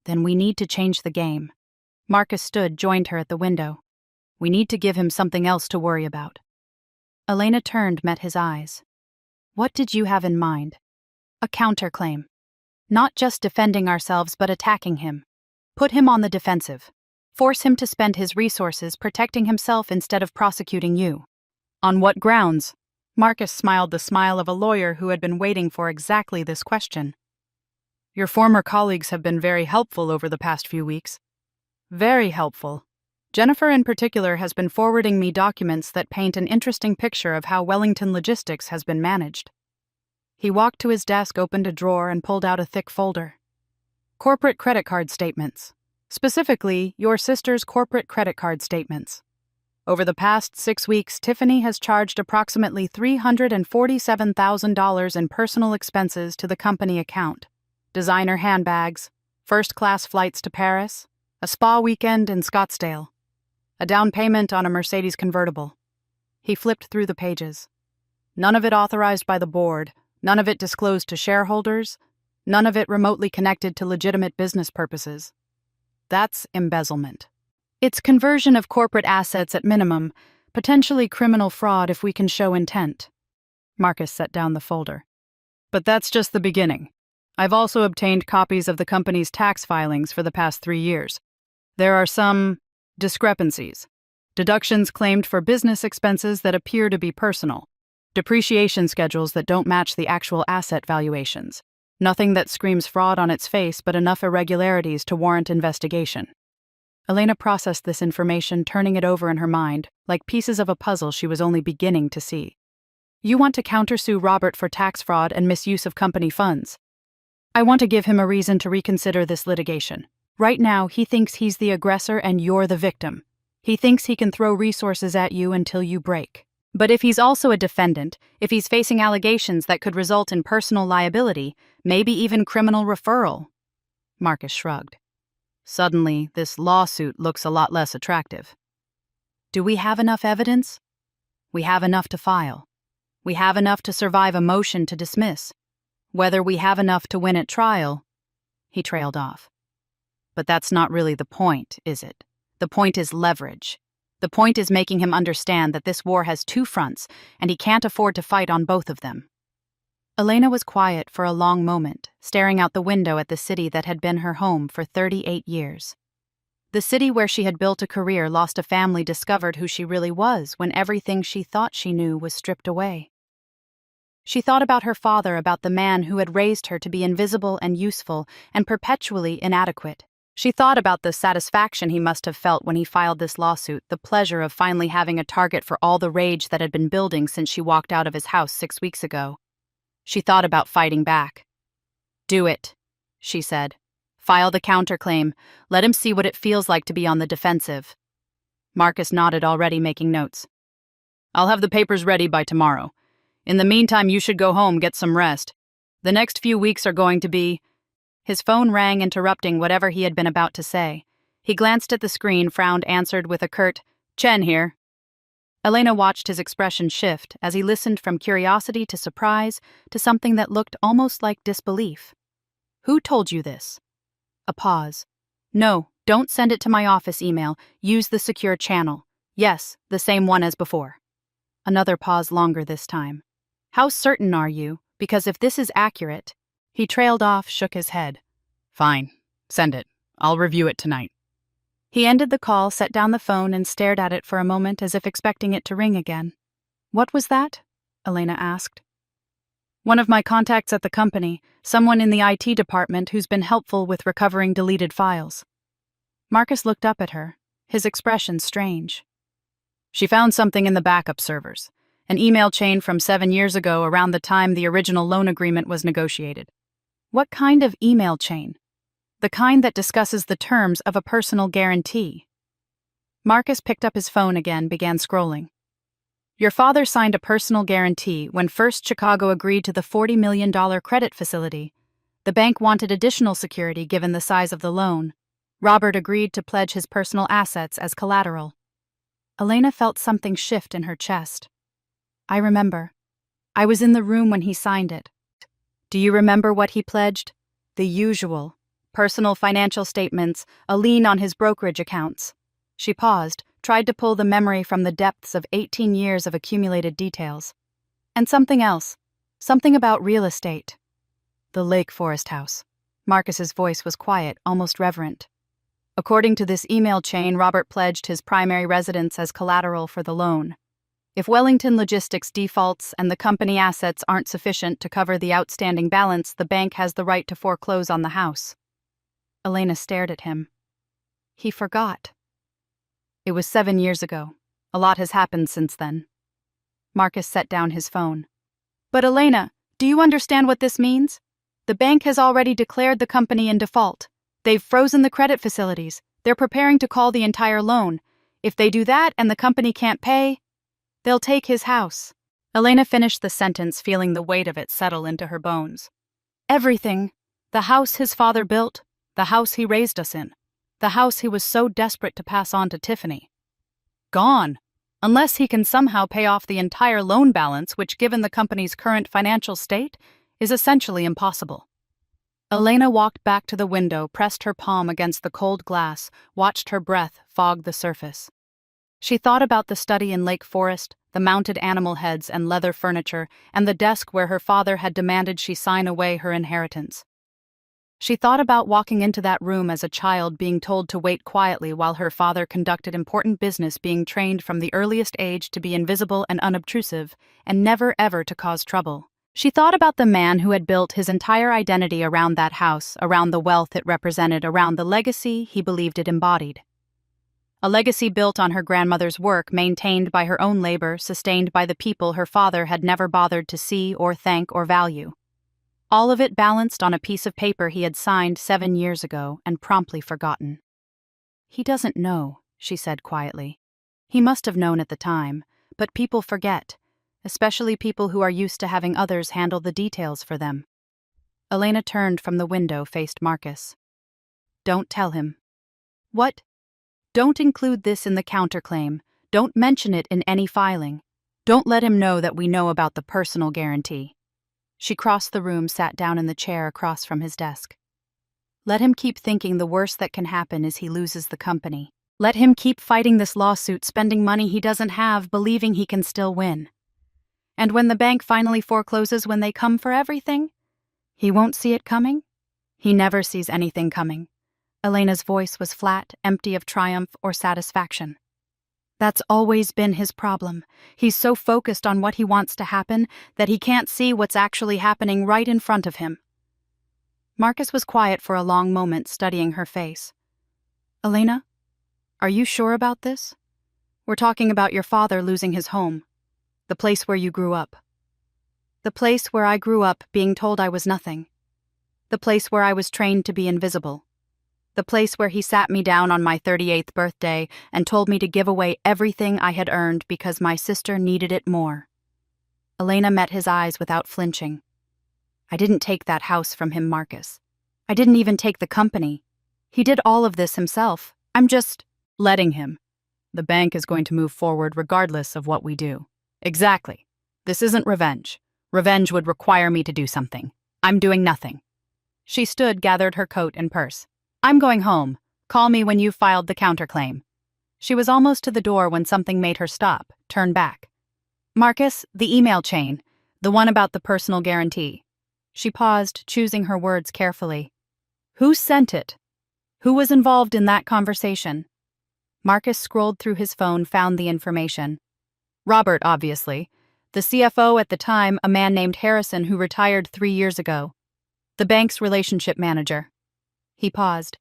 Then we need to change the game." Marcus stood, joined her at the window. "We need to give him something else to worry about." Elena turned, met his eyes. "What did you have in mind?" "A counterclaim. Not just defending ourselves, but attacking him. Put him on the defensive. Force him to spend his resources protecting himself instead of prosecuting you." "On what grounds?" Marcus smiled the smile of a lawyer who had been waiting for exactly this question. "Your former colleagues have been very helpful over the past few weeks." "Very helpful. Jennifer in particular has been forwarding me documents that paint an interesting picture of how Wellington Logistics has been managed." He walked to his desk, opened a drawer, and pulled out a thick folder. "Corporate credit card statements. Specifically, your sister's corporate credit card statements. Over the past 6 weeks, Tiffany has charged approximately $347,000 in personal expenses to the company account. Designer handbags, first-class flights to Paris, a spa weekend in Scottsdale, a down payment on a Mercedes convertible." He flipped through the pages. "None of it authorized by the board, none of it disclosed to shareholders, none of it remotely connected to legitimate business purposes. That's embezzlement. It's conversion of corporate assets at minimum, potentially criminal fraud if we can show intent." Marcus set down the folder. But that's just the beginning. I've also obtained copies of the company's tax filings for the past 3 years. There are some discrepancies. Deductions claimed for business expenses that appear to be personal. Depreciation schedules that don't match the actual asset valuations. Nothing that screams fraud on its face, but enough irregularities to warrant investigation. Elena processed this information, turning it over in her mind, like pieces of a puzzle she was only beginning to see. You want to countersue Robert for tax fraud and misuse of company funds. I want to give him a reason to reconsider this litigation. Right now, he thinks he's the aggressor and you're the victim. He thinks he can throw resources at you until you break. But if he's also a defendant, if he's facing allegations that could result in personal liability, maybe even criminal referral. Marcus shrugged. Suddenly, this lawsuit looks a lot less attractive. Do we have enough evidence? We have enough to file. We have enough to survive a motion to dismiss. Whether we have enough to win at trial, he trailed off. But that's not really the point, is it? The point is leverage. The point is making him understand that this war has 2 fronts, and he can't afford to fight on both of them. Elena was quiet for a long moment, staring out the window at the city that had been her home for 38 years. The city where she had built a career, lost a family, discovered who she really was when everything she thought she knew was stripped away. She thought about her father, about the man who had raised her to be invisible and useful and perpetually inadequate. She thought about the satisfaction he must have felt when he filed this lawsuit, the pleasure of finally having a target for all the rage that had been building since she walked out of his house 6 weeks ago. She thought about fighting back. Do it, she said. File the counterclaim. Let him see what it feels like to be on the defensive. Marcus nodded, already making notes. I'll have the papers ready by tomorrow. In the meantime, you should go home, get some rest. The next few weeks are going to be... His phone rang, interrupting whatever he had been about to say. He glanced at the screen, frowned, answered with a curt, Chen here. Elena watched his expression shift as he listened, from curiosity to surprise to something that looked almost like disbelief. Who told you this? A pause. No, don't send it to my office email. Use the secure channel. Yes, the same one as before. Another pause, longer this time. How certain are you? Because if this is accurate... He trailed off, shook his head. Fine, send it. I'll review it tonight. He ended the call, set down the phone, and stared at it for a moment as if expecting it to ring again. What was that? Elena asked. One of my contacts at the company, someone in the IT department who's been helpful with recovering deleted files. Marcus looked up at her, his expression strange. She found something in the backup servers, an email chain from 7 years ago, around the time the original loan agreement was negotiated. What kind of email chain? The kind that discusses the terms of a personal guarantee. Marcus picked up his phone again, began scrolling. Your father signed a personal guarantee when First Chicago agreed to the $40 million credit facility. The bank wanted additional security given the size of the loan. Robert agreed to pledge his personal assets as collateral. Elena felt something shift in her chest. I remember. I was in the room when he signed it. Do you remember what he pledged? The usual. Personal financial statements, a lien on his brokerage accounts. She paused, tried to pull the memory from the depths of 18 years of accumulated details. And something else. Something about real estate. The Lake Forest house. Marcus's voice was quiet, almost reverent. According to this email chain, Robert pledged his primary residence as collateral for the loan. If Wellington Logistics defaults and the company assets aren't sufficient to cover the outstanding balance, the bank has the right to foreclose on the house. Elena stared at him. He forgot. It was 7 years ago. A lot has happened since then. Marcus set down his phone. But Elena, do you understand what this means? The bank has already declared the company in default. They've frozen the credit facilities. They're preparing to call the entire loan. If they do that and the company can't pay, they'll take his house. Elena finished the sentence, feeling the weight of it settle into her bones. Everything. The house his father built, the house he raised us in, the house he was so desperate to pass on to Tiffany. Gone, unless he can somehow pay off the entire loan balance, which, given the company's current financial state, is essentially impossible. Elena walked back to the window, pressed her palm against the cold glass, watched her breath fog the surface. She thought about the study in Lake Forest, the mounted animal heads and leather furniture, and the desk where her father had demanded she sign away her inheritance. She thought about walking into that room as a child, being told to wait quietly while her father conducted important business, being trained from the earliest age to be invisible and unobtrusive, and never ever to cause trouble. She thought about the man who had built his entire identity around that house, around the wealth it represented, around the legacy he believed it embodied. A legacy built on her grandmother's work, maintained by her own labor, sustained by the people her father had never bothered to see or thank or value. All of it balanced on a piece of paper he had signed 7 years ago and promptly forgotten. "He doesn't know," she said quietly. "He must have known at the time, but people forget, especially people who are used to having others handle the details for them." Elena turned from the window, faced Marcus. "Don't tell him." "What?" "Don't include this in the counterclaim. Don't mention it in any filing. Don't let him know that we know about the personal guarantee." She crossed the room, sat down in the chair across from his desk. "Let him keep thinking the worst that can happen is he loses the company. Let him keep fighting this lawsuit, spending money he doesn't have, believing he can still win. And when the bank finally forecloses, when they come for everything, he won't see it coming? He never sees anything coming." Elena's voice was flat, empty of triumph or satisfaction. "That's always been his problem. He's so focused on what he wants to happen that he can't see what's actually happening right in front of him." Marcus was quiet for a long moment, studying her face. "Elena, are you sure about this? We're talking about your father losing his home, the place where you grew up. The place where I grew up, being told I was nothing. The place where I was trained to be invisible. The place where he sat me down on my 38th birthday and told me to give away everything I had earned because my sister needed it more." Elena met his eyes without flinching. "I didn't take that house from him, Marcus. I didn't even take the company. He did all of this himself. I'm just letting him. The bank is going to move forward regardless of what we do." "Exactly. This isn't revenge. Revenge would require me to do something. I'm doing nothing." She stood, gathered her coat and purse. "I'm going home. Call me when you've filed the counterclaim." She was almost to the door when something made her stop, turn back. "Marcus, the email chain. The one about the personal guarantee." She paused, choosing her words carefully. "Who sent it? Who was involved in that conversation?" Marcus scrolled through his phone, found the information. "Robert, obviously. The CFO at the time, a man named Harrison who retired 3 years ago. The bank's relationship manager." He paused.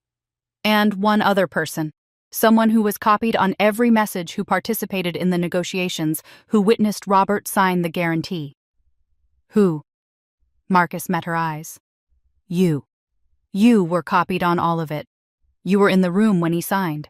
"And one other person. Someone who was copied on every message, who participated in the negotiations, who witnessed Robert sign the guarantee." "Who?" Marcus met her eyes. "You. You were copied on all of it. You were in the room when he signed."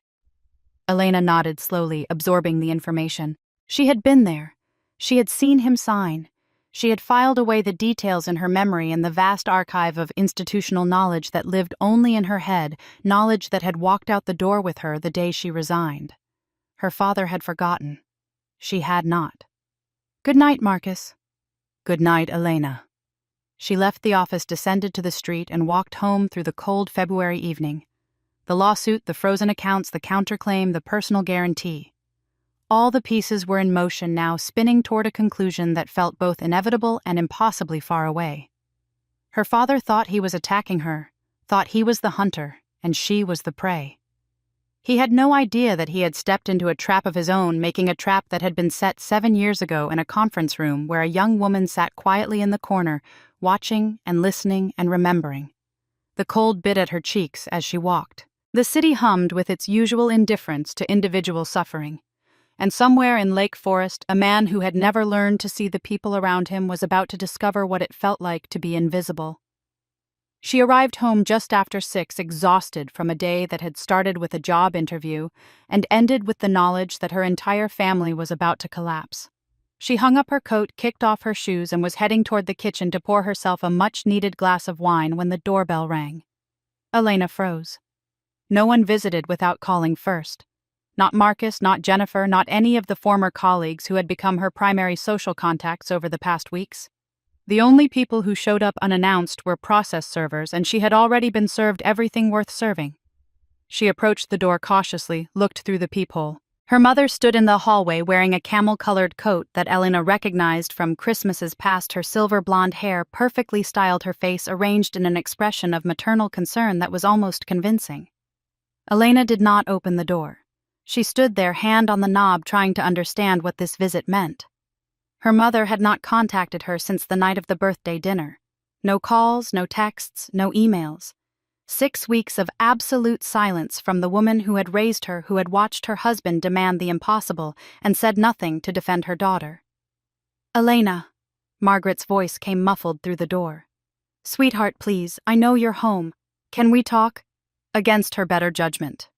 Elena nodded slowly, absorbing the information. She had been there. She had seen him sign. She had filed away the details in her memory in the vast archive of institutional knowledge that lived only in her head, knowledge that had walked out the door with her the day she resigned. Her father had forgotten. She had not. "Good night, Marcus." "Good night, Elena." She left the office, descended to the street, and walked home through the cold February evening. The lawsuit, the frozen accounts, the counterclaim, the personal guarantee. All the pieces were in motion now, spinning toward a conclusion that felt both inevitable and impossibly far away. Her father thought he was attacking her, thought he was the hunter, and she was the prey. He had no idea that he had stepped into a trap of his own, making a trap that had been set 7 years ago in a conference room where a young woman sat quietly in the corner, watching and listening and remembering. The cold bit at her cheeks as she walked. The city hummed with its usual indifference to individual suffering. And somewhere in Lake Forest, a man who had never learned to see the people around him was about to discover what it felt like to be invisible. She arrived home just after 6, exhausted from a day that had started with a job interview and ended with the knowledge that her entire family was about to collapse. She hung up her coat, kicked off her shoes, and was heading toward the kitchen to pour herself a much-needed glass of wine when the doorbell rang. Elena froze. No one visited without calling first. Not Marcus, not Jennifer, not any of the former colleagues who had become her primary social contacts over the past weeks. The only people who showed up unannounced were process servers, and she had already been served everything worth serving. She approached the door cautiously, looked through the peephole. Her mother stood in the hallway wearing a camel-colored coat that Elena recognized from Christmases past. Her silver blonde hair perfectly styled her face, arranged in an expression of maternal concern that was almost convincing. Elena did not open the door. She stood there, hand on the knob, trying to understand what this visit meant. Her mother had not contacted her since the night of the birthday dinner. No calls, no texts, no emails. 6 weeks of absolute silence from the woman who had raised her, who had watched her husband demand the impossible and said nothing to defend her daughter. "Elena," Margaret's voice came muffled through the door. "Sweetheart, please, I know you're home. Can we talk?" Against her better judgment.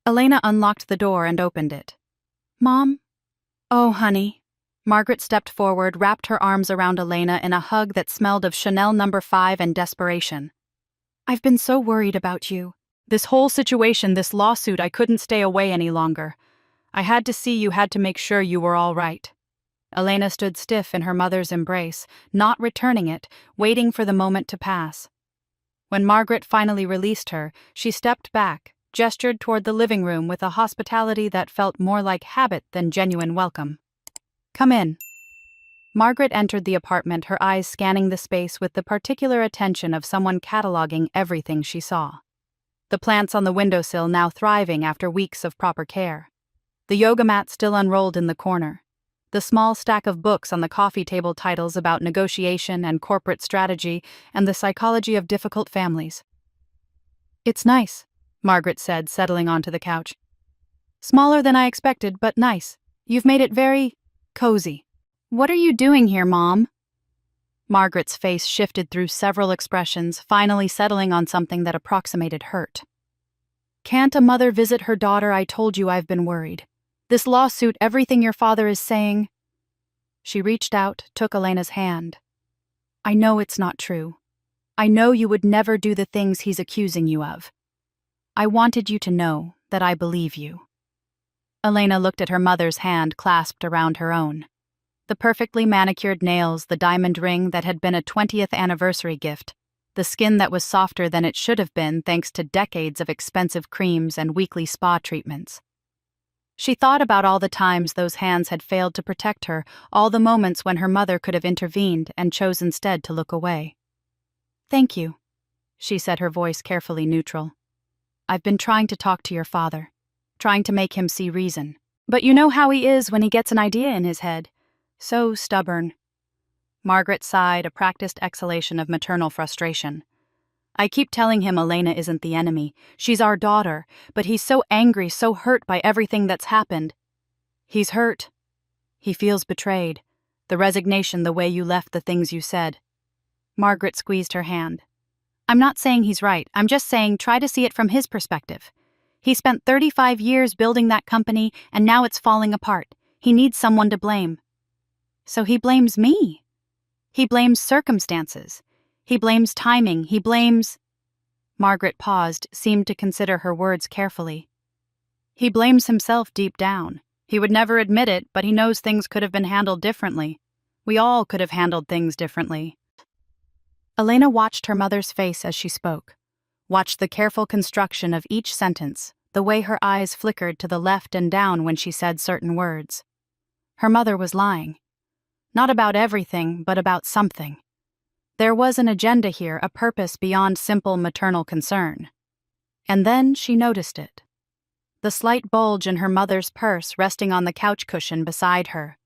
Elena unlocked the door and opened it. "Mom?" "Oh, honey." Margaret stepped forward, wrapped her arms around Elena in a hug that smelled of Chanel No. 5 and desperation. "I've been so worried about you. This whole situation, this lawsuit, I couldn't stay away any longer. I had to see you, had to make sure you were all right." Elena stood stiff in her mother's embrace, not returning it, waiting for the moment to pass. When Margaret finally released her, she stepped back, gestured toward the living room with a hospitality that felt more like habit than genuine welcome. "Come in." Margaret entered the apartment, her eyes scanning the space with the particular attention of someone cataloging everything she saw. The plants on the windowsill now thriving after weeks of proper care. The yoga mat still unrolled in the corner. The small stack of books on the coffee table, titles about negotiation and corporate strategy and the psychology of difficult families. "It's nice," Margaret said, settling onto the couch. "Smaller than I expected, but nice. You've made it very cozy." "What are you doing here, Mom?" Margaret's face shifted through several expressions, finally settling on something that approximated hurt. "Can't a mother visit her daughter? I told you I've been worried. This lawsuit, everything your father is saying." She reached out, took Elena's hand. "I know it's not true. I know you would never do the things he's accusing you of. I wanted you to know that I believe you." Elena looked at her mother's hand clasped around her own. The perfectly manicured nails, the diamond ring that had been a 20th anniversary gift, the skin that was softer than it should have been thanks to decades of expensive creams and weekly spa treatments. She thought about all the times those hands had failed to protect her, all the moments when her mother could have intervened and chose instead to look away. "Thank you," she said, her voice carefully neutral. "I've been trying to talk to your father, trying to make him see reason. But you know how he is when he gets an idea in his head. So stubborn." Margaret sighed, a practiced exhalation of maternal frustration. "I keep telling him Elena isn't the enemy. She's our daughter, but he's so angry, so hurt by everything that's happened. He's hurt. He feels betrayed. The resignation, the way you left, the things you said." Margaret squeezed her hand. "I'm not saying he's right. I'm just saying try to see it from his perspective. He spent 35 years building that company, and now it's falling apart. He needs someone to blame." "So he blames me. He blames circumstances. He blames timing. He blames—" Margaret paused, seemed to consider her words carefully. "He blames himself deep down. He would never admit it, but he knows things could have been handled differently. We all could have handled things differently." Elena watched her mother's face as she spoke, watched the careful construction of each sentence, the way her eyes flickered to the left and down when she said certain words. Her mother was lying. Not about everything, but about something. There was an agenda here, a purpose beyond simple maternal concern. And then she noticed it. The slight bulge in her mother's purse resting on the couch cushion beside her.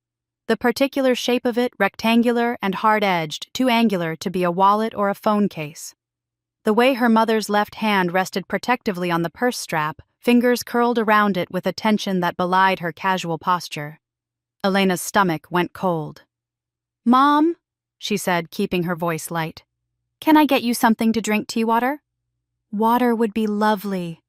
The particular shape of it, rectangular and hard-edged, too angular to be a wallet or a phone case. The way her mother's left hand rested protectively on the purse strap, fingers curled around it with a tension that belied her casual posture. Elena's stomach went cold. "Mom," she said, keeping her voice light. "Can I get you something to drink? Tea, water?" "Water would be lovely."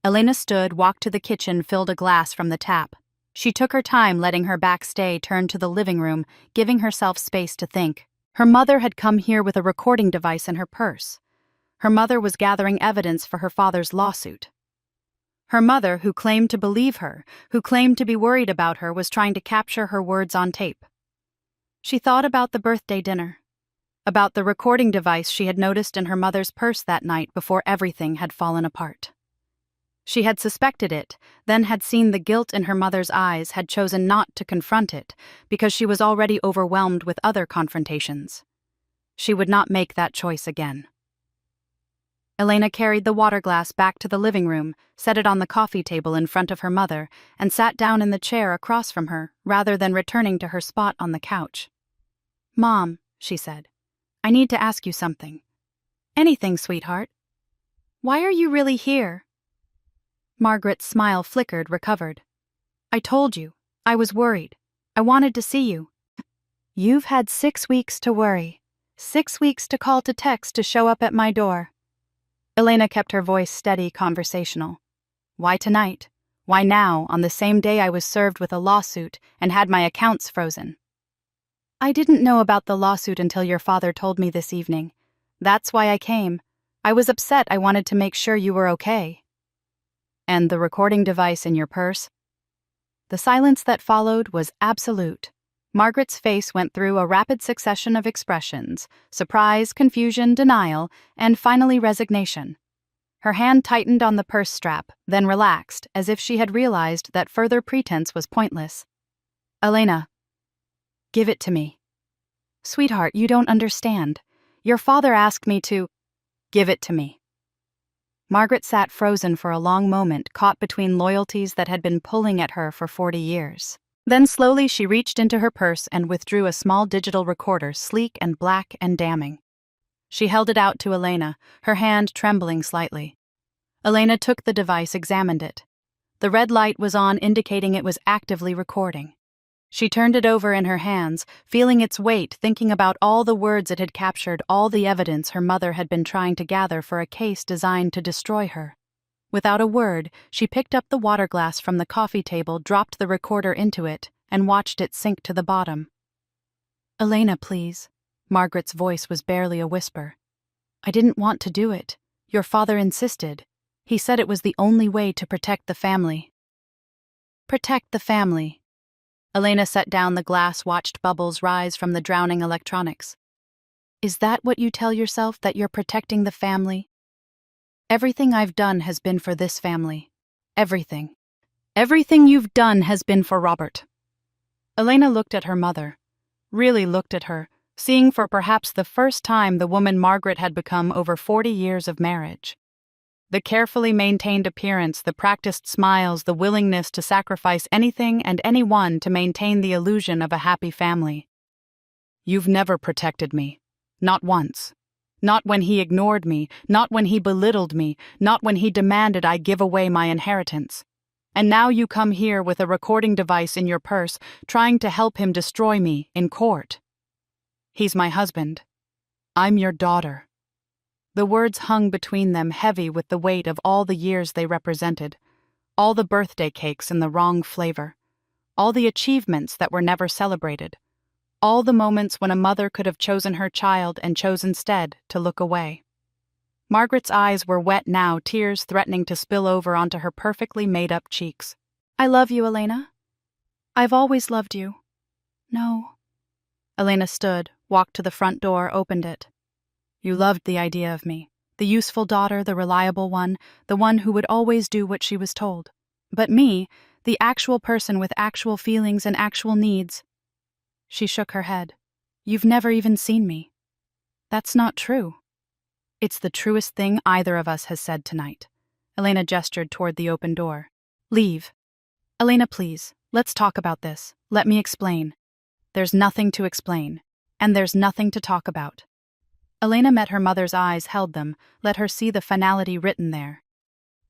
Elena stood, walked to the kitchen, filled a glass from the tap. She took her time, letting her back stay turned to the living room, giving herself space to think. Her mother had come here with a recording device in her purse. Her mother was gathering evidence for her father's lawsuit. Her mother, who claimed to believe her, who claimed to be worried about her, was trying to capture her words on tape. She thought about the birthday dinner, about the recording device she had noticed in her mother's purse that night before everything had fallen apart. She had suspected it, then had seen the guilt in her mother's eyes, had chosen not to confront it, because she was already overwhelmed with other confrontations. She would not make that choice again. Elena carried the water glass back to the living room, set it on the coffee table in front of her mother, and sat down in the chair across from her, rather than returning to her spot on the couch. "Mom," she said, "I need to ask you something." "Anything, sweetheart." "Why are you really here?" Margaret's smile flickered, recovered. "I told you. I was worried. I wanted to see you." "You've had 6 weeks to worry. 6 weeks to call to text to show up at my door." Elena kept her voice steady, conversational. "Why tonight? Why now, on the same day I was served with a lawsuit and had my accounts frozen?" "I didn't know about the lawsuit until your father told me this evening. That's why I came. I was upset. I wanted to make sure you were okay." "And the recording device in your purse?" The silence that followed was absolute. Margaret's face went through a rapid succession of expressions: surprise, confusion, denial, and finally resignation. Her hand tightened on the purse strap, then relaxed, as if she had realized that further pretense was pointless. "Elena, give it to me." "Sweetheart, you don't understand. Your father asked me to—" "Give it to me." Margaret sat frozen for a long moment, caught between loyalties that had been pulling at her for 40 years. Then slowly she reached into her purse and withdrew a small digital recorder, sleek and black and damning. She held it out to Elena, her hand trembling slightly. Elena took the device, examined it. The red light was on, indicating it was actively recording. She turned it over in her hands, feeling its weight, thinking about all the words it had captured, all the evidence her mother had been trying to gather for a case designed to destroy her. Without a word, she picked up the water glass from the coffee table, dropped the recorder into it, and watched it sink to the bottom. "Elena, please." Margaret's voice was barely a whisper. "I didn't want to do it. Your father insisted. He said it was the only way to protect the family." "Protect the family." Elena set down the glass, watched bubbles rise from the drowning electronics. "Is that what you tell yourself, that you're protecting the family?" "Everything I've done has been for this family. Everything. Everything you've done has been for Robert." Elena looked at her mother. Really looked at her, seeing for perhaps the first time the woman Margaret had become over 40 years of marriage. The carefully maintained appearance, the practiced smiles, the willingness to sacrifice anything and anyone to maintain the illusion of a happy family. "You've never protected me. Not once. Not when he ignored me, not when he belittled me, not when he demanded I give away my inheritance. And now you come here with a recording device in your purse, trying to help him destroy me in court. He's my husband. I'm your daughter." The words hung between them, heavy with the weight of all the years they represented, all the birthday cakes in the wrong flavor, all the achievements that were never celebrated, all the moments when a mother could have chosen her child and chose instead to look away. Margaret's eyes were wet now, tears threatening to spill over onto her perfectly made-up cheeks. "I love you, Elena. I've always loved you." "No." Elena stood, walked to the front door, opened it. "You loved the idea of me, the useful daughter, the reliable one, the one who would always do what she was told. But me, the actual person with actual feelings and actual needs." She shook her head. "You've never even seen me." "That's not true." "It's the truest thing either of us has said tonight." Elena gestured toward the open door. "Leave." "Elena, please, let's talk about this. Let me explain." "There's nothing to explain. And there's nothing to talk about." Elena met her mother's eyes, held them, let her see the finality written there.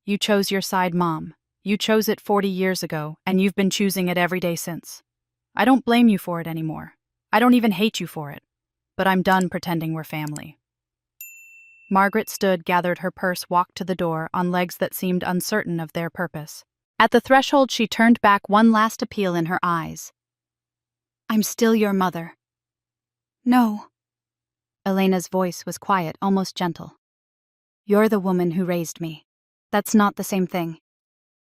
"You chose your side, Mom. You chose it 40 years ago, and you've been choosing it every day since. I don't blame you for it anymore. I don't even hate you for it. But I'm done pretending we're family." Margaret stood, gathered her purse, walked to the door, on legs that seemed uncertain of their purpose. At the threshold, she turned back, one last appeal in her eyes. "I'm still your mother." "No." Elena's voice was quiet, almost gentle. "You're the woman who raised me. That's not the same thing."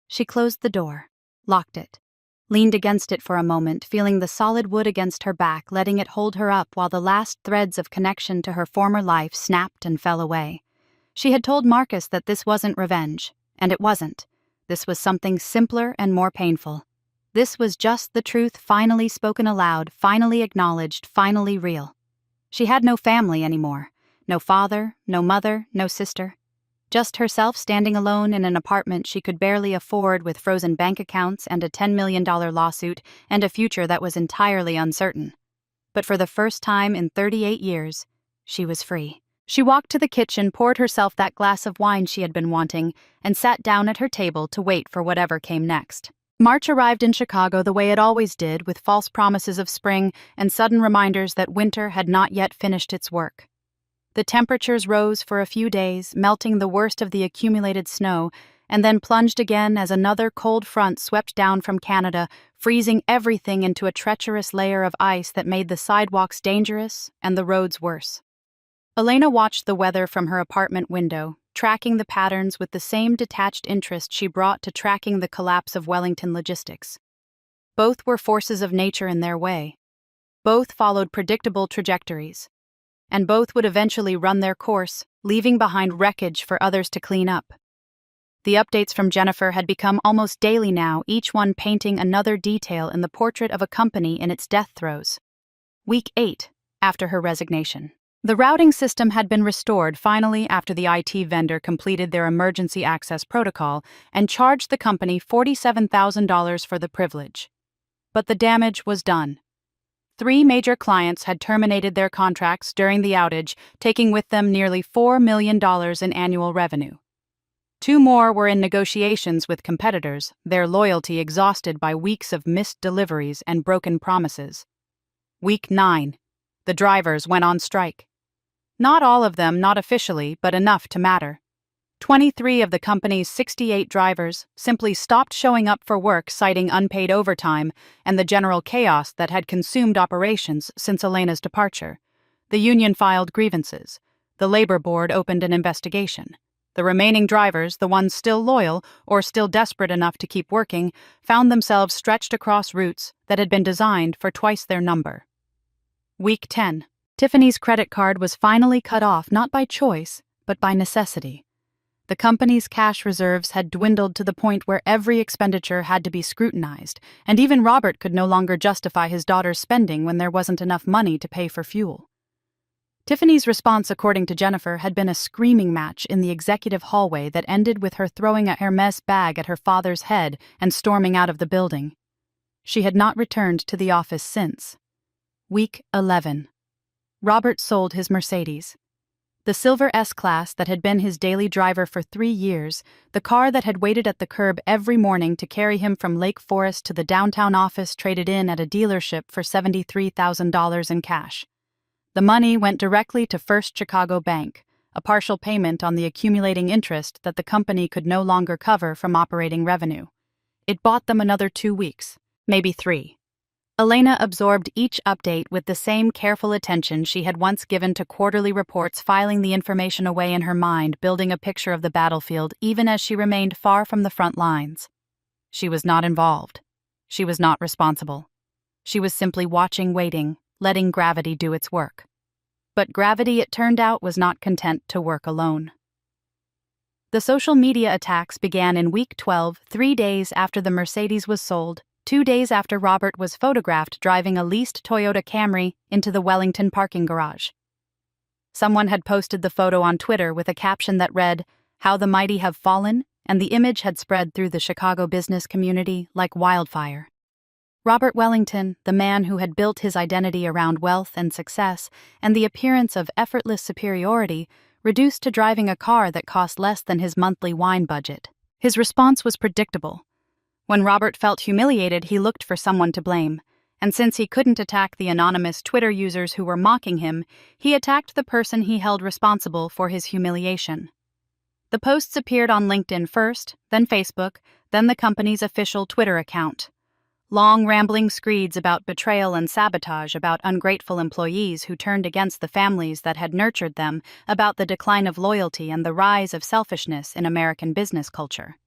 She closed the door, locked it, leaned against it for a moment, feeling the solid wood against her back, letting it hold her up while the last threads of connection to her former life snapped and fell away. She had told Marcus that this wasn't revenge, and it wasn't. This was something simpler and more painful. This was just the truth finally spoken aloud, finally acknowledged, finally real. She had no family anymore. No father, no mother, no sister. Just herself standing alone in an apartment she could barely afford, with frozen bank accounts and a $10 million lawsuit and a future that was entirely uncertain. But for the first time in 38 years, she was free. She walked to the kitchen, poured herself that glass of wine she had been wanting, and sat down at her table to wait for whatever came next. March arrived in Chicago the way it always did, with false promises of spring and sudden reminders that winter had not yet finished its work. The temperatures rose for a few days, melting the worst of the accumulated snow, and then plunged again as another cold front swept down from Canada, freezing everything into a treacherous layer of ice that made the sidewalks dangerous and the roads worse. Elena watched the weather from her apartment window, tracking the patterns with the same detached interest she brought to tracking the collapse of Wellington logistics. Both were forces of nature in their way. Both followed predictable trajectories. And both would eventually run their course, leaving behind wreckage for others to clean up. The updates from Jennifer had become almost daily now, each one painting another detail in the portrait of a company in its death throes. Week 8, after her resignation. The routing system had been restored finally after the IT vendor completed their emergency access protocol and charged the company $47,000 for the privilege. But the damage was done. 3 major clients had terminated their contracts during the outage, taking with them nearly $4 million in annual revenue. 2 more were in negotiations with competitors, their loyalty exhausted by weeks of missed deliveries and broken promises. Week 9. The drivers went on strike. Not all of them, not officially, but enough to matter. 23 of the company's 68 drivers simply stopped showing up for work, citing unpaid overtime and the general chaos that had consumed operations since Elena's departure. The union filed grievances. The labor board opened an investigation. The remaining drivers, the ones still loyal or still desperate enough to keep working, found themselves stretched across routes that had been designed for twice their number. Week 10. Tiffany's credit card was finally cut off, not by choice, but by necessity. The company's cash reserves had dwindled to the point where every expenditure had to be scrutinized, and even Robert could no longer justify his daughter's spending when there wasn't enough money to pay for fuel. Tiffany's response, according to Jennifer, had been a screaming match in the executive hallway that ended with her throwing a Hermes bag at her father's head and storming out of the building. She had not returned to the office since. Week 11. Robert sold his Mercedes. The silver S-Class that had been his daily driver for 3 years, the car that had waited at the curb every morning to carry him from Lake Forest to the downtown office, traded in at a dealership for $73,000 in cash. The money went directly to First Chicago Bank, a partial payment on the accumulating interest that the company could no longer cover from operating revenue. It bought them another 2 weeks, maybe 3. Elena absorbed each update with the same careful attention she had once given to quarterly reports, filing the information away in her mind, building a picture of the battlefield even as she remained far from the front lines. She was not involved. She was not responsible. She was simply watching, waiting, letting gravity do its work. But gravity, it turned out, was not content to work alone. The social media attacks began in week 12, 3 days after the Mercedes was sold, 2 days after Robert was photographed driving a leased Toyota Camry into the Wellington parking garage. Someone had posted the photo on Twitter with a caption that read, "How the mighty have fallen," and the image had spread through the Chicago business community like wildfire. Robert Wellington, the man who had built his identity around wealth and success and the appearance of effortless superiority, reduced to driving a car that cost less than his monthly wine budget. His response was predictable. When Robert felt humiliated, he looked for someone to blame, and since he couldn't attack the anonymous Twitter users who were mocking him, he attacked the person he held responsible for his humiliation. The posts appeared on LinkedIn first, then Facebook, then the company's official Twitter account. Long, rambling screeds about betrayal and sabotage, about ungrateful employees who turned against the families that had nurtured them, about the decline of loyalty and the rise of selfishness in American business culture.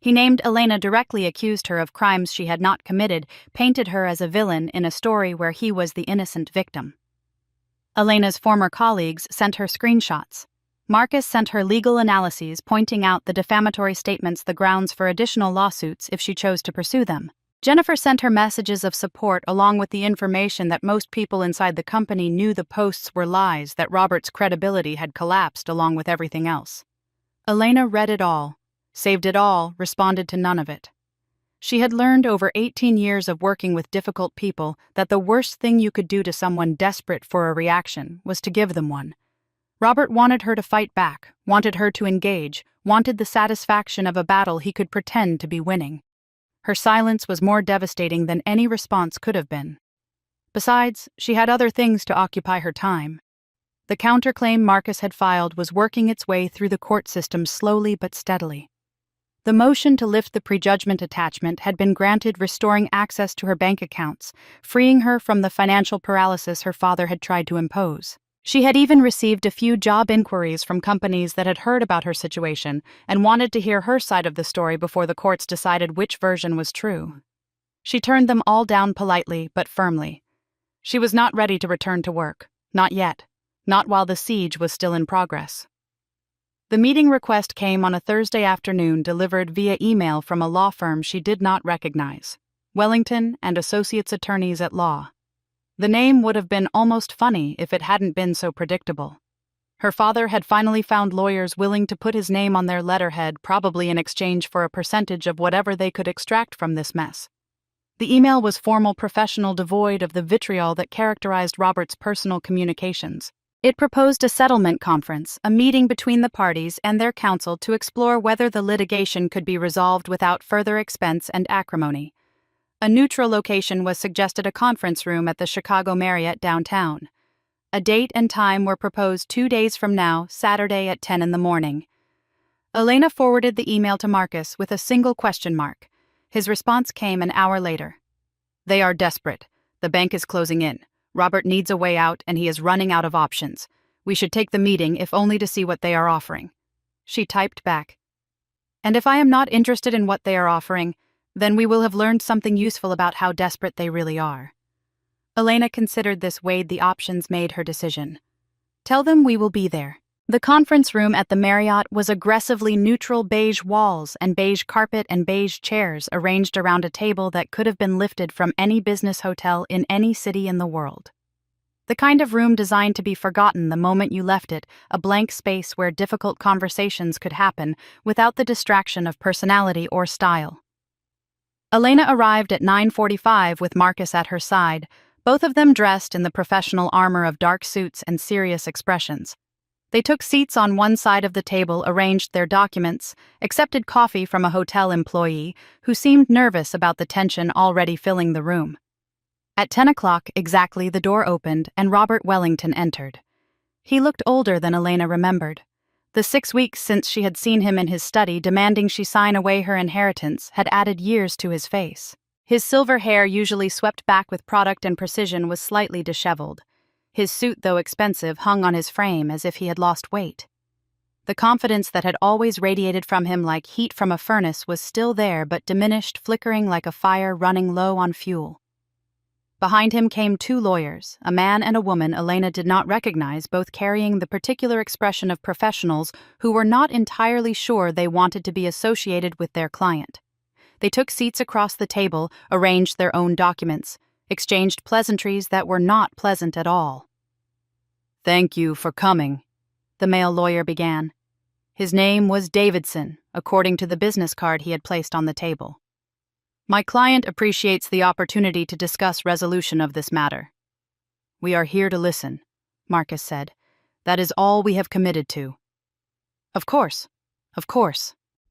He named Elena, directly accused her of crimes she had not committed, painted her as a villain in a story where he was the innocent victim. Elena's former colleagues sent her screenshots. Marcus sent her legal analyses pointing out the defamatory statements the grounds for additional lawsuits if she chose to pursue them. Jennifer sent her messages of support along with the information that most people inside the company knew the posts were lies, that Robert's credibility had collapsed along with everything else. Elena read it all, saved it all, responded to none of it. She had learned over 18 years of working with difficult people that the worst thing you could do to someone desperate for a reaction was to give them one. Robert wanted her to fight back, wanted her to engage, wanted the satisfaction of a battle he could pretend to be winning. Her silence was more devastating than any response could have been. Besides, she had other things to occupy her time. The counterclaim Marcus had filed was working its way through the court system slowly but steadily. The motion to lift the prejudgment attachment had been granted, restoring access to her bank accounts, freeing her from the financial paralysis her father had tried to impose. She had even received a few job inquiries from companies that had heard about her situation and wanted to hear her side of the story before the courts decided which version was true. She turned them all down politely but firmly. She was not ready to return to work, not yet, not while the siege was still in progress. The meeting request came on a Thursday afternoon, delivered via email from a law firm she did not recognize, Wellington and Associates Attorneys at Law. The name would have been almost funny if it hadn't been so predictable. Her father had finally found lawyers willing to put his name on their letterhead, probably in exchange for a percentage of whatever they could extract from this mess. The email was formal, professional, devoid of the vitriol that characterized Robert's personal communications. It proposed a settlement conference, a meeting between the parties and their counsel to explore whether the litigation could be resolved without further expense and acrimony. A neutral location was suggested, a conference room at the Chicago Marriott downtown. A date and time were proposed 2 days from now, Saturday at 10 in the morning. Elena forwarded the email to Marcus with a single question mark. His response came an hour later. "They are desperate. The bank is closing in. Robert needs a way out and he is running out of options. We should take the meeting if only to see what they are offering." She typed back, "And if I am not interested in what they are offering, then we will have learned something useful about how desperate they really are." Elena considered this, weighed the options, made her decision. "Tell them we will be there." The conference room at the Marriott was aggressively neutral, beige walls and beige carpet and beige chairs arranged around a table that could have been lifted from any business hotel in any city in the world. The kind of room designed to be forgotten the moment you left it, a blank space where difficult conversations could happen without the distraction of personality or style. Elena arrived at 9:45 with Marcus at her side, both of them dressed in the professional armor of dark suits and serious expressions. They took seats on one side of the table, arranged their documents, accepted coffee from a hotel employee who seemed nervous about the tension already filling the room. At 10 o'clock exactly, the door opened and Robert Wellington entered. He looked older than Elena remembered. The 6 weeks since she had seen him in his study demanding she sign away her inheritance had added years to his face. His silver hair, usually swept back with product and precision, was slightly disheveled. His suit, though expensive, hung on his frame as if he had lost weight. The confidence that had always radiated from him like heat from a furnace was still there, but diminished, flickering like a fire running low on fuel. Behind him came 2 lawyers, a man and a woman Elena did not recognize, both carrying the particular expression of professionals who were not entirely sure they wanted to be associated with their client. They took seats across the table, arranged their own documents, exchanged pleasantries that were not pleasant at all. "Thank you for coming," the male lawyer began. His name was Davidson, according to the business card he had placed on the table. "My client appreciates the opportunity to discuss resolution of this matter." "We are here to listen," Marcus said. "That is all we have committed to." Of course.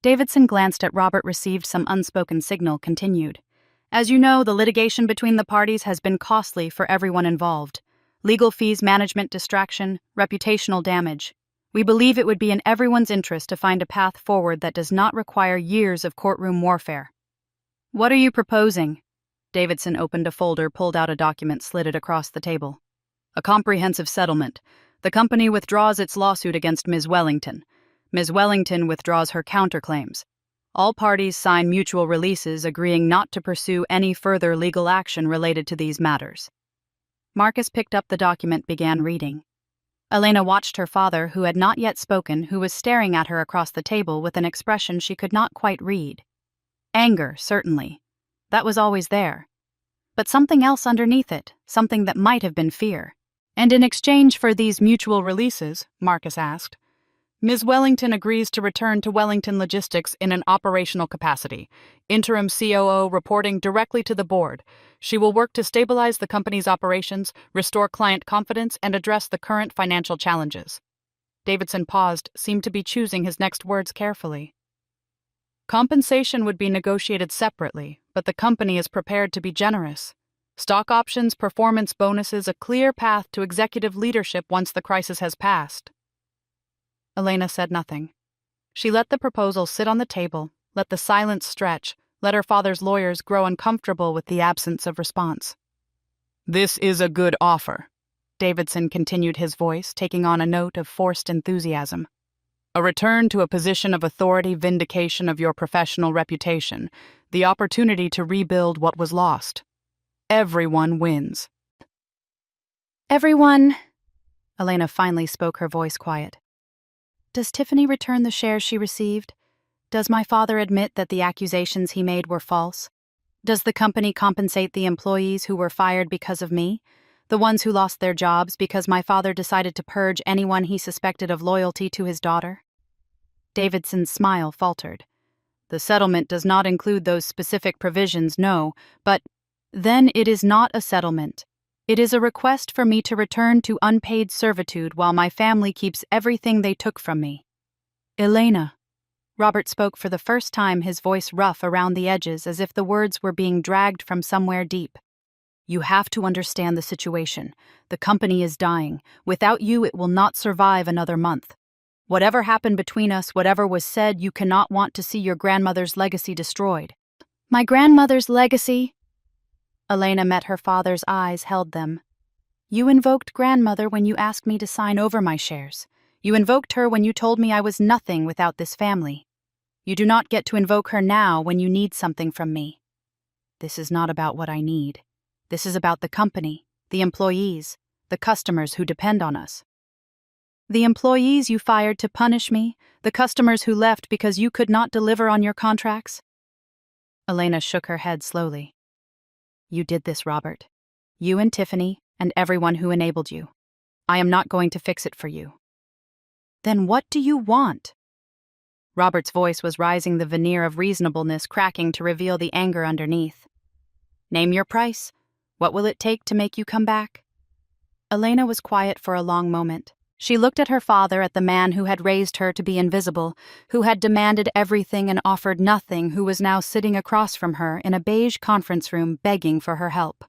Davidson glanced at Robert, received some unspoken signal, continued. "As you know, the litigation between the parties has been costly for everyone involved. Legal fees, management distraction, reputational damage. We believe it would be in everyone's interest to find a path forward that does not require years of courtroom warfare." "What are you proposing?" Davidson opened a folder, pulled out a document, slid it across the table. "A comprehensive settlement. The company withdraws its lawsuit against Ms. Wellington. Ms. Wellington withdraws her counterclaims. All parties sign mutual releases agreeing not to pursue any further legal action related to these matters." Marcus picked up the document, began reading. Elena watched her father, who had not yet spoken, who was staring at her across the table with an expression she could not quite read. Anger, certainly. That was always there. But something else underneath it, something that might have been fear. "And in exchange for these mutual releases," Marcus asked, "Ms. Wellington agrees to return to Wellington Logistics in an operational capacity, interim COO reporting directly to the board. She will work to stabilize the company's operations, restore client confidence, and address the current financial challenges." Davidson paused, seemed to be choosing his next words carefully. "Compensation would be negotiated separately, but the company is prepared to be generous. Stock options, performance bonuses, a clear path to executive leadership once the crisis has passed." Elena said nothing. She let the proposal sit on the table, let the silence stretch, let her father's lawyers grow uncomfortable with the absence of response. "This is a good offer," Davidson continued, his voice taking on a note of forced enthusiasm. "A return to a position of authority, vindication of your professional reputation, the opportunity to rebuild what was lost. Everyone wins." "Everyone," Elena finally spoke, her voice quiet. "Does Tiffany return the shares she received? Does my father admit that the accusations he made were false? Does the company compensate the employees who were fired because of me? The ones who lost their jobs because my father decided to purge anyone he suspected of loyalty to his daughter?" Davidson's smile faltered. "The settlement does not include those specific provisions, no, but then it is not a settlement. It is a request for me to return to unpaid servitude while my family keeps everything they took from me." "Elena." Robert spoke for the first time, his voice rough around the edges, as if the words were being dragged from somewhere deep. "You have to understand the situation. The company is dying. Without you, it will not survive another month. Whatever happened between us, whatever was said, you cannot want to see your grandmother's legacy destroyed." "My grandmother's legacy?" Elena met her father's eyes, held them. "You invoked grandmother when you asked me to sign over my shares. You invoked her when you told me I was nothing without this family. You do not get to invoke her now when you need something from me. This is not about what I need. This is about the company, the employees, the customers who depend on us." "The employees you fired to punish me, the customers who left because you could not deliver on your contracts?" Elena shook her head slowly. "You did this, Robert. You and Tiffany and everyone who enabled you. I am not going to fix it for you." "Then what do you want?" Robert's voice was rising, the veneer of reasonableness cracking to reveal the anger underneath. "Name your price. What will it take to make you come back?" Elena was quiet for a long moment. She looked at her father, at the man who had raised her to be invisible, who had demanded everything and offered nothing, who was now sitting across from her in a beige conference room begging for her help.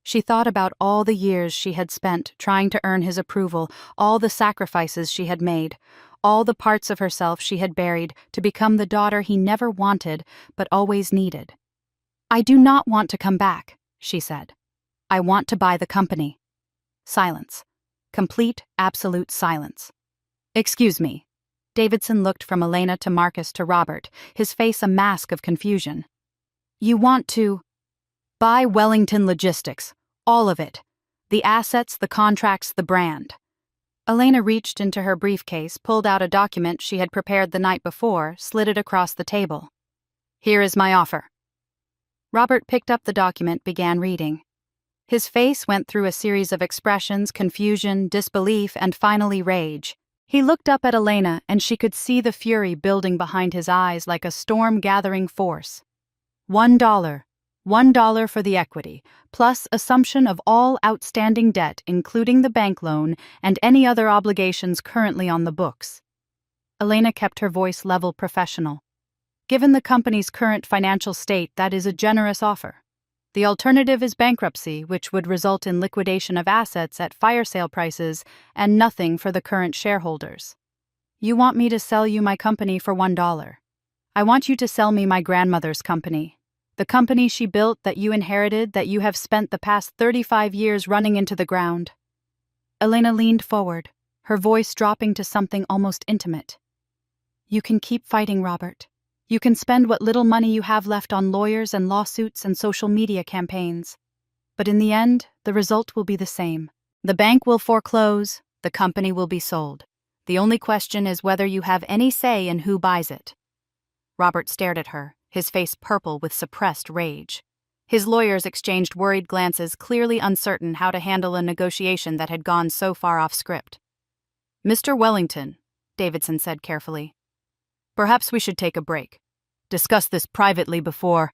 She thought about all the years she had spent trying to earn his approval, all the sacrifices she had made, all the parts of herself she had buried to become the daughter he never wanted but always needed. "I do not want to come back," she said. "I want to buy the company." Silence. Complete, absolute silence. "Excuse me." Davidson looked from Elena to Marcus to Robert, his face a mask of confusion. "You want to buy Wellington Logistics, all of it. The assets, the contracts, the brand." Elena reached into her briefcase, pulled out a document she had prepared the night before, slid it across the table. "Here is my offer." Robert picked up the document, began reading. His face went through a series of expressions, confusion, disbelief, and finally rage. He looked up at Elena, and she could see the fury building behind his eyes like a storm-gathering force. $1. $1 for the equity, plus assumption of all outstanding debt, including the bank loan and any other obligations currently on the books. Elena kept her voice level, professional. "Given the company's current financial state, that is a generous offer. The alternative is bankruptcy, which would result in liquidation of assets at fire sale prices and nothing for the current shareholders. You want me to sell you my company for $1. I want you to sell me my grandmother's company. The company she built, that you inherited, that you have spent the past 35 years running into the ground." Elena leaned forward, her voice dropping to something almost intimate. "You can keep fighting, Robert. You can spend what little money you have left on lawyers and lawsuits and social media campaigns. But in the end, the result will be the same. The bank will foreclose, The company will be sold. The only question is whether you have any say in who buys it." Robert stared at her, his face purple with suppressed rage. His lawyers exchanged worried glances, clearly uncertain how to handle a negotiation that had gone so far off script. "Mr. Wellington," Davidson said carefully, "perhaps we should take a break. Discuss this privately before—"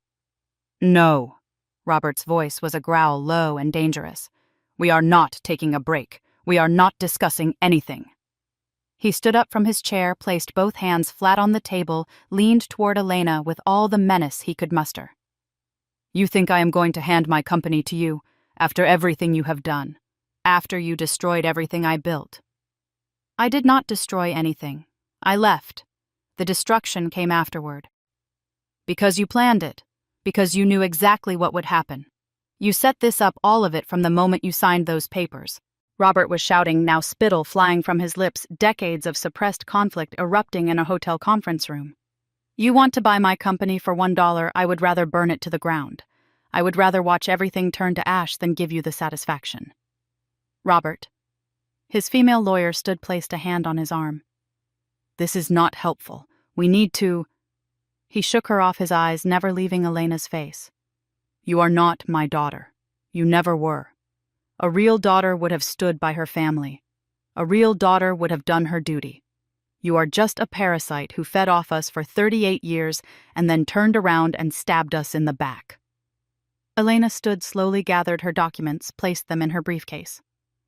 "No." Robert's voice was a growl, low and dangerous. "We are not taking a break. We are not discussing anything." He stood up from his chair, placed both hands flat on the table, leaned toward Elena with all the menace he could muster. "You think I am going to hand my company to you, after everything you have done, after you destroyed everything I built?" "I did not destroy anything. I left. The destruction came afterward." "Because you planned it. Because you knew exactly what would happen. You set this up, all of it, from the moment you signed those papers." Robert was shouting, now spittle flying from his lips, decades of suppressed conflict erupting in a hotel conference room. "You want to buy my company for $1, I would rather burn it to the ground. I would rather watch everything turn to ash than give you the satisfaction." "Robert." His female lawyer placed a hand on his arm. "This is not helpful. We need to—" He shook her off his eyes, never leaving Elena's face. "You are not my daughter. You never were. A real daughter would have stood by her family. A real daughter would have done her duty. You are just a parasite who fed off us for 38 years and then turned around and stabbed us in the back." Elena stood, slowly gathered her documents, placed them in her briefcase.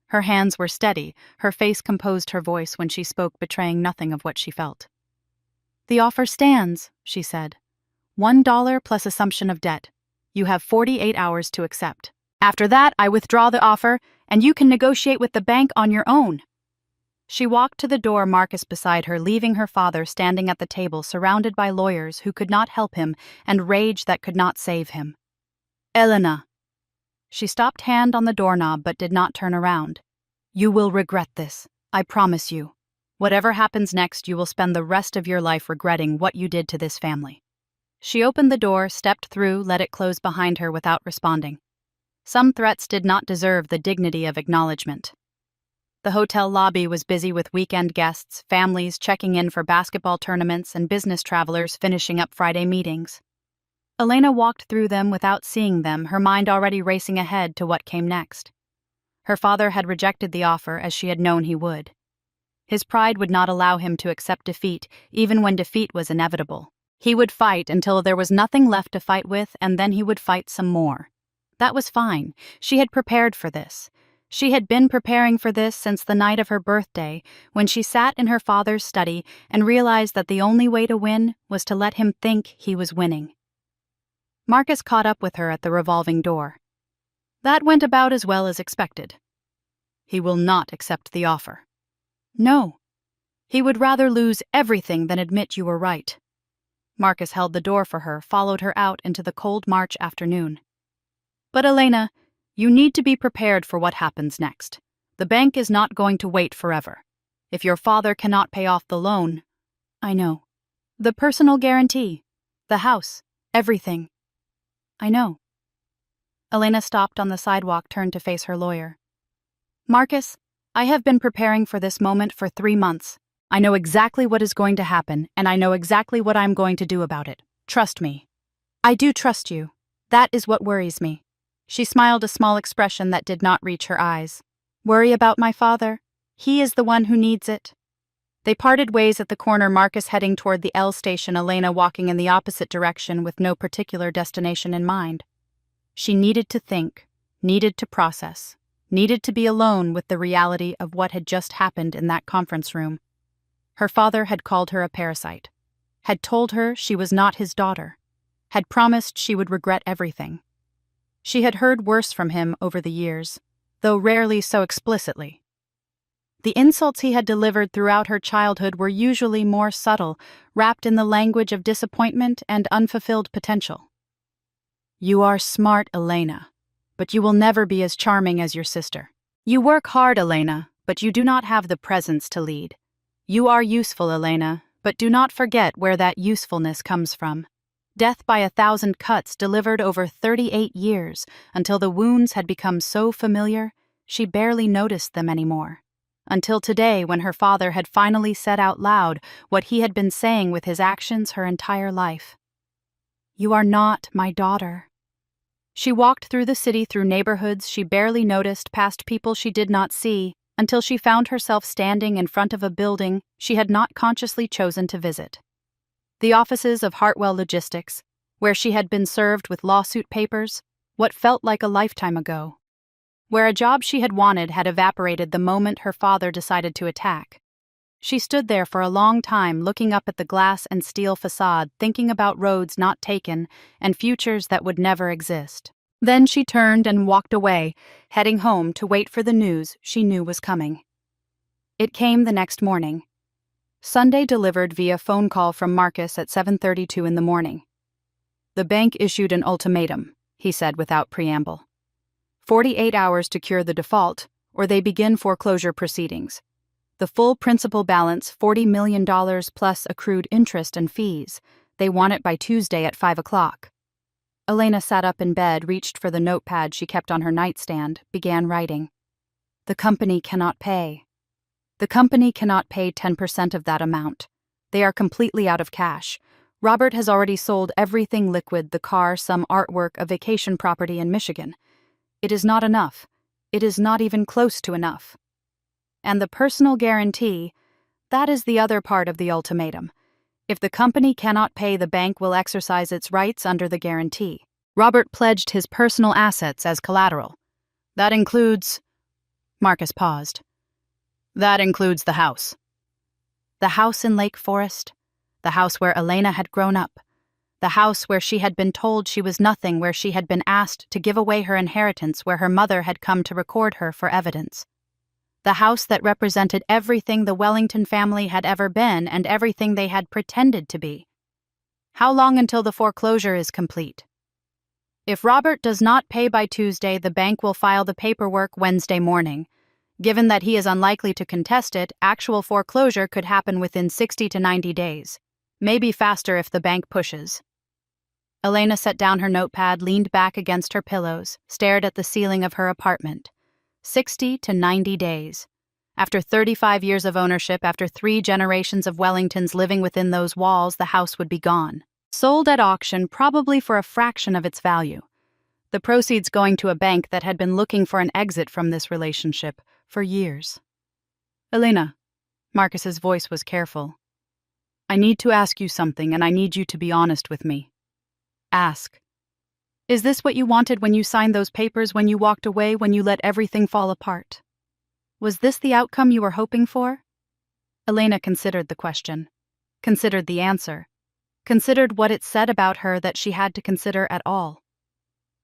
Her hands were steady, her face composed, her voice when she spoke betraying nothing of what she felt. "The offer stands," she said. $1 plus assumption of debt. You have 48 hours to accept. After that, I withdraw the offer, and you can negotiate with the bank on your own." She walked to the door, Marcus beside her, leaving her father standing at the table surrounded by lawyers who could not help him and rage that could not save him. "Elena." She stopped, hand on the doorknob, but did not turn around. "You will regret this. I promise you. Whatever happens next, you will spend the rest of your life regretting what you did to this family." She opened the door, stepped through, let it close behind her without responding. Some threats did not deserve the dignity of acknowledgement. The hotel lobby was busy with weekend guests, families checking in for basketball tournaments, and business travelers finishing up Friday meetings. Elena walked through them without seeing them, her mind already racing ahead to what came next. Her father had rejected the offer, as she had known he would. His pride would not allow him to accept defeat, even when defeat was inevitable. He would fight until there was nothing left to fight with, and then he would fight some more. That was fine. She had prepared for this. She had been preparing for this since the night of her birthday, when she sat in her father's study and realized that the only way to win was to let him think he was winning. Marcus caught up with her at the revolving door. That went about as well as expected. He will not accept the offer. No. He would rather lose everything than admit you were right. Marcus held the door for her, followed her out into the cold March afternoon. "But Elena, you need to be prepared for what happens next. The bank is not going to wait forever. If your father cannot pay off the loan—" "I know. The personal guarantee. The house. Everything. I know." Elena stopped on the sidewalk, turned to face her lawyer. "Marcus, I have been preparing for this moment for 3 months. I know exactly what is going to happen, and I know exactly what I'm going to do about it. Trust me." "I do trust you. That is what worries me." She smiled, a small expression that did not reach her eyes. "Worry about my father? He is the one who needs it." They parted ways at the corner, Marcus heading toward the L station, Elena walking in the opposite direction with no particular destination in mind. She needed to think, needed to process, needed to be alone with the reality of what had just happened in that conference room. Her father had called her a parasite, had told her she was not his daughter, had promised she would regret everything. She had heard worse from him over the years, though rarely so explicitly. The insults he had delivered throughout her childhood were usually more subtle, wrapped in the language of disappointment and unfulfilled potential. "You are smart, Elena, but you will never be as charming as your sister. You work hard, Elena, but you do not have the presence to lead. You are useful, Elena, but do not forget where that usefulness comes from. Death by 1,000 cuts delivered over 38 years, until the wounds had become so familiar she barely noticed them anymore. until today when her father had finally said out loud what he had been saying with his actions her entire life. "You are not my daughter." She walked through the city, through neighborhoods she barely noticed, past people she did not see, until she found herself standing in front of a building she had not consciously chosen to visit. The offices of Hartwell Logistics, where she had been served with lawsuit papers, what felt like a lifetime ago. Where a job she had wanted had evaporated the moment her father decided to attack. She stood there for a long time, looking up at the glass and steel facade, thinking about roads not taken and futures that would never exist. Then she turned and walked away, heading home to wait for the news she knew was coming. It came the next morning. Sunday delivered via phone call from Marcus at 7:32 in the morning. "The bank issued an ultimatum," he said without preamble. 48 hours to cure the default, or they begin foreclosure proceedings. The full principal balance, $40 million plus accrued interest and fees. They want it by Tuesday at 5 o'clock. Elena sat up in bed, reached for the notepad she kept on her nightstand, began writing. "The company cannot pay. The company cannot pay 10% of that amount. They are completely out of cash. Robert has already sold everything liquid, the car, some artwork, a vacation property in Michigan. It is not enough. It is not even close to enough. And the personal guarantee, that is the other part of the ultimatum. If the company cannot pay, the bank will exercise its rights under the guarantee. Robert pledged his personal assets as collateral. That includes..." Marcus paused. "That includes the house." The house in Lake Forest, the house where Elena had grown up, the house where she had been told she was nothing, where she had been asked to give away her inheritance, where her mother had come to record her for evidence. The house that represented everything the Wellington family had ever been and everything they had pretended to be. How long until the foreclosure is complete? If Robert does not pay by Tuesday, the bank will file the paperwork Wednesday morning. Given that he is unlikely to contest it, actual foreclosure could happen within 60 to 90 days. Maybe faster if the bank pushes. Elena set down her notepad, leaned back against her pillows, stared at the ceiling of her apartment. 60 to 90 days. After 35 years of ownership, after 3 generations of Wellingtons living within those walls, the house would be gone. Sold at auction, probably for a fraction of its value. The proceeds going to a bank that had been looking for an exit from this relationship for years. "Elena," Marcus's voice was careful. "I need to ask you something, and I need you to be honest with me." "Ask." "Is this what you wanted when you signed those papers, when you walked away, when you let everything fall apart? Was this the outcome you were hoping for?" Elena considered the question, considered the answer, considered what it said about her that she had to consider at all.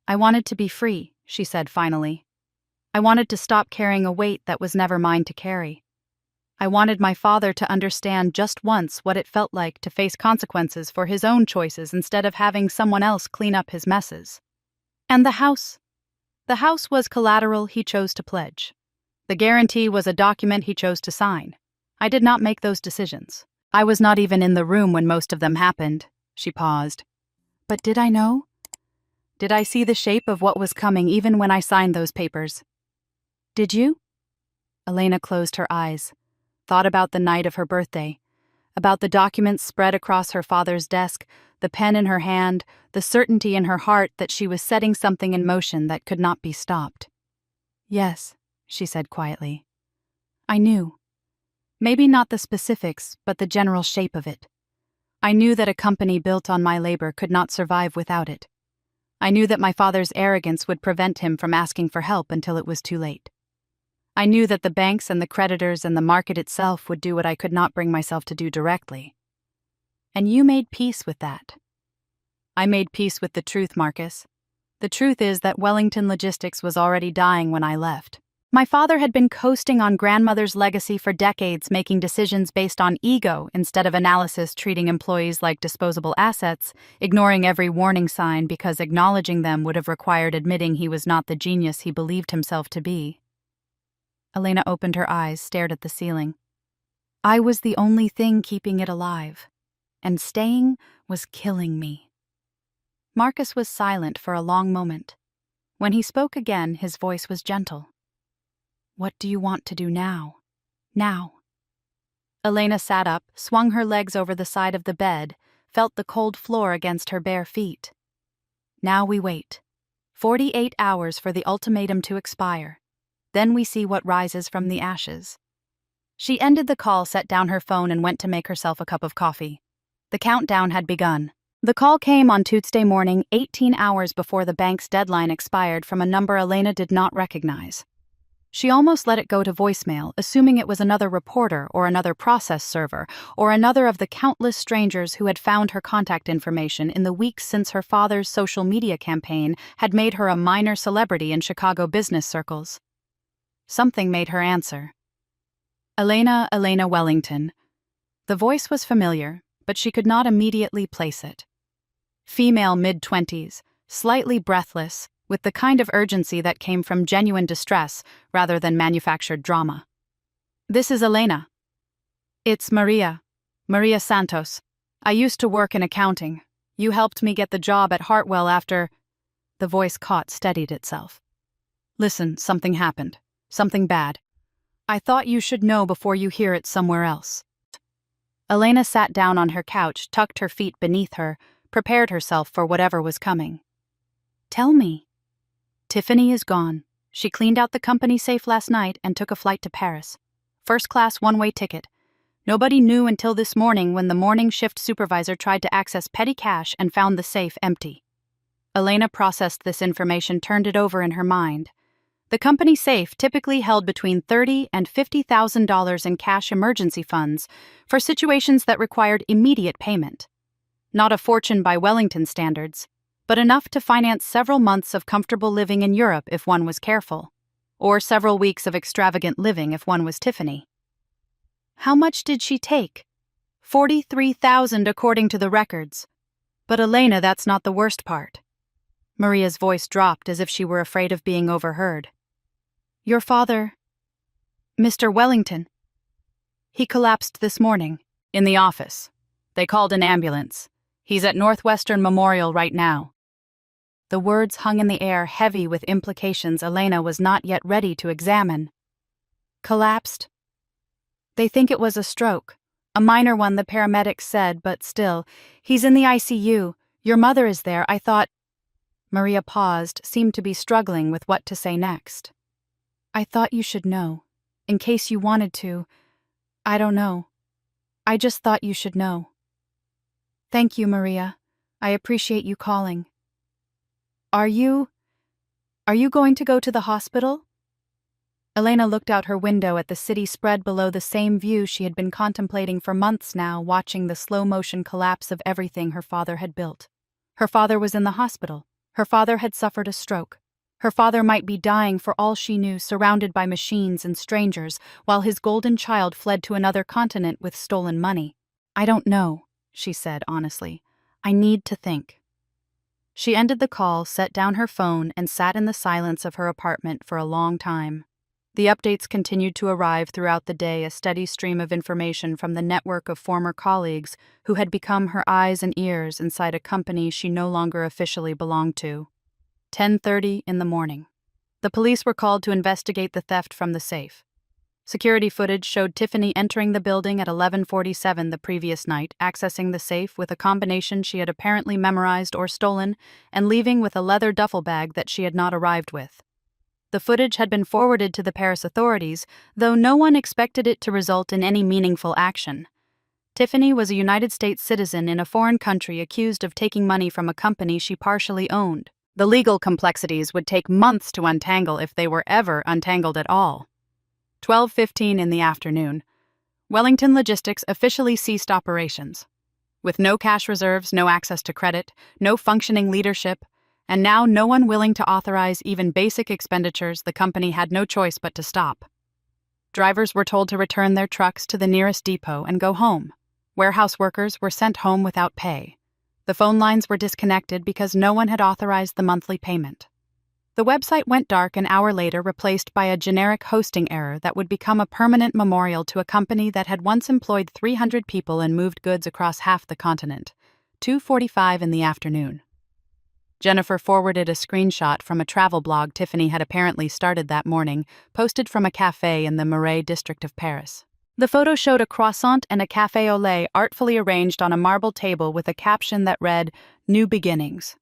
"I wanted to be free," she said finally. "I wanted to stop carrying a weight that was never mine to carry. I wanted my father to understand just once what it felt like to face consequences for his own choices instead of having someone else clean up his messes. And the house? The house was collateral he chose to pledge. The guarantee was a document he chose to sign. I did not make those decisions. I was not even in the room when most of them happened." She paused. "But did I know? Did I see the shape of what was coming even when I signed those papers? Did you?" Elena closed her eyes, thought about the night of her birthday, about the documents spread across her father's desk, the pen in her hand, the certainty in her heart that she was setting something in motion that could not be stopped. "Yes," she said quietly. "I knew. Maybe not the specifics, but the general shape of it. I knew that a company built on my labor could not survive without it. I knew that my father's arrogance would prevent him from asking for help until it was too late. I knew that the banks and the creditors and the market itself would do what I could not bring myself to do directly. And you made peace with that." "I made peace with the truth, Marcus. The truth is that Wellington Logistics was already dying when I left. My father had been coasting on grandmother's legacy for decades, making decisions based on ego instead of analysis, treating employees like disposable assets, ignoring every warning sign because acknowledging them would have required admitting he was not the genius he believed himself to be." Elena opened her eyes, stared at the ceiling. "I was the only thing keeping it alive, and staying was killing me." Marcus was silent for a long moment. When he spoke again, his voice was gentle. "What do you want to do now?" Now. Elena sat up, swung her legs over the side of the bed, felt the cold floor against her bare feet. Now we wait. 48 hours for the ultimatum to expire. Then we see what rises from the ashes. She ended the call, set down her phone, and went to make herself a cup of coffee. The countdown had begun. The call came on Tuesday morning, 18 hours before the bank's deadline expired, from a number Elena did not recognize. She almost let it go to voicemail, assuming it was another reporter or another process server or another of the countless strangers who had found her contact information in the weeks since her father's social media campaign had made her a minor celebrity in Chicago business circles. Something made her answer. Elena Wellington. The voice was familiar, but she could not immediately place it. Female mid-20s, slightly breathless, with the kind of urgency that came from genuine distress rather than manufactured drama. This is Elena. It's Maria Santos. I used to work in accounting. You helped me get the job at Hartwell after... The voice caught, steadied itself. Listen, something happened. Something bad. I thought you should know before you hear it somewhere else. Elena sat down on her couch, tucked her feet beneath her, prepared herself for whatever was coming. Tell me. Tiffany is gone. She cleaned out the company safe last night and took a flight to Paris. First-class one-way ticket. Nobody knew until this morning when the morning shift supervisor tried to access petty cash and found the safe empty. Elena processed this information, turned it over in her mind. The company safe typically held between $30,000 and $50,000 in cash emergency funds for situations that required immediate payment. Not a fortune by Wellington standards, but enough to finance several months of comfortable living in Europe if one was careful, or several weeks of extravagant living if one was Tiffany. How much did she take? $43,000 according to the records. But Elena, that's not the worst part. Maria's voice dropped as if she were afraid of being overheard. Your father, Mr. Wellington. He collapsed this morning. In the office. They called an ambulance. He's at Northwestern Memorial right now. The words hung in the air, heavy with implications Elena was not yet ready to examine. Collapsed? They think it was a stroke. A minor one, the paramedics said, but still. He's in the ICU. Your mother is there. I thought... Maria paused, seemed to be struggling with what to say next. I thought you should know. In case you wanted to. I don't know. I just thought you should know. Thank you, Maria. I appreciate you calling. Are you going to go to the hospital? Elena looked out her window at the city spread below, the same view she had been contemplating for months now, watching the slow-motion collapse of everything her father had built. Her father was in the hospital. Her father had suffered a stroke. Her father might be dying for all she knew, surrounded by machines and strangers, while his golden child fled to another continent with stolen money. I don't know, she said honestly. I need to think. She ended the call, set down her phone, and sat in the silence of her apartment for a long time. The updates continued to arrive throughout the day, a steady stream of information from the network of former colleagues who had become her eyes and ears inside a company she no longer officially belonged to. 10:30 in the morning. The police were called to investigate the theft from the safe. Security footage showed Tiffany entering the building at 11:47 the previous night, accessing the safe with a combination she had apparently memorized or stolen, and leaving with a leather duffel bag that she had not arrived with. The footage had been forwarded to the Paris authorities, though no one expected it to result in any meaningful action. Tiffany was a United States citizen in a foreign country accused of taking money from a company she partially owned. The legal complexities would take months to untangle if they were ever untangled at all. 12:15 in the afternoon. Wellington Logistics officially ceased operations. With no cash reserves, no access to credit, no functioning leadership, and now no one willing to authorize even basic expenditures, the company had no choice but to stop. Drivers were told to return their trucks to the nearest depot and go home. Warehouse workers were sent home without pay. The phone lines were disconnected because no one had authorized the monthly payment. The website went dark an hour later, replaced by a generic hosting error that would become a permanent memorial to a company that had once employed 300 people and moved goods across half the continent. 2:45 in the afternoon. Jennifer forwarded a screenshot from a travel blog Tiffany had apparently started that morning, posted from a cafe in the Marais district of Paris. The photo showed a croissant and a café au lait artfully arranged on a marble table with a caption that read, "New beginnings.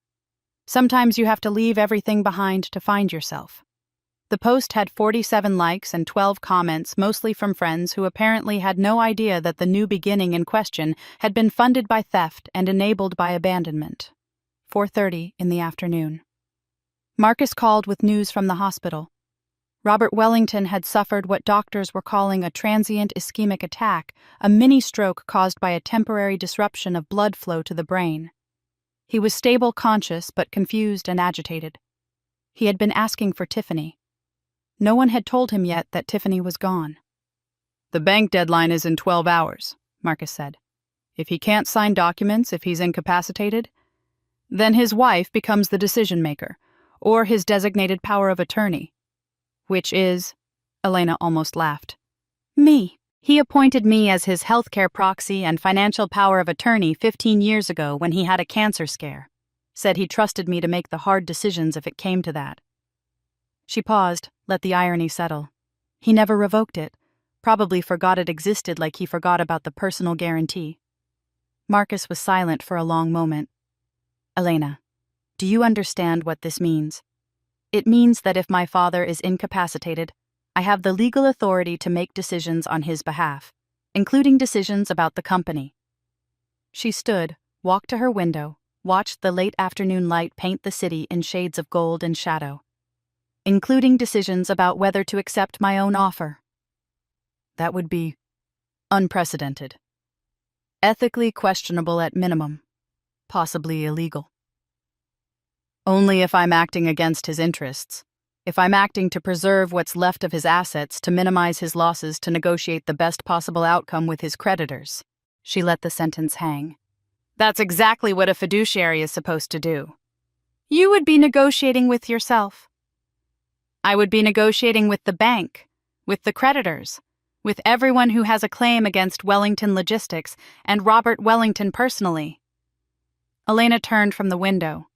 Sometimes you have to leave everything behind to find yourself." The post had 47 likes and 12 comments, mostly from friends who apparently had no idea that the new beginning in question had been funded by theft and enabled by abandonment. 4:30 in the afternoon. Marcus called with news from the hospital. Robert Wellington had suffered what doctors were calling a transient ischemic attack, a mini-stroke caused by a temporary disruption of blood flow to the brain. He was stable, conscious, but confused and agitated. He had been asking for Tiffany. No one had told him yet that Tiffany was gone. "The bank deadline is in 12 hours, Marcus said. "If he can't sign documents, if he's incapacitated, then his wife becomes the decision-maker, or his designated power of attorney. Which is," Elena almost laughed, "me. He appointed me as his healthcare proxy and financial power of attorney 15 years ago when he had a cancer scare. Said he trusted me to make the hard decisions if it came to that." She paused, let the irony settle. He never revoked it, probably forgot it existed like he forgot about the personal guarantee. Marcus was silent for a long moment. "Elena, do you understand what this means? It means that if my father is incapacitated, I have the legal authority to make decisions on his behalf, including decisions about the company." She stood, walked to her window, watched the late afternoon light paint the city in shades of gold and shadow. "Including decisions about whether to accept my own offer." That would be unprecedented. Ethically questionable at minimum, possibly illegal. "Only if I'm acting against his interests. If I'm acting to preserve what's left of his assets, to minimize his losses, to negotiate the best possible outcome with his creditors." She let the sentence hang. "That's exactly what a fiduciary is supposed to do." "You would be negotiating with yourself." "I would be negotiating with the bank, with the creditors, with everyone who has a claim against Wellington Logistics and Robert Wellington personally." Elena turned from the window.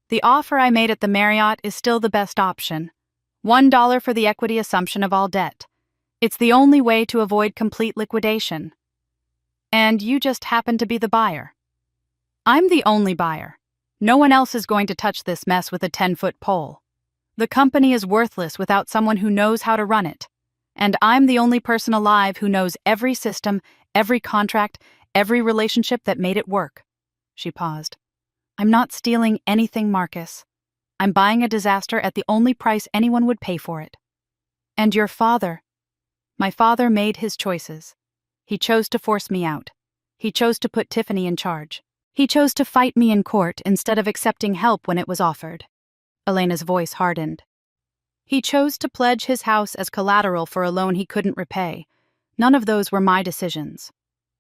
"The offer I made at the Marriott is still the best option. $1 for the equity assumption of all debt. It's the only way to avoid complete liquidation. And you just happen to be the buyer. I'm the only buyer. No one else is going to touch this mess with a 10-foot pole. The company is worthless without someone who knows how to run it. And I'm the only person alive who knows every system, every contract, every relationship that made it work." She paused. "I'm not stealing anything, Marcus. I'm buying a disaster at the only price anyone would pay for it. And your father. My father made his choices. He chose to force me out. He chose to put Tiffany in charge. He chose to fight me in court instead of accepting help when it was offered." Elena's voice hardened. "He chose to pledge his house as collateral for a loan he couldn't repay. None of those were my decisions.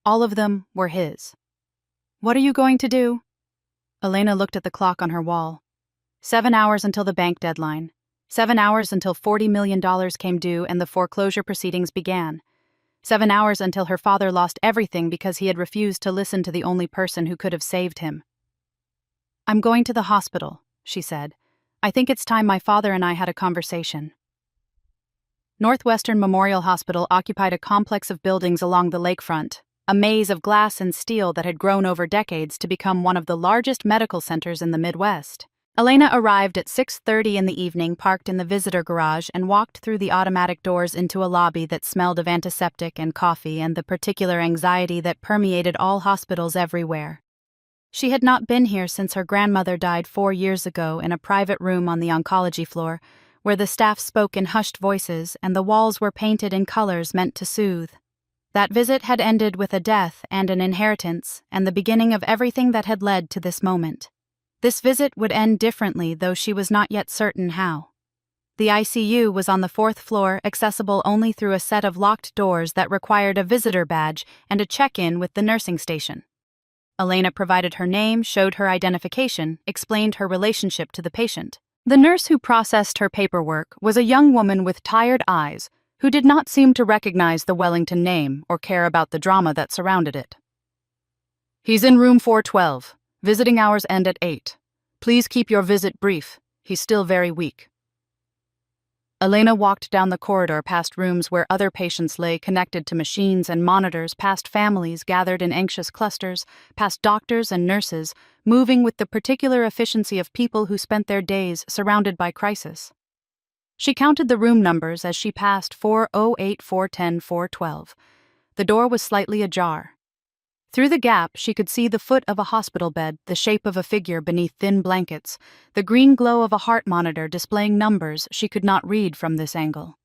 All of them were his. What are you going to do?" Elena looked at the clock on her wall. 7 hours until the bank deadline. 7 hours until $40 million came due and the foreclosure proceedings began. 7 hours until her father lost everything because he had refused to listen to the only person who could have saved him. "I'm going to the hospital," she said. "I think it's time my father and I had a conversation." Northwestern Memorial Hospital occupied a complex of buildings along the lakefront, a maze of glass and steel that had grown over decades to become one of the largest medical centers in the Midwest. Elena arrived at 6:30 in the evening, parked in the visitor garage, and walked through the automatic doors into a lobby that smelled of antiseptic and coffee and the particular anxiety that permeated all hospitals everywhere. She had not been here since her grandmother died 4 years ago in a private room on the oncology floor, where the staff spoke in hushed voices and the walls were painted in colors meant to soothe. That visit had ended with a death and an inheritance and the beginning of everything that had led to this moment. This visit would end differently, though she was not yet certain how. The ICU was on the 4th floor, accessible only through a set of locked doors that required a visitor badge and a check-in with the nursing station. Elena provided her name, showed her identification, explained her relationship to the patient. The nurse who processed her paperwork was a young woman with tired eyes who did not seem to recognize the Wellington name or care about the drama that surrounded it. "He's in room 412. Visiting hours end at 8. Please keep your visit brief. He's still very weak. Elena walked down the corridor past rooms where other patients lay connected to machines and monitors, past families gathered in anxious clusters, past doctors and nurses, moving with the particular efficiency of people who spent their days surrounded by crisis. She counted the room numbers as she passed 408, 410, 412. The door was slightly ajar. Through the gap, she could see the foot of a hospital bed, the shape of a figure beneath thin blankets, the green glow of a heart monitor displaying numbers she could not read from this angle.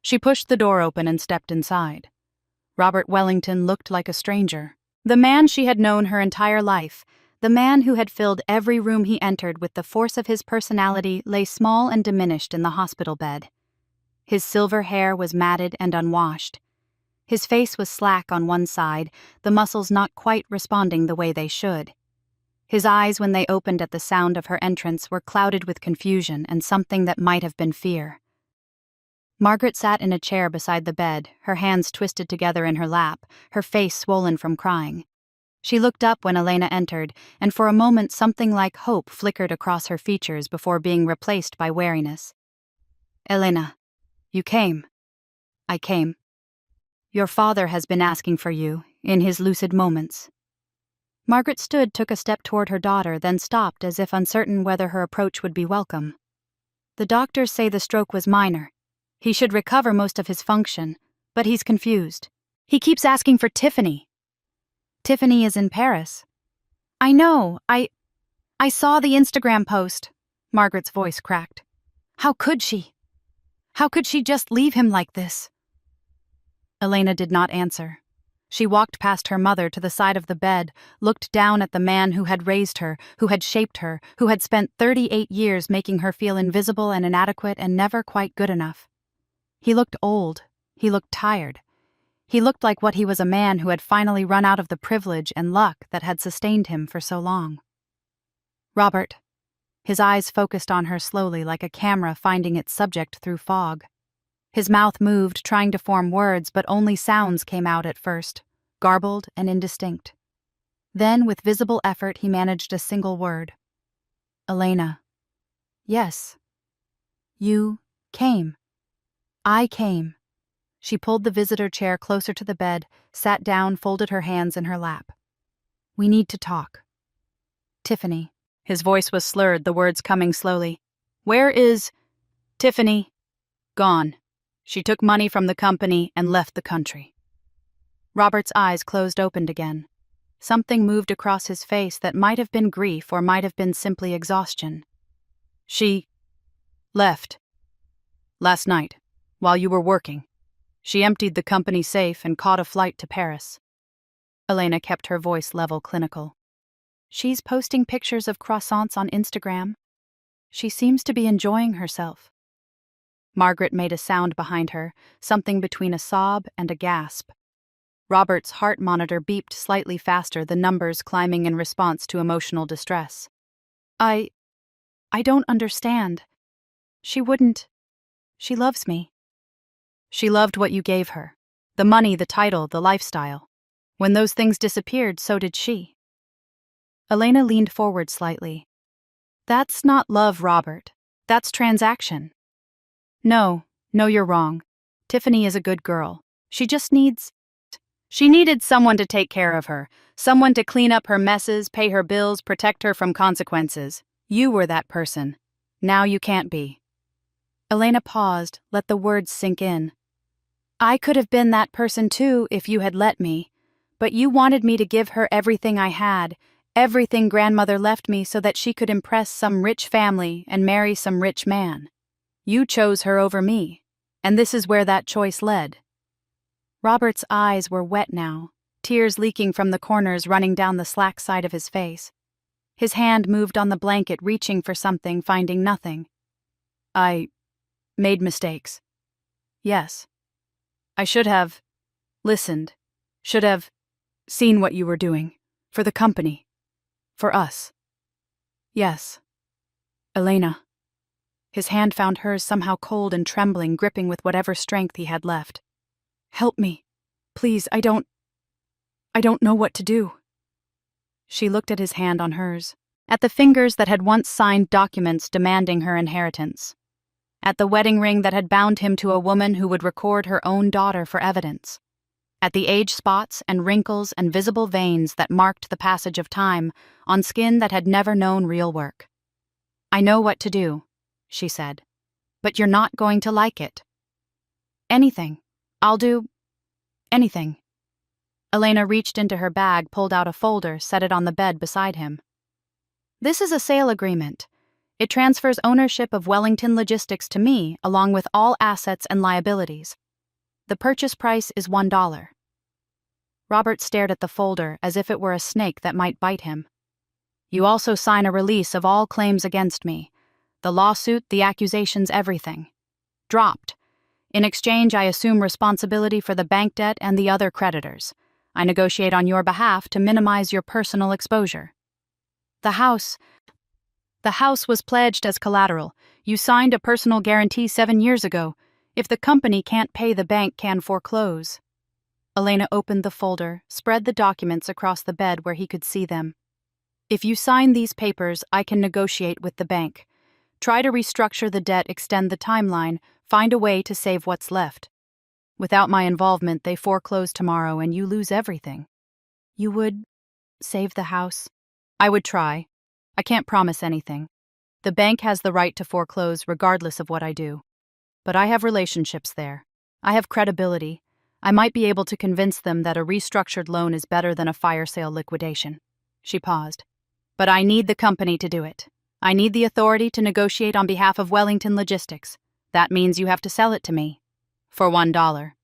She pushed the door open and stepped inside. Robert Wellington looked like a stranger. The man she had known her entire life, the man who had filled every room he entered with the force of his personality, lay small and diminished in the hospital bed. His silver hair was matted and unwashed. His face was slack on one side, the muscles not quite responding the way they should. His eyes, when they opened at the sound of her entrance, were clouded with confusion and something that might have been fear. Margaret sat in a chair beside the bed, her hands twisted together in her lap, her face swollen from crying. She looked up when Elena entered, and for a moment something like hope flickered across her features before being replaced by wariness. "Elena, you came." "I came. Your father has been asking for you, in his lucid moments." Margaret took a step toward her daughter, then stopped as if uncertain whether her approach would be welcome. "The doctors say the stroke was minor. He should recover most of his function, but he's confused. He keeps asking for Tiffany." "Tiffany is in Paris." "I know, I saw the Instagram post." Margaret's voice cracked. How could she? How could she just leave him like this?" Elena did not answer. She walked past her mother to the side of the bed, looked down at the man who had raised her, who had shaped her, who had spent 38 years making her feel invisible and inadequate and never quite good enough. He looked old. He looked tired. He looked like what he was, a man who had finally run out of the privilege and luck that had sustained him for so long. "Robert." His eyes focused on her slowly, like a camera finding its subject through fog. His mouth moved, trying to form words, but only sounds came out at first, garbled and indistinct. Then, with visible effort, he managed a single word. "Elena." "Yes." "You came." "I came." She pulled the visitor chair closer to the bed, sat down, folded her hands in her lap. "We need to talk." "Tiffany." His voice was slurred, the words coming slowly. "Where is Tiffany?" "Gone. She took money from the company and left the country." Robert's eyes opened again. Something moved across his face that might have been grief or might have been simply exhaustion. "She left last night, while you were working. She emptied the company safe and caught a flight to Paris." Elena kept her voice level, clinical. "She's posting pictures of croissants on Instagram. She seems to be enjoying herself." Margaret made a sound behind her, something between a sob and a gasp. Robert's heart monitor beeped slightly faster, the numbers climbing in response to emotional distress. I don't understand. She wouldn't. She loves me." "She loved what you gave her. The money, the title, the lifestyle. When those things disappeared, so did she." Elena leaned forward slightly. "That's not love, Robert. That's transaction." No, you're wrong. Tiffany is a good girl. She needed someone to take care of her, someone to clean up her messes, pay her bills, protect her from consequences. You were that person. Now you can't be." Elena paused, let the words sink in. "I could have been that person too if you had let me, but you wanted me to give her everything I had, everything grandmother left me so that she could impress some rich family and marry some rich man. You chose her over me, and this is where that choice led." Robert's eyes were wet now, tears leaking from the corners running down the slack side of his face. His hand moved on the blanket, reaching for something, finding nothing. "I made mistakes. Yes. I should have listened, should have seen what you were doing, for the company, for us. Yes. Elena." His hand found hers, somehow cold and trembling, gripping with whatever strength he had left. "Help me. Please, I don't know what to do." She looked at his hand on hers, at the fingers that had once signed documents demanding her inheritance, at the wedding ring that had bound him to a woman who would record her own daughter for evidence, at the age spots and wrinkles and visible veins that marked the passage of time on skin that had never known real work. "I know what to do," she said, "but you're not going to like it." "Anything. I'll do anything." Elena reached into her bag, pulled out a folder, set it on the bed beside him. "This is a sale agreement. It transfers ownership of Wellington Logistics to me, along with all assets and liabilities. The purchase price is $1. Robert stared at the folder as if it were a snake that might bite him. "You also sign a release of all claims against me. The lawsuit, the accusations, everything. Dropped. In exchange, I assume responsibility for the bank debt and the other creditors. I negotiate on your behalf to minimize your personal exposure. The house was pledged as collateral. You signed a personal guarantee 7 years ago. If the company can't pay, the bank can foreclose." Elena opened the folder, spread the documents across the bed where he could see them. "If you sign these papers, I can negotiate with the bank. Try to restructure the debt, extend the timeline, find a way to save what's left. Without my involvement, they foreclose tomorrow and you lose everything." "You would save the house?" "I would try. I can't promise anything. The bank has the right to foreclose regardless of what I do. But I have relationships there. I have credibility. I might be able to convince them that a restructured loan is better than a fire sale liquidation." She paused. "But I need the company to do it. I need the authority to negotiate on behalf of Wellington Logistics. That means you have to sell it to me. For $1.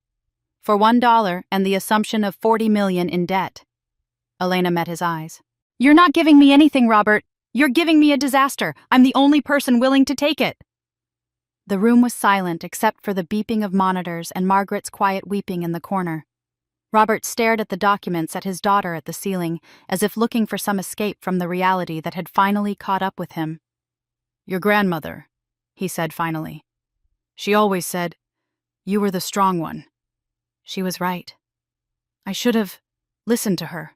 For $1 and the assumption of $40 million in debt." Elena met his eyes. "You're not giving me anything, Robert. You're giving me a disaster. I'm the only person willing to take it." The room was silent except for the beeping of monitors and Margaret's quiet weeping in the corner. Robert stared at the documents, at his daughter, at the ceiling, as if looking for some escape from the reality that had finally caught up with him. "Your grandmother," he said finally. "She always said, you were the strong one." "She was right. I should have listened to her.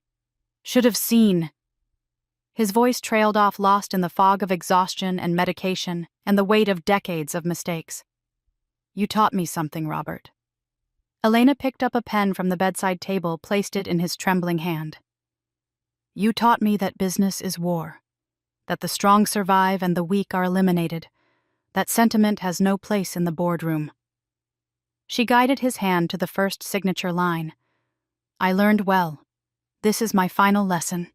Should have seen." His voice trailed off, lost in the fog of exhaustion and medication and the weight of decades of mistakes. "You taught me something, Robert." Elena picked up a pen from the bedside table, placed it in his trembling hand. "You taught me that business is war, that the strong survive and the weak are eliminated, that sentiment has no place in the boardroom." She guided his hand to the first signature line. "I learned well. This is my final lesson."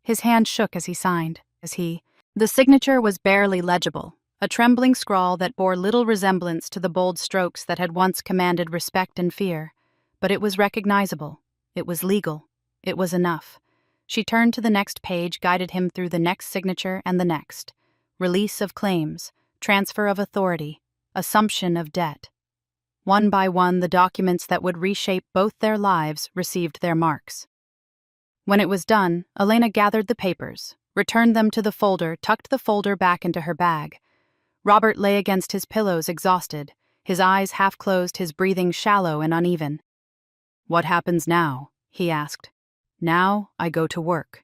His hand shook as he signed, The signature was barely legible, a trembling scrawl that bore little resemblance to the bold strokes that had once commanded respect and fear. But it was recognizable. It was legal. It was enough. She turned to the next page, guided him through the next signature and the next. Release of claims, transfer of authority, assumption of debt. One by one, the documents that would reshape both their lives received their marks. When it was done, Elena gathered the papers, returned them to the folder, tucked the folder back into her bag. Robert lay against his pillows, exhausted, his eyes half closed, his breathing shallow and uneven. "What happens now?" he asked. "Now I go to work."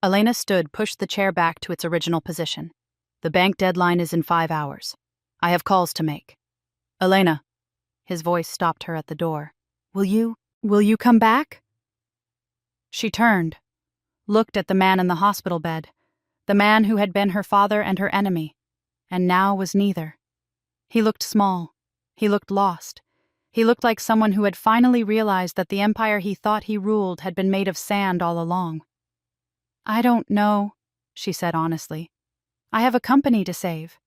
Elena stood, pushed the chair back to its original position. "The bank deadline is in 5 hours. I have calls to make." "Elena." His voice stopped her at the door. Will you come back?" She turned, looked at the man in the hospital bed, the man who had been her father and her enemy, and now was neither. He looked small. He looked lost. He looked like someone who had finally realized that the empire he thought he ruled had been made of sand all along. "I don't know," she said honestly. "I have a company to save."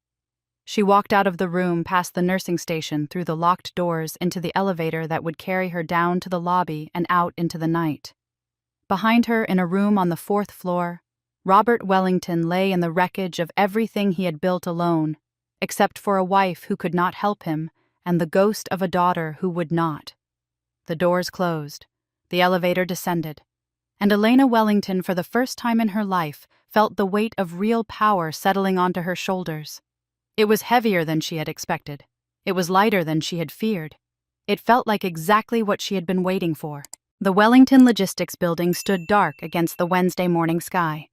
She walked out of the room, past the nursing station, through the locked doors, into the elevator that would carry her down to the lobby and out into the night. Behind her, in a room on the 4th floor, Robert Wellington lay in the wreckage of everything he had built alone, except for a wife who could not help him and the ghost of a daughter who would not. The doors closed. The elevator descended. And Elena Wellington, for the first time in her life, felt the weight of real power settling onto her shoulders. It was heavier than she had expected. It was lighter than she had feared. It felt like exactly what she had been waiting for. The Wellington Logistics building stood dark against the Wednesday morning sky.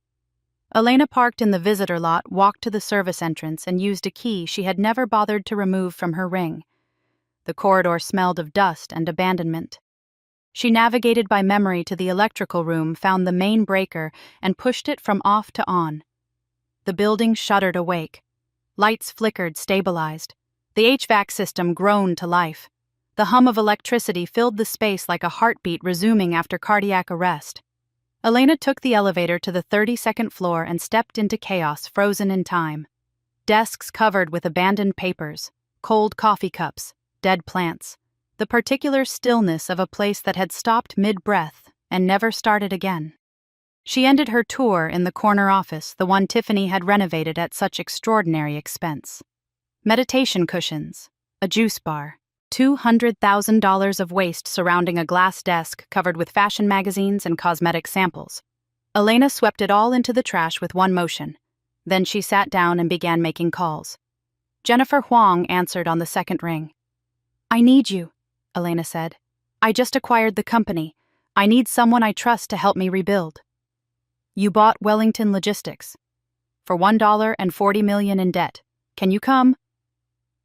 Elena parked in the visitor lot, walked to the service entrance, and used a key she had never bothered to remove from her ring. The corridor smelled of dust and abandonment. She navigated by memory to the electrical room, found the main breaker, and pushed it from off to on. The building shuddered awake. Lights flickered, stabilized. The HVAC system groaned to life. The hum of electricity filled the space like a heartbeat resuming after cardiac arrest. Elena took the elevator to the 32nd floor and stepped into chaos frozen in time. Desks covered with abandoned papers, cold coffee cups, dead plants. The particular stillness of a place that had stopped mid-breath and never started again. She ended her tour in the corner office, the one Tiffany had renovated at such extraordinary expense. Meditation cushions, a juice bar, $200,000 of waste surrounding a glass desk covered with fashion magazines and cosmetic samples. Elena swept it all into the trash with one motion. Then she sat down and began making calls. Jennifer Huang answered on the second ring. "I need you," Elena said. "I just acquired the company. I need someone I trust to help me rebuild." "You bought Wellington Logistics for $1.40 million in debt. Can you come?"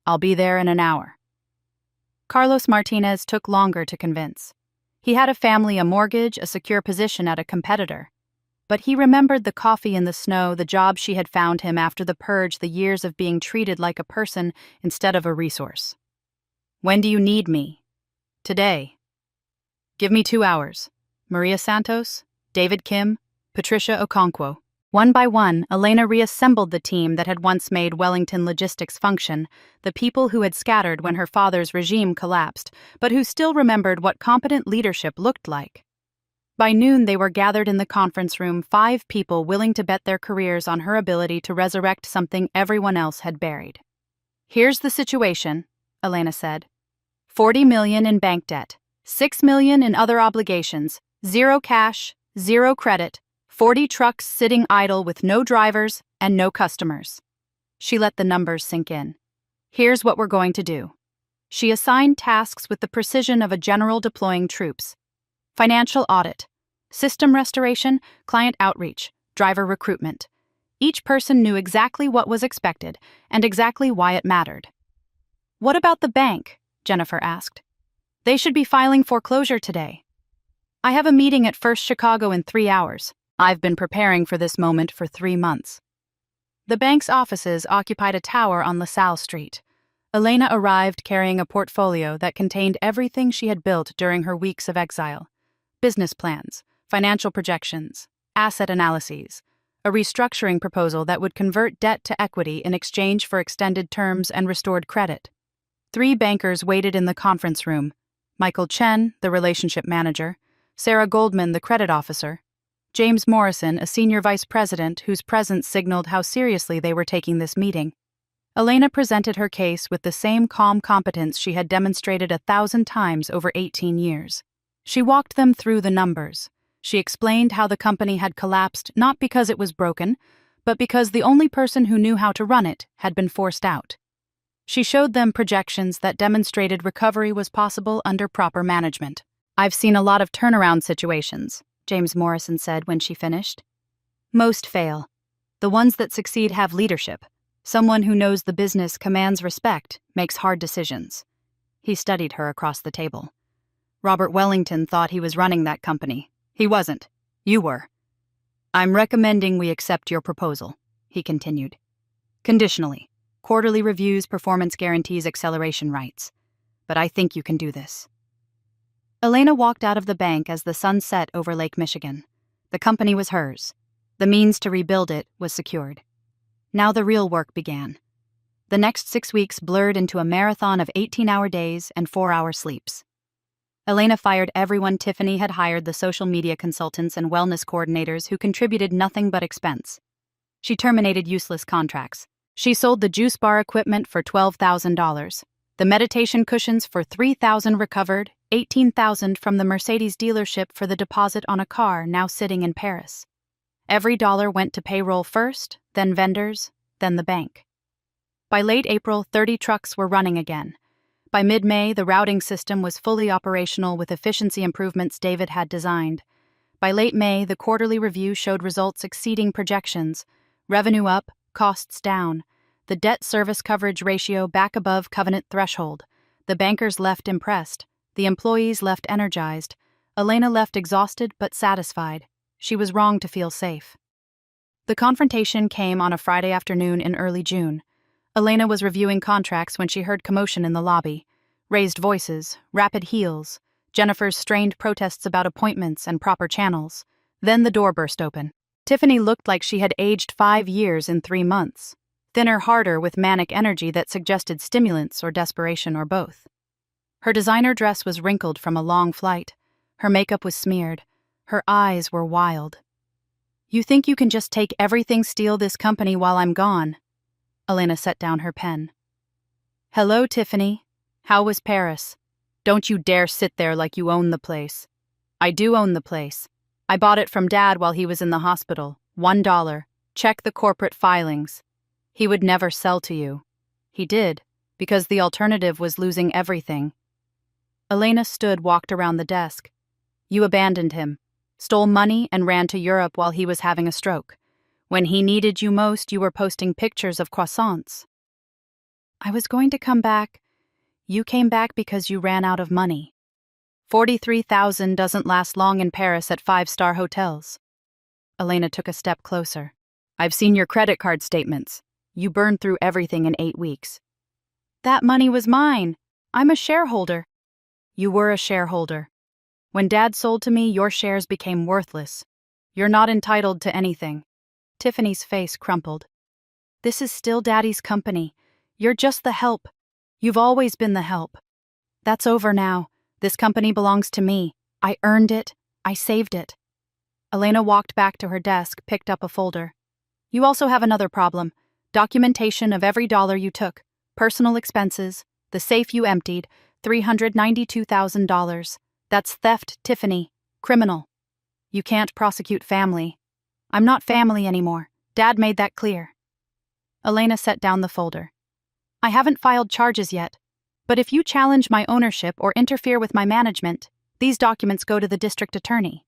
"I'll be there in an hour." Carlos Martinez took longer to convince. He had a family, a mortgage, a secure position at a competitor. But he remembered the coffee in the snow, the job she had found him after the purge, the years of being treated like a person instead of a resource. "When do you need me?" "Today." "Give me 2 hours. Maria Santos, David Kim, Patricia Okonkwo." One by one, Elena reassembled the team that had once made Wellington Logistics function, the people who had scattered when her father's regime collapsed, but who still remembered what competent leadership looked like. By noon, they were gathered in the conference room, 5 people willing to bet their careers on her ability to resurrect something everyone else had buried. "Here's the situation," Elena said. $40 million in bank debt, $6 million in other obligations, 0 cash, 0 credit, 40 trucks sitting idle with no drivers and no customers. She let the numbers sink in. "Here's what we're going to do." She assigned tasks with the precision of a general deploying troops. Financial audit, system restoration, client outreach, driver recruitment. Each person knew exactly what was expected and exactly why it mattered. "What about the bank?" Jennifer asked. "They should be filing foreclosure today." "I have a meeting at First Chicago in 3 hours. I've been preparing for this moment for 3 months." The bank's offices occupied a tower on LaSalle Street. Elena arrived carrying a portfolio that contained everything she had built during her weeks of exile. Business plans, financial projections, asset analyses, a restructuring proposal that would convert debt to equity in exchange for extended terms and restored credit. 3 bankers waited in the conference room: Michael Chen, the relationship manager, Sarah Goldman, the credit officer, James Morrison, a senior vice president whose presence signaled how seriously they were taking this meeting. Elena presented her case with the same calm competence she had demonstrated 1,000 times over 18 years. She walked them through the numbers. She explained how the company had collapsed not because it was broken, but because the only person who knew how to run it had been forced out. She showed them projections that demonstrated recovery was possible under proper management. "I've seen a lot of turnaround situations," James Morrison said when she finished. "Most fail. The ones that succeed have leadership. Someone who knows the business, commands respect, makes hard decisions." He studied her across the table. "Robert Wellington thought he was running that company. He wasn't. You were. I'm recommending we accept your proposal," he continued. "Conditionally. Quarterly reviews, performance guarantees, acceleration rights. But I think you can do this." Elena walked out of the bank as the sun set over Lake Michigan. The company was hers. The means to rebuild it was secured. Now the real work began. The next 6 weeks blurred into a marathon of 18-hour days and 4-hour sleeps. Elena fired everyone Tiffany had hired, the social media consultants and wellness coordinators who contributed nothing but expense. She terminated useless contracts. She sold the juice bar equipment for $12,000. The meditation cushions for $3,000 recovered, $18,000 from the Mercedes dealership for the deposit on a car now sitting in Paris. Every dollar went to payroll first, then vendors, then the bank. By late April, 30 trucks were running again. By mid-May, the routing system was fully operational with efficiency improvements David had designed. By late May, the quarterly review showed results exceeding projections. Revenue up, costs down. The debt service coverage ratio back above covenant threshold. The bankers left impressed. The employees left energized. Elena left exhausted but satisfied. She was wrong to feel safe. The confrontation came on a Friday afternoon in early June. Elena was reviewing contracts when she heard commotion in the lobby. Raised voices, rapid heels, Jennifer's strained protests about appointments and proper channels. Then the door burst open. Tiffany looked like she had aged 5 years in 3 months. Thinner, harder, with manic energy that suggested stimulants or desperation or both. Her designer dress was wrinkled from a long flight. Her makeup was smeared. Her eyes were wild. "You think you can just take everything, steal this company while I'm gone?" Elena set down her pen. "Hello, Tiffany. How was Paris? Don't you dare sit there like you own the place." "I do own the place. I bought it from Dad while he was in the hospital. $1. Check the corporate filings. He would never sell to you." "He did, because the alternative was losing everything." Elena walked around the desk. "You abandoned him, stole money and ran to Europe while he was having a stroke. When he needed you most, you were posting pictures of croissants." "I was going to come back. You came back because you ran out of money. 43,000 doesn't last long in Paris at 5-star hotels." Elena took a step closer. "I've seen your credit card statements. You burned through everything in 8 weeks." "That money was mine. I'm a shareholder." "You were a shareholder. When Dad sold to me, your shares became worthless. You're not entitled to anything." Tiffany's face crumpled. "This is still Daddy's company. You're just the help. You've always been the help. That's over now. This company belongs to me. I earned it. I saved it." Elena walked back to her desk, picked up a folder. "You also have another problem. Documentation of every dollar you took. Personal expenses. The safe you emptied. $392,000. That's theft, Tiffany. Criminal. You can't prosecute family." "I'm not family anymore. Dad made that clear." Elena set down the folder. "I haven't filed charges yet, but if you challenge my ownership or interfere with my management, these documents go to the district attorney."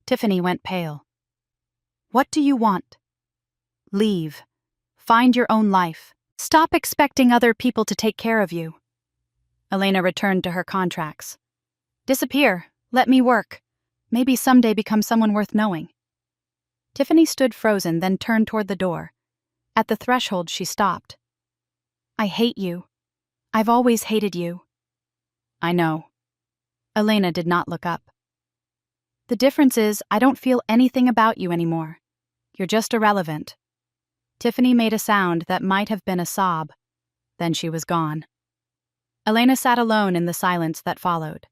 Tiffany went pale. "What do you want?" "Leave. Find your own life. Stop expecting other people to take care of you." Elena returned to her contracts. "Disappear. Let me work. Maybe someday become someone worth knowing." Tiffany stood frozen, then turned toward the door. At the threshold, she stopped. "I hate you. I've always hated you." "I know." Elena did not look up. "The difference is I don't feel anything about you anymore. You're just irrelevant." Tiffany made a sound that might have been a sob. Then she was gone. Elena sat alone in the silence that followed.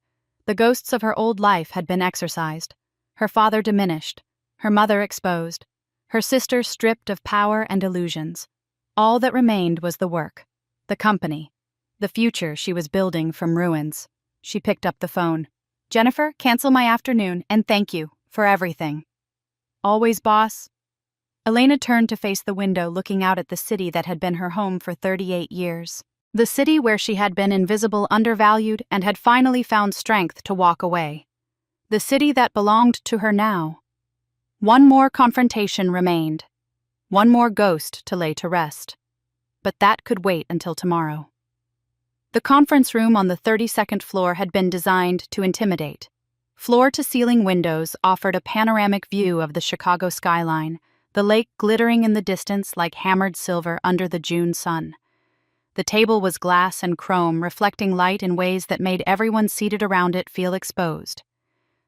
The ghosts of her old life had been exorcised. Her father diminished. Her mother exposed. Her sister stripped of power and illusions. All that remained was the work. The company. The future she was building from ruins. She picked up the phone. "Jennifer, cancel my afternoon, and thank you for everything." "Always, boss." Elena turned to face the window, looking out at the city that had been her home for 38 years. The city where she had been invisible, undervalued, and had finally found strength to walk away. The city that belonged to her now. One more confrontation remained. One more ghost to lay to rest. But that could wait until tomorrow. The conference room on the 32nd floor had been designed to intimidate. Floor-to-ceiling windows offered a panoramic view of the Chicago skyline, the lake glittering in the distance like hammered silver under the June sun. The table was glass and chrome, reflecting light in ways that made everyone seated around it feel exposed.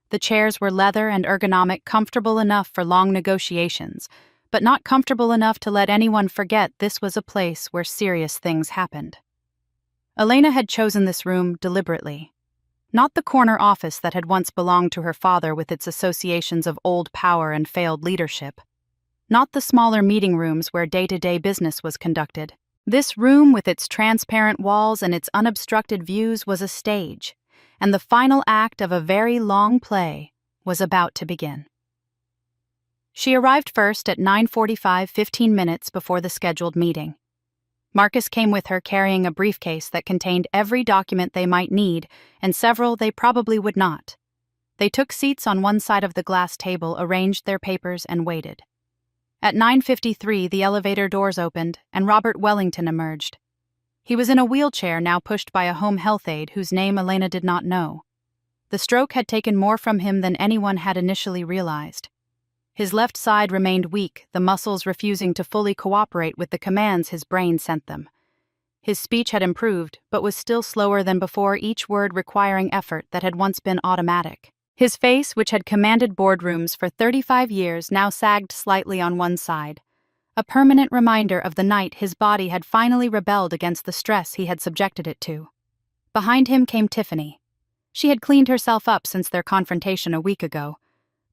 The chairs were leather and ergonomic, comfortable enough for long negotiations, but not comfortable enough to let anyone forget this was a place where serious things happened. Elena had chosen this room deliberately. Not the corner office that had once belonged to her father with its associations of old power and failed leadership. Not the smaller meeting rooms where day-to-day business was conducted. This room, with its transparent walls and its unobstructed views, was a stage, and the final act of a very long play was about to begin. She arrived first at 9:45, 15 minutes before the scheduled meeting. Marcus came with her carrying a briefcase that contained every document they might need and several they probably would not. They took seats on one side of the glass table, arranged their papers, and waited. At 9:53, the elevator doors opened, and Robert Wellington emerged. He was in a wheelchair, now pushed by a home health aide whose name Elena did not know. The stroke had taken more from him than anyone had initially realized. His left side remained weak, the muscles refusing to fully cooperate with the commands his brain sent them. His speech had improved, but was still slower than before, each word requiring effort that had once been automatic. His face, which had commanded boardrooms for 35 years, now sagged slightly on one side, a permanent reminder of the night his body had finally rebelled against the stress he had subjected it to. Behind him came Tiffany. She had cleaned herself up since their confrontation a week ago.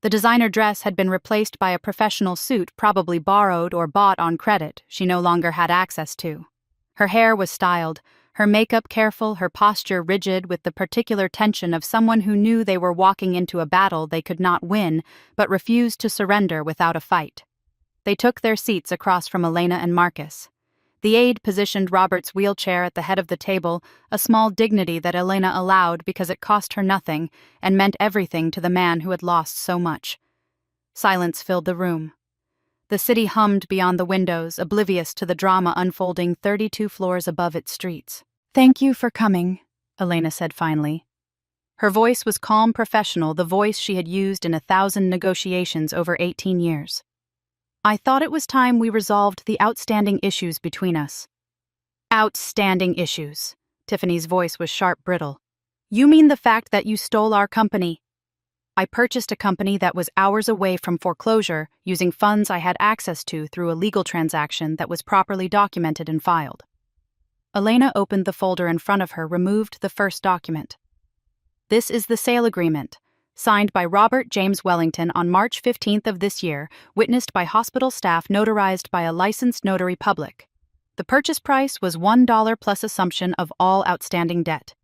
The designer dress had been replaced by a professional suit, probably borrowed or bought on credit, she no longer had access to. Her hair was styled, her makeup careful, her posture rigid, with the particular tension of someone who knew they were walking into a battle they could not win, but refused to surrender without a fight. They took their seats across from Elena and Marcus. The aide positioned Robert's wheelchair at the head of the table, a small dignity that Elena allowed because it cost her nothing and meant everything to the man who had lost so much. Silence filled the room. The city hummed beyond the windows, oblivious to the drama unfolding 32 floors above its streets. "Thank you for coming," Elena said finally. Her voice was calm, professional, the voice she had used in 1,000 negotiations over 18 years. "I thought it was time we resolved the outstanding issues between us." "Outstanding issues." Tiffany's voice was sharp, brittle. "You mean the fact that you stole our company?" "I purchased a company that was hours away from foreclosure using funds I had access to through a legal transaction that was properly documented and filed." Elena opened the folder in front of her, removed the first document. "This is the sale agreement, signed by Robert James Wellington on March 15th of this year, witnessed by hospital staff, notarized by a licensed notary public. The purchase price was $1 plus assumption of all outstanding debt."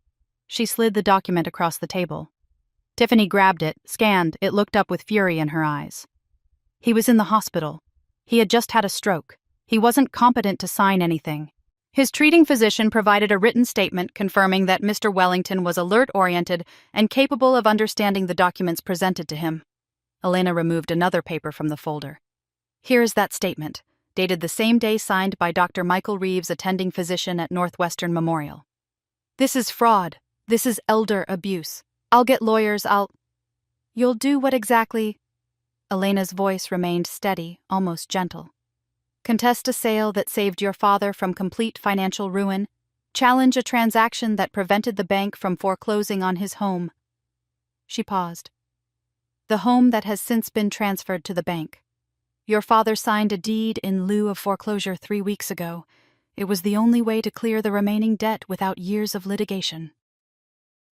She slid the document across the table. Tiffany grabbed it, scanned, it looked up with fury in her eyes. "He was in the hospital. He had just had a stroke. He wasn't competent to sign anything. His treating physician provided a written statement confirming that Mr. Wellington was alert-oriented and capable of understanding the documents presented to him." Elena removed another paper from the folder. "Here is that statement, dated the same day, signed by Dr. Michael Reeves, attending physician at Northwestern Memorial. This is fraud. This is elder abuse. I'll get lawyers, You'll do what exactly?" Elena's voice remained steady, almost gentle. "Contest a sale that saved your father from complete financial ruin? Challenge a transaction that prevented the bank from foreclosing on his home?" She paused. "The home that has since been transferred to the bank. Your father signed a deed in lieu of foreclosure 3 weeks ago. It was the only way to clear the remaining debt without years of litigation."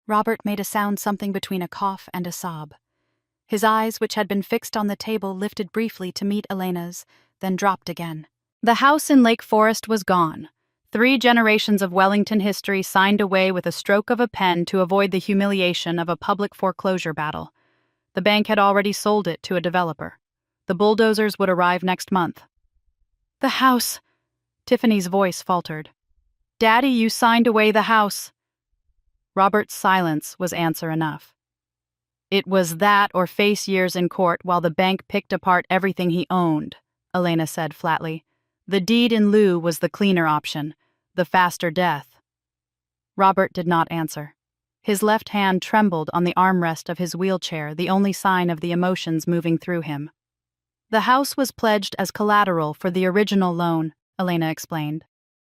Robert made a sound something between a cough and a sob. His eyes, which had been fixed on the table, lifted briefly to meet Elena's, then dropped again. The house in Lake Forest was gone. 3 generations of Wellington history signed away with a stroke of a pen to avoid the humiliation of a public foreclosure battle. The bank had already sold it to a developer. The bulldozers would arrive next month. "The house," Tiffany's voice faltered. "Daddy, you signed away the house." Robert's silence was answer enough. "It was that or face years in court while the bank picked apart everything he owned," Elena said flatly. "The deed in lieu was the cleaner option, the faster death." Robert did not answer. His left hand trembled on the armrest of his wheelchair, the only sign of the emotions moving through him. "The house was pledged as collateral for the original loan," Elena explained.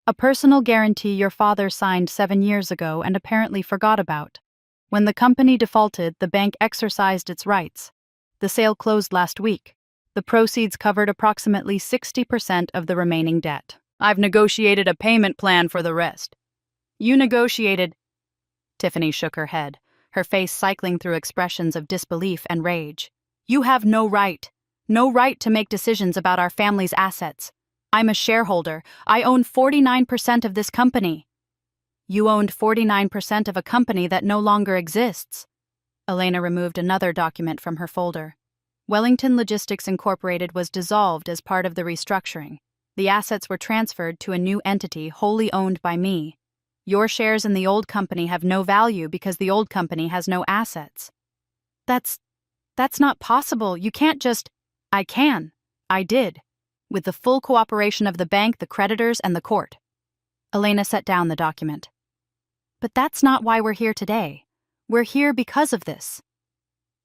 "A personal guarantee your father signed 7 years ago and apparently forgot about. When the company defaulted, the bank exercised its rights. The sale closed last week. The proceeds covered approximately 60% of the remaining debt. I've negotiated a payment plan for the rest." "You negotiated?" Tiffany shook her head, her face cycling through expressions of disbelief and rage. "You have no right. No right to make decisions about our family's assets. I'm a shareholder. I own 49% of this company." "You owned 49% of a company that no longer exists." Elena removed another document from her folder. Wellington Logistics Incorporated was dissolved as part of the restructuring. The assets were transferred to a new entity wholly owned by me. Your shares in the old company have no value because the old company has no assets. That's not possible. You can't just. I can. I did. With the full cooperation of the bank, the creditors, and the court. Elena set down the document. But that's not why we're here today. We're here because of this.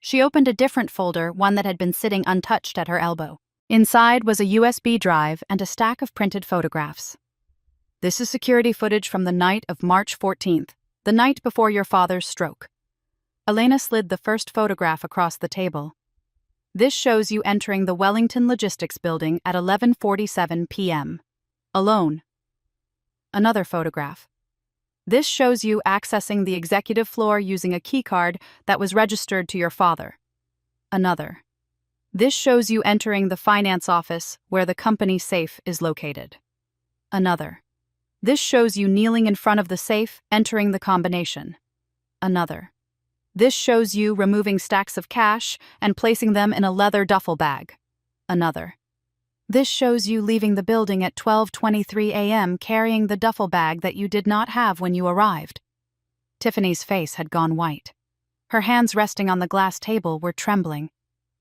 She opened a different folder, one that had been sitting untouched at her elbow. Inside was a USB drive and a stack of printed photographs. This is security footage from the night of March 14th, the night before your father's stroke. Elena slid the first photograph across the table. This shows you entering the Wellington Logistics Building at 11:47 p.m. Alone. Another photograph. This shows you accessing the executive floor using a keycard that was registered to your father. Another. This shows you entering the finance office where the company safe is located. Another. This shows you kneeling in front of the safe, entering the combination. Another. This shows you removing stacks of cash and placing them in a leather duffel bag. Another. This shows you leaving the building at 12:23 a.m. carrying the duffel bag that you did not have when you arrived. Tiffany's face had gone white. Her hands resting on the glass table were trembling.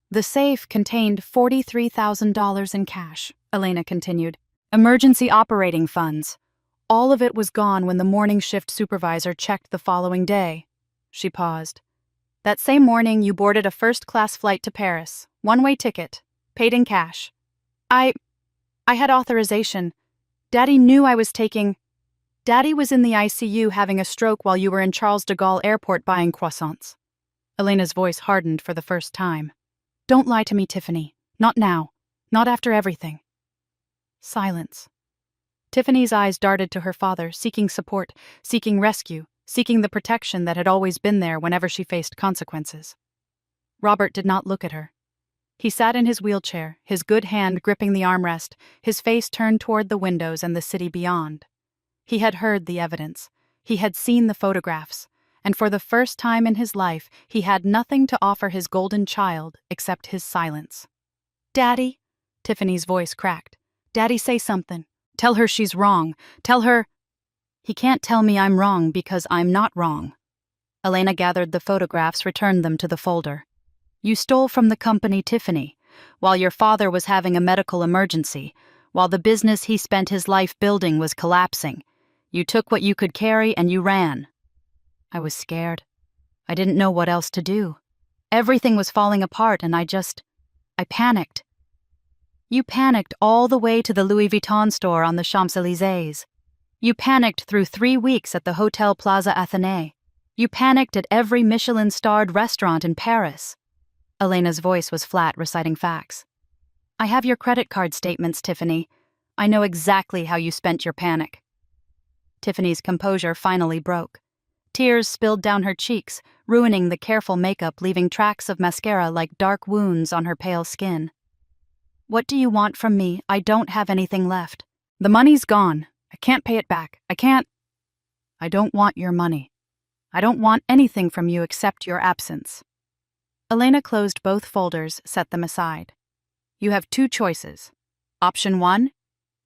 The safe contained $43,000 in cash, Elena continued. Emergency operating funds. All of it was gone when the morning shift supervisor checked the following day. She paused. That same morning, you boarded a first-class flight to Paris, one-way ticket, paid in cash. I had authorization. Daddy knew I was taking. Daddy was in the ICU having a stroke while you were in Charles de Gaulle Airport buying croissants. Elena's voice hardened for the first time. Don't lie to me, Tiffany. Not now. Not after everything. Silence. Tiffany's eyes darted to her father, seeking support, seeking rescue, seeking the protection that had always been there whenever she faced consequences. Robert did not look at her. He sat in his wheelchair, his good hand gripping the armrest, his face turned toward the windows and the city beyond. He had heard the evidence. He had seen the photographs. And for the first time in his life, he had nothing to offer his golden child except his silence. Daddy? Tiffany's voice cracked. Daddy, say something. Tell her she's wrong. Tell her. He can't tell me I'm wrong because I'm not wrong. Elena gathered the photographs, returned them to the folder. You stole from the company, Tiffany, while your father was having a medical emergency, while the business he spent his life building was collapsing. You took what you could carry and you ran. I was scared. I didn't know what else to do. Everything was falling apart and I panicked. You panicked all the way to the Louis Vuitton store on the Champs-Élysées. You panicked through 3 weeks at the Hotel Plaza Athénée. You panicked at every Michelin-starred restaurant in Paris. Elena's voice was flat, reciting facts. I have your credit card statements, Tiffany. I know exactly how you spent your panic. Tiffany's composure finally broke. Tears spilled down her cheeks, ruining the careful makeup, leaving tracks of mascara like dark wounds on her pale skin. What do you want from me? I don't have anything left. The money's gone. I can't pay it back. I don't want your money. I don't want anything from you except your absence. Elena closed both folders, set them aside. You have 2 choices. Option 1,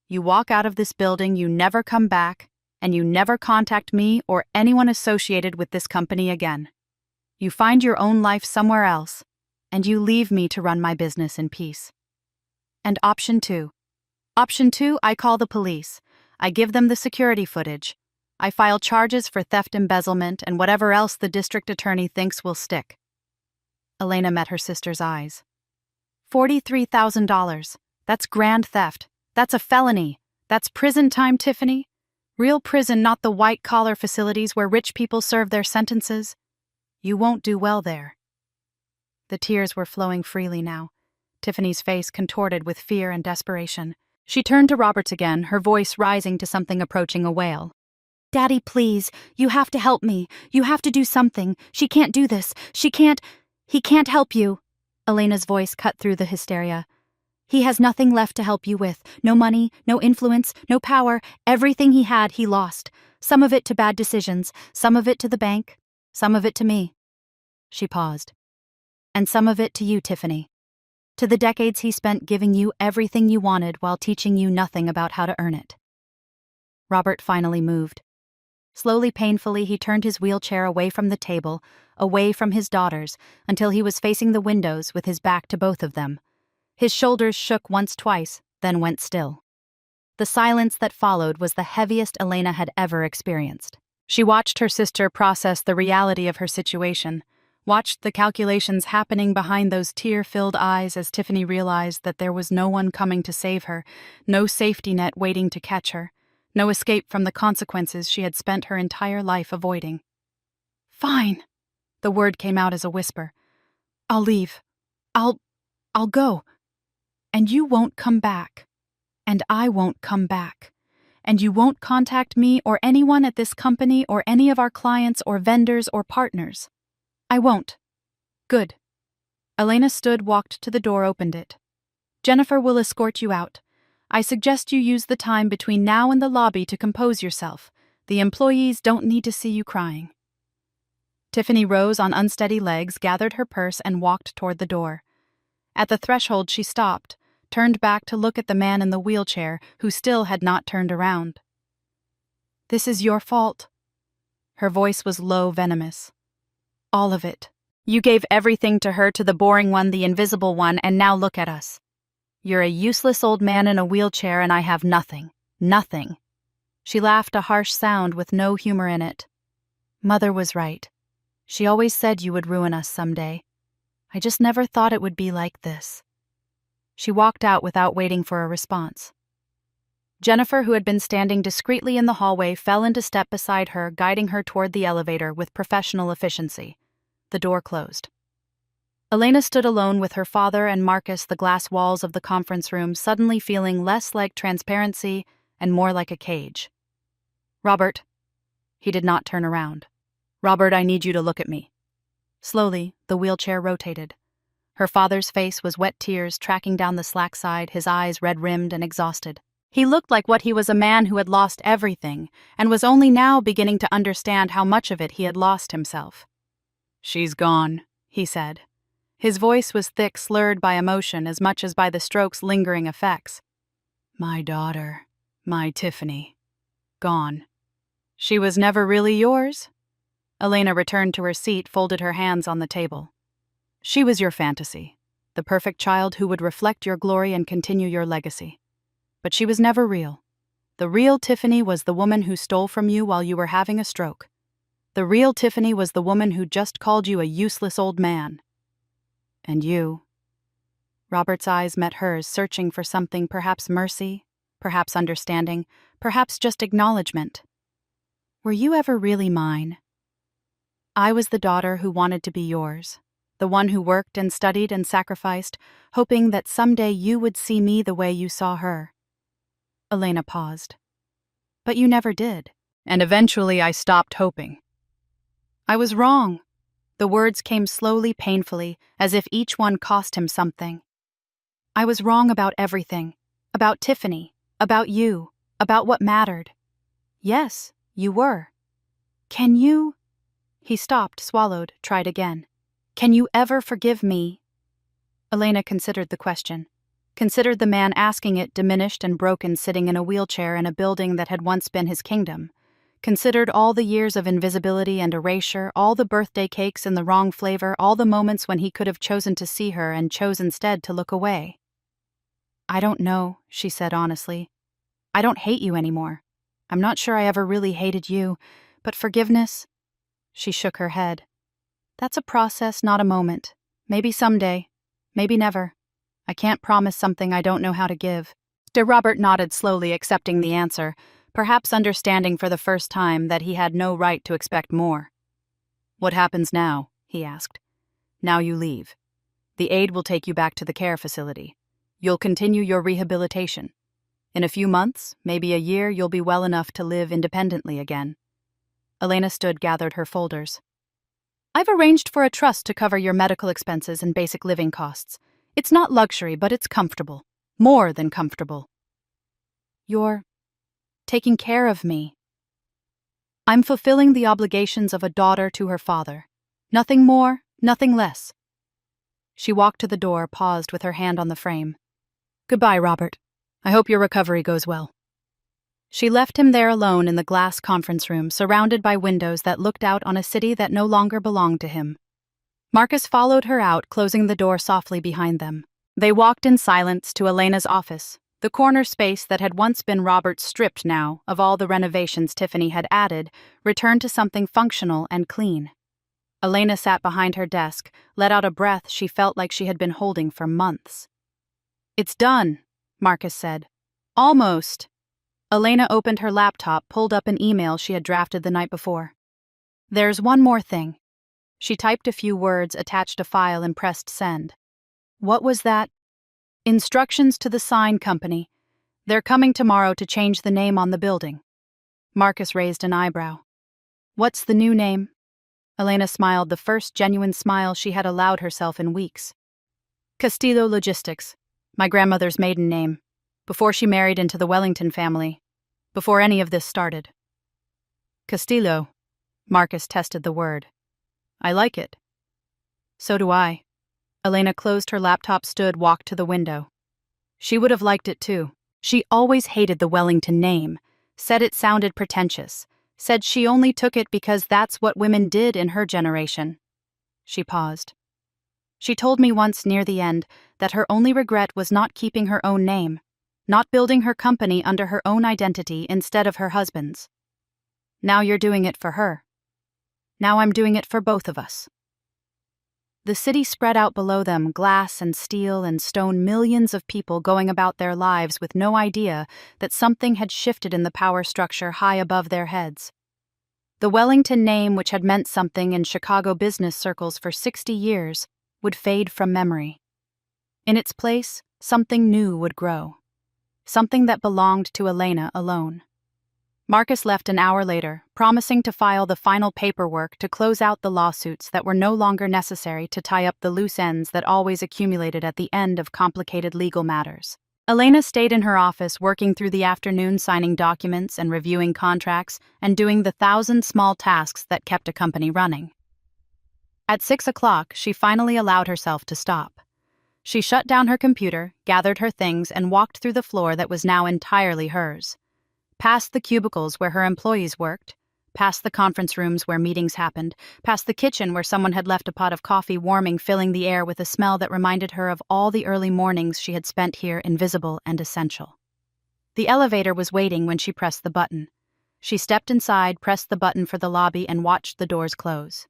you walk out of this building, you never come back, and you never contact me or anyone associated with this company again. You find your own life somewhere else, and you leave me to run my business in peace. And option 2. Option 2, I call the police. I give them the security footage. I file charges for theft, embezzlement, and whatever else the district attorney thinks will stick. Elena met her sister's eyes. $43,000. That's grand theft. That's a felony. That's prison time, Tiffany. Real prison, not the white-collar facilities where rich people serve their sentences. You won't do well there. The tears were flowing freely now. Tiffany's face contorted with fear and desperation. She turned to Roberts again, her voice rising to something approaching a wail. Daddy, please. You have to help me. You have to do something. She can't do this. He can't help you. Elena's voice cut through the hysteria. He has nothing left to help you with. No money, no influence, no power. Everything he had, he lost. Some of it to bad decisions, some of it to the bank, some of it to me. She paused. And some of it to you, Tiffany. To the decades he spent giving you everything you wanted while teaching you nothing about how to earn it. Robert finally moved. Slowly, painfully, he turned his wheelchair away from the table, away from his daughters, until he was facing the windows with his back to both of them. His shoulders shook once, twice, then went still. The silence that followed was the heaviest Elena had ever experienced. She watched her sister process the reality of her situation, watched the calculations happening behind those tear-filled eyes as Tiffany realized that there was no one coming to save her, no safety net waiting to catch her, no escape from the consequences she had spent her entire life avoiding. "Fine," the word came out as a whisper. "I'll leave. I'll go. And you won't come back. And I won't come back. And you won't contact me or anyone at this company or any of our clients or vendors or partners. I won't." "Good." Elena stood, walked to the door, opened it. "Jennifer will escort you out. I suggest you use the time between now and the lobby to compose yourself. The employees don't need to see you crying." Tiffany rose on unsteady legs, gathered her purse, and walked toward the door. At the threshold she stopped, turned back to look at the man in the wheelchair who still had not turned around. "This is your fault." Her voice was low, venomous. "All of it. You gave everything to her, to the boring one, the invisible one, and now look at us. You're a useless old man in a wheelchair and I have nothing. Nothing." She laughed, a harsh sound with no humor in it. "Mother was right. She always said you would ruin us someday. I just never thought it would be like this." She walked out without waiting for a response. Jennifer, who had been standing discreetly in the hallway, fell into step beside her, guiding her toward the elevator with professional efficiency. The door closed. Elena stood alone with her father and Marcus, the glass walls of the conference room suddenly feeling less like transparency and more like a cage. "Robert." He did not turn around. "Robert, I need you to look at me." Slowly, the wheelchair rotated. Her father's face was wet, tears tracking down the slack side, his eyes red-rimmed and exhausted. He looked like what he was, a man who had lost everything and was only now beginning to understand how much of it he had lost himself. "She's gone," he said. His voice was thick, slurred by emotion as much as by the stroke's lingering effects. "My daughter, my Tiffany. Gone. She was never really yours?" Elena returned to her seat, folded her hands on the table. "She was your fantasy, the perfect child who would reflect your glory and continue your legacy. But she was never real. The real Tiffany was the woman who stole from you while you were having a stroke. The real Tiffany was the woman who just called you a useless old man. And you." Robert's eyes met hers, searching for something, perhaps mercy, perhaps understanding, perhaps just acknowledgement. "Were you ever really mine? I was the daughter who wanted to be yours, the one who worked and studied and sacrificed, hoping that someday you would see me the way you saw her." Elena paused. "But you never did. And eventually I stopped hoping. I was wrong." The words came slowly, painfully, as if each one cost him something. "I was wrong about everything. About Tiffany. About you. About what mattered." "Yes, you were. Can you—" He stopped, swallowed, tried again. "Can you ever forgive me?" Elena considered the question. Considered the man asking it, diminished and broken, sitting in a wheelchair in a building that had once been his kingdom. Considered all the years of invisibility and erasure, all the birthday cakes in the wrong flavor, all the moments when he could have chosen to see her and chose instead to look away. "I don't know," she said honestly. "I don't hate you anymore. I'm not sure I ever really hated you, but forgiveness—" She shook her head. "That's a process, not a moment. Maybe someday. Maybe never. I can't promise something I don't know how to give." Robert nodded slowly, accepting the answer, perhaps understanding for the first time that he had no right to expect more. "What happens now?" he asked. "Now you leave. The aide will take you back to the care facility. You'll continue your rehabilitation. In a few months, maybe a year, you'll be well enough to live independently again." Elena stood, gathered her folders. "I've arranged for a trust to cover your medical expenses and basic living costs. It's not luxury, but it's comfortable. More than comfortable." "You're taking care of me." "I'm fulfilling the obligations of a daughter to her father. Nothing more, nothing less." She walked to the door, paused with her hand on the frame. "Goodbye, Robert. I hope your recovery goes well." She left him there alone in the glass conference room, surrounded by windows that looked out on a city that no longer belonged to him. Marcus followed her out, closing the door softly behind them. They walked in silence to Elena's office, the corner space that had once been Robert's stripped now of all the renovations Tiffany had added, returned to something functional and clean. Elena sat behind her desk, let out a breath she felt like she had been holding for months. "It's done," Marcus said. "Almost." Elena opened her laptop, pulled up an email she had drafted the night before. "There's one more thing." She typed a few words, attached a file, and pressed send. "What was that?" "Instructions to the sign company. They're coming tomorrow to change the name on the building." Marcus raised an eyebrow. "What's the new name?" Elena smiled, the first genuine smile she had allowed herself in weeks. "Castillo Logistics, my grandmother's maiden name, before she married into the Wellington family, before any of this started." "Castillo," Marcus tested the word. "I like it." "So do I." Elena closed her laptop, walked to the window. She would have liked it too. She always hated the Wellington name, said it sounded pretentious, said she only took it because that's what women did in her generation. She paused. "She told me once near the end that her only regret was not keeping her own name, not building her company under her own identity instead of her husband's. Now you're doing it for her. Now I'm doing it for both of us." The city spread out below them, glass and steel and stone, millions of people going about their lives with no idea that something had shifted in the power structure high above their heads. The Wellington name, which had meant something in Chicago business circles for 60 years, would fade from memory. In its place, something new would grow. Something that belonged to Elena alone. Marcus left an hour later, promising to file the final paperwork to close out the lawsuits that were no longer necessary to tie up the loose ends that always accumulated at the end of complicated legal matters. Elena stayed in her office, working through the afternoon, signing documents and reviewing contracts and doing the 1,000 small tasks that kept a company running. At 6 o'clock, she finally allowed herself to stop. She shut down her computer, gathered her things, and walked through the floor that was now entirely hers. Past the cubicles where her employees worked, past the conference rooms where meetings happened, past the kitchen where someone had left a pot of coffee warming, filling the air with a smell that reminded her of all the early mornings she had spent here, invisible and essential. The elevator was waiting when she pressed the button. She stepped inside, pressed the button for the lobby, and watched the doors close.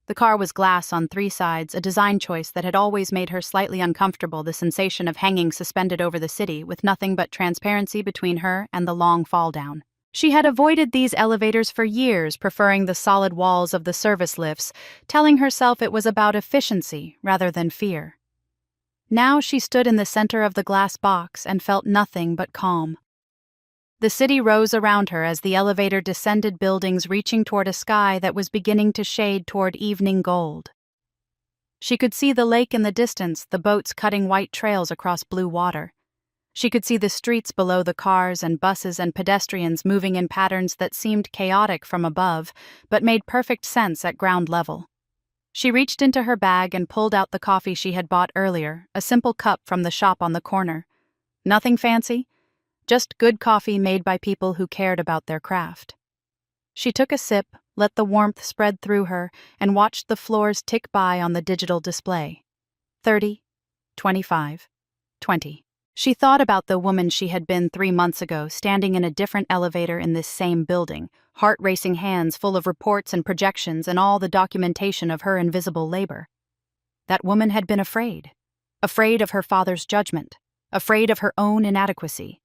The car was glass on 3 sides, a design choice that had always made her slightly uncomfortable, the sensation of hanging suspended over the city with nothing but transparency between her and the long fall down. She had avoided these elevators for years, preferring the solid walls of the service lifts, telling herself it was about efficiency rather than fear. Now she stood in the center of the glass box and felt nothing but calm. The city rose around her as the elevator descended buildings, reaching toward a sky that was beginning to shade toward evening gold. She could see the lake in the distance, the boats cutting white trails across blue water. She could see the streets below, the cars and buses and pedestrians moving in patterns that seemed chaotic from above, but made perfect sense at ground level. She reached into her bag and pulled out the coffee she had bought earlier, a simple cup from the shop on the corner. Nothing fancy. Just good coffee made by people who cared about their craft. She took a sip, let the warmth spread through her, and watched the floors tick by on the digital display. 30, 25, 20. She thought about the woman she had been 3 months ago, standing in a different elevator in this same building, heart-racing hands full of reports and projections and all the documentation of her invisible labor. That woman had been afraid. Afraid of her father's judgment. Afraid of her own inadequacy.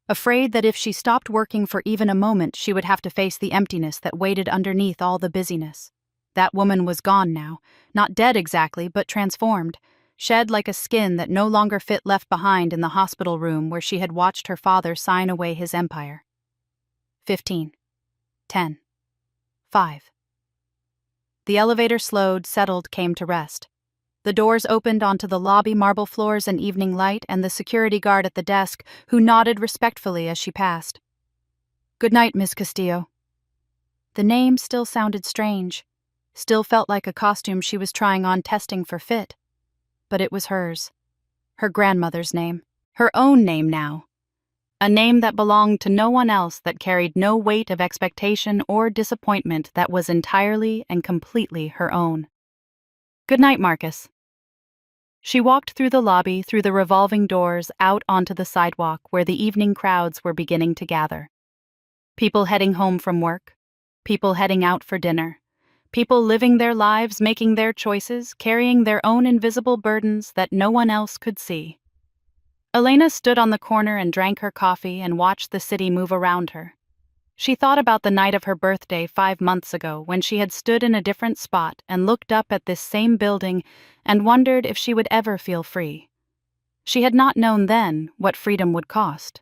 Afraid that if she stopped working for even a moment, she would have to face the emptiness that waited underneath all the busyness. That woman was gone now, not dead exactly, but transformed, shed like a skin that no longer fit, left behind in the hospital room where she had watched her father sign away his empire. 15. 10. 5. The elevator slowed, settled, came to rest. The doors opened onto the lobby, marble floors and evening light, and the security guard at the desk, who nodded respectfully as she passed. "Good night, Miss Castillo." The name still sounded strange, still felt like a costume she was trying on, testing for fit. But it was hers. Her grandmother's name. Her own name now. A name that belonged to no one else, that carried no weight of expectation or disappointment, that was entirely and completely her own. Good night, Marcus. She walked through the lobby, through the revolving doors, out onto the sidewalk where the evening crowds were beginning to gather. People heading home from work, people heading out for dinner, people living their lives, making their choices, carrying their own invisible burdens that no one else could see. Elena stood on the corner and drank her coffee and watched the city move around her. She thought about the night of her birthday 5 months ago, when she had stood in a different spot and looked up at this same building and wondered if she would ever feel free. She had not known then what freedom would cost,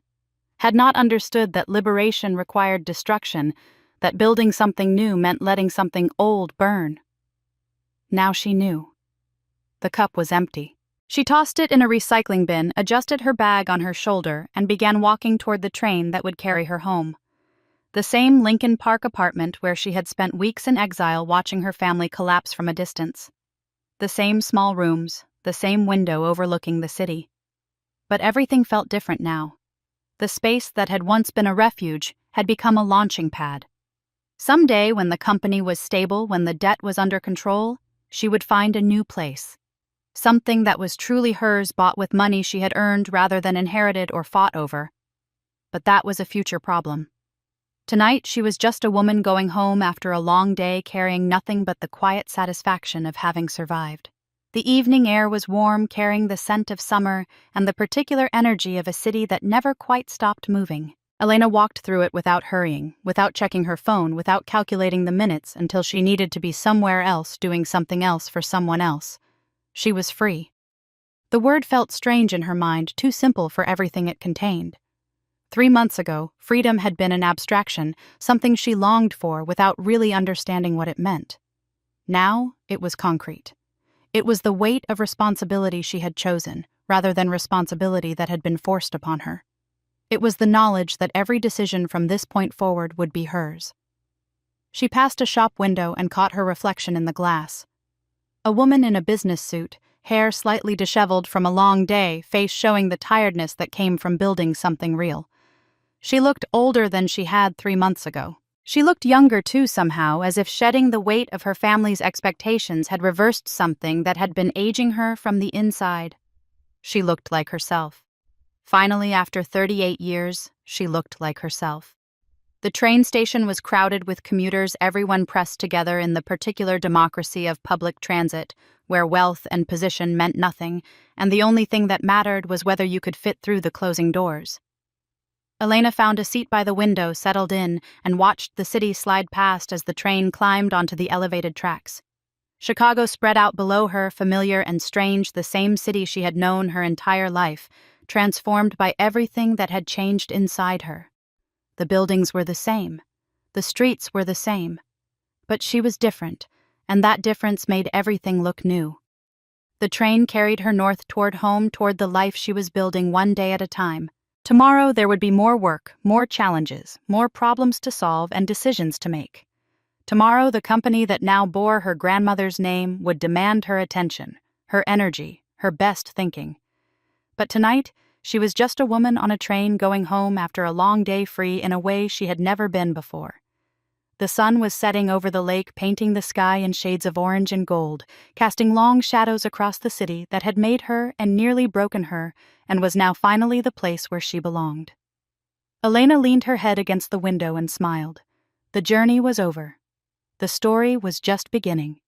had not understood that liberation required destruction, that building something new meant letting something old burn. Now she knew. The cup was empty. She tossed it in a recycling bin, adjusted her bag on her shoulder, and began walking toward the train that would carry her home. The same Lincoln Park apartment where she had spent weeks in exile watching her family collapse from a distance. The same small rooms, the same window overlooking the city. But everything felt different now. The space that had once been a refuge had become a launching pad. Someday, when the company was stable, when the debt was under control, she would find a new place. Something that was truly hers, bought with money she had earned rather than inherited or fought over. But that was a future problem. Tonight, she was just a woman going home after a long day, carrying nothing but the quiet satisfaction of having survived. The evening air was warm, carrying the scent of summer and the particular energy of a city that never quite stopped moving. Elena walked through it without hurrying, without checking her phone, without calculating the minutes, until she needed to be somewhere else, doing something else for someone else. She was free. The word felt strange in her mind, too simple for everything it contained. 3 months ago, freedom had been an abstraction, something she longed for without really understanding what it meant. Now, it was concrete. It was the weight of responsibility she had chosen, rather than responsibility that had been forced upon her. It was the knowledge that every decision from this point forward would be hers. She passed a shop window and caught her reflection in the glass. A woman in a business suit, hair slightly disheveled from a long day, face showing the tiredness that came from building something real. She looked older than she had 3 months ago. She looked younger too somehow, as if shedding the weight of her family's expectations had reversed something that had been aging her from the inside. She looked like herself. Finally, after 38 years, she looked like herself. The train station was crowded with commuters, everyone pressed together in the particular democracy of public transit, where wealth and position meant nothing, and the only thing that mattered was whether you could fit through the closing doors. Elena found a seat by the window, settled in, and watched the city slide past as the train climbed onto the elevated tracks. Chicago spread out below her, familiar and strange, the same city she had known her entire life, transformed by everything that had changed inside her. The buildings were the same. The streets were the same. But she was different, and that difference made everything look new. The train carried her north toward home, toward the life she was building one day at a time. Tomorrow there would be more work, more challenges, more problems to solve and decisions to make. Tomorrow the company that now bore her grandmother's name would demand her attention, her energy, her best thinking. But tonight, she was just a woman on a train going home after a long day free in a way she had never been before. The sun was setting over the lake, painting the sky in shades of orange and gold, casting long shadows across the city that had made her and nearly broken her, and was now finally the place where she belonged. Elena leaned her head against the window and smiled. The journey was over. The story was just beginning.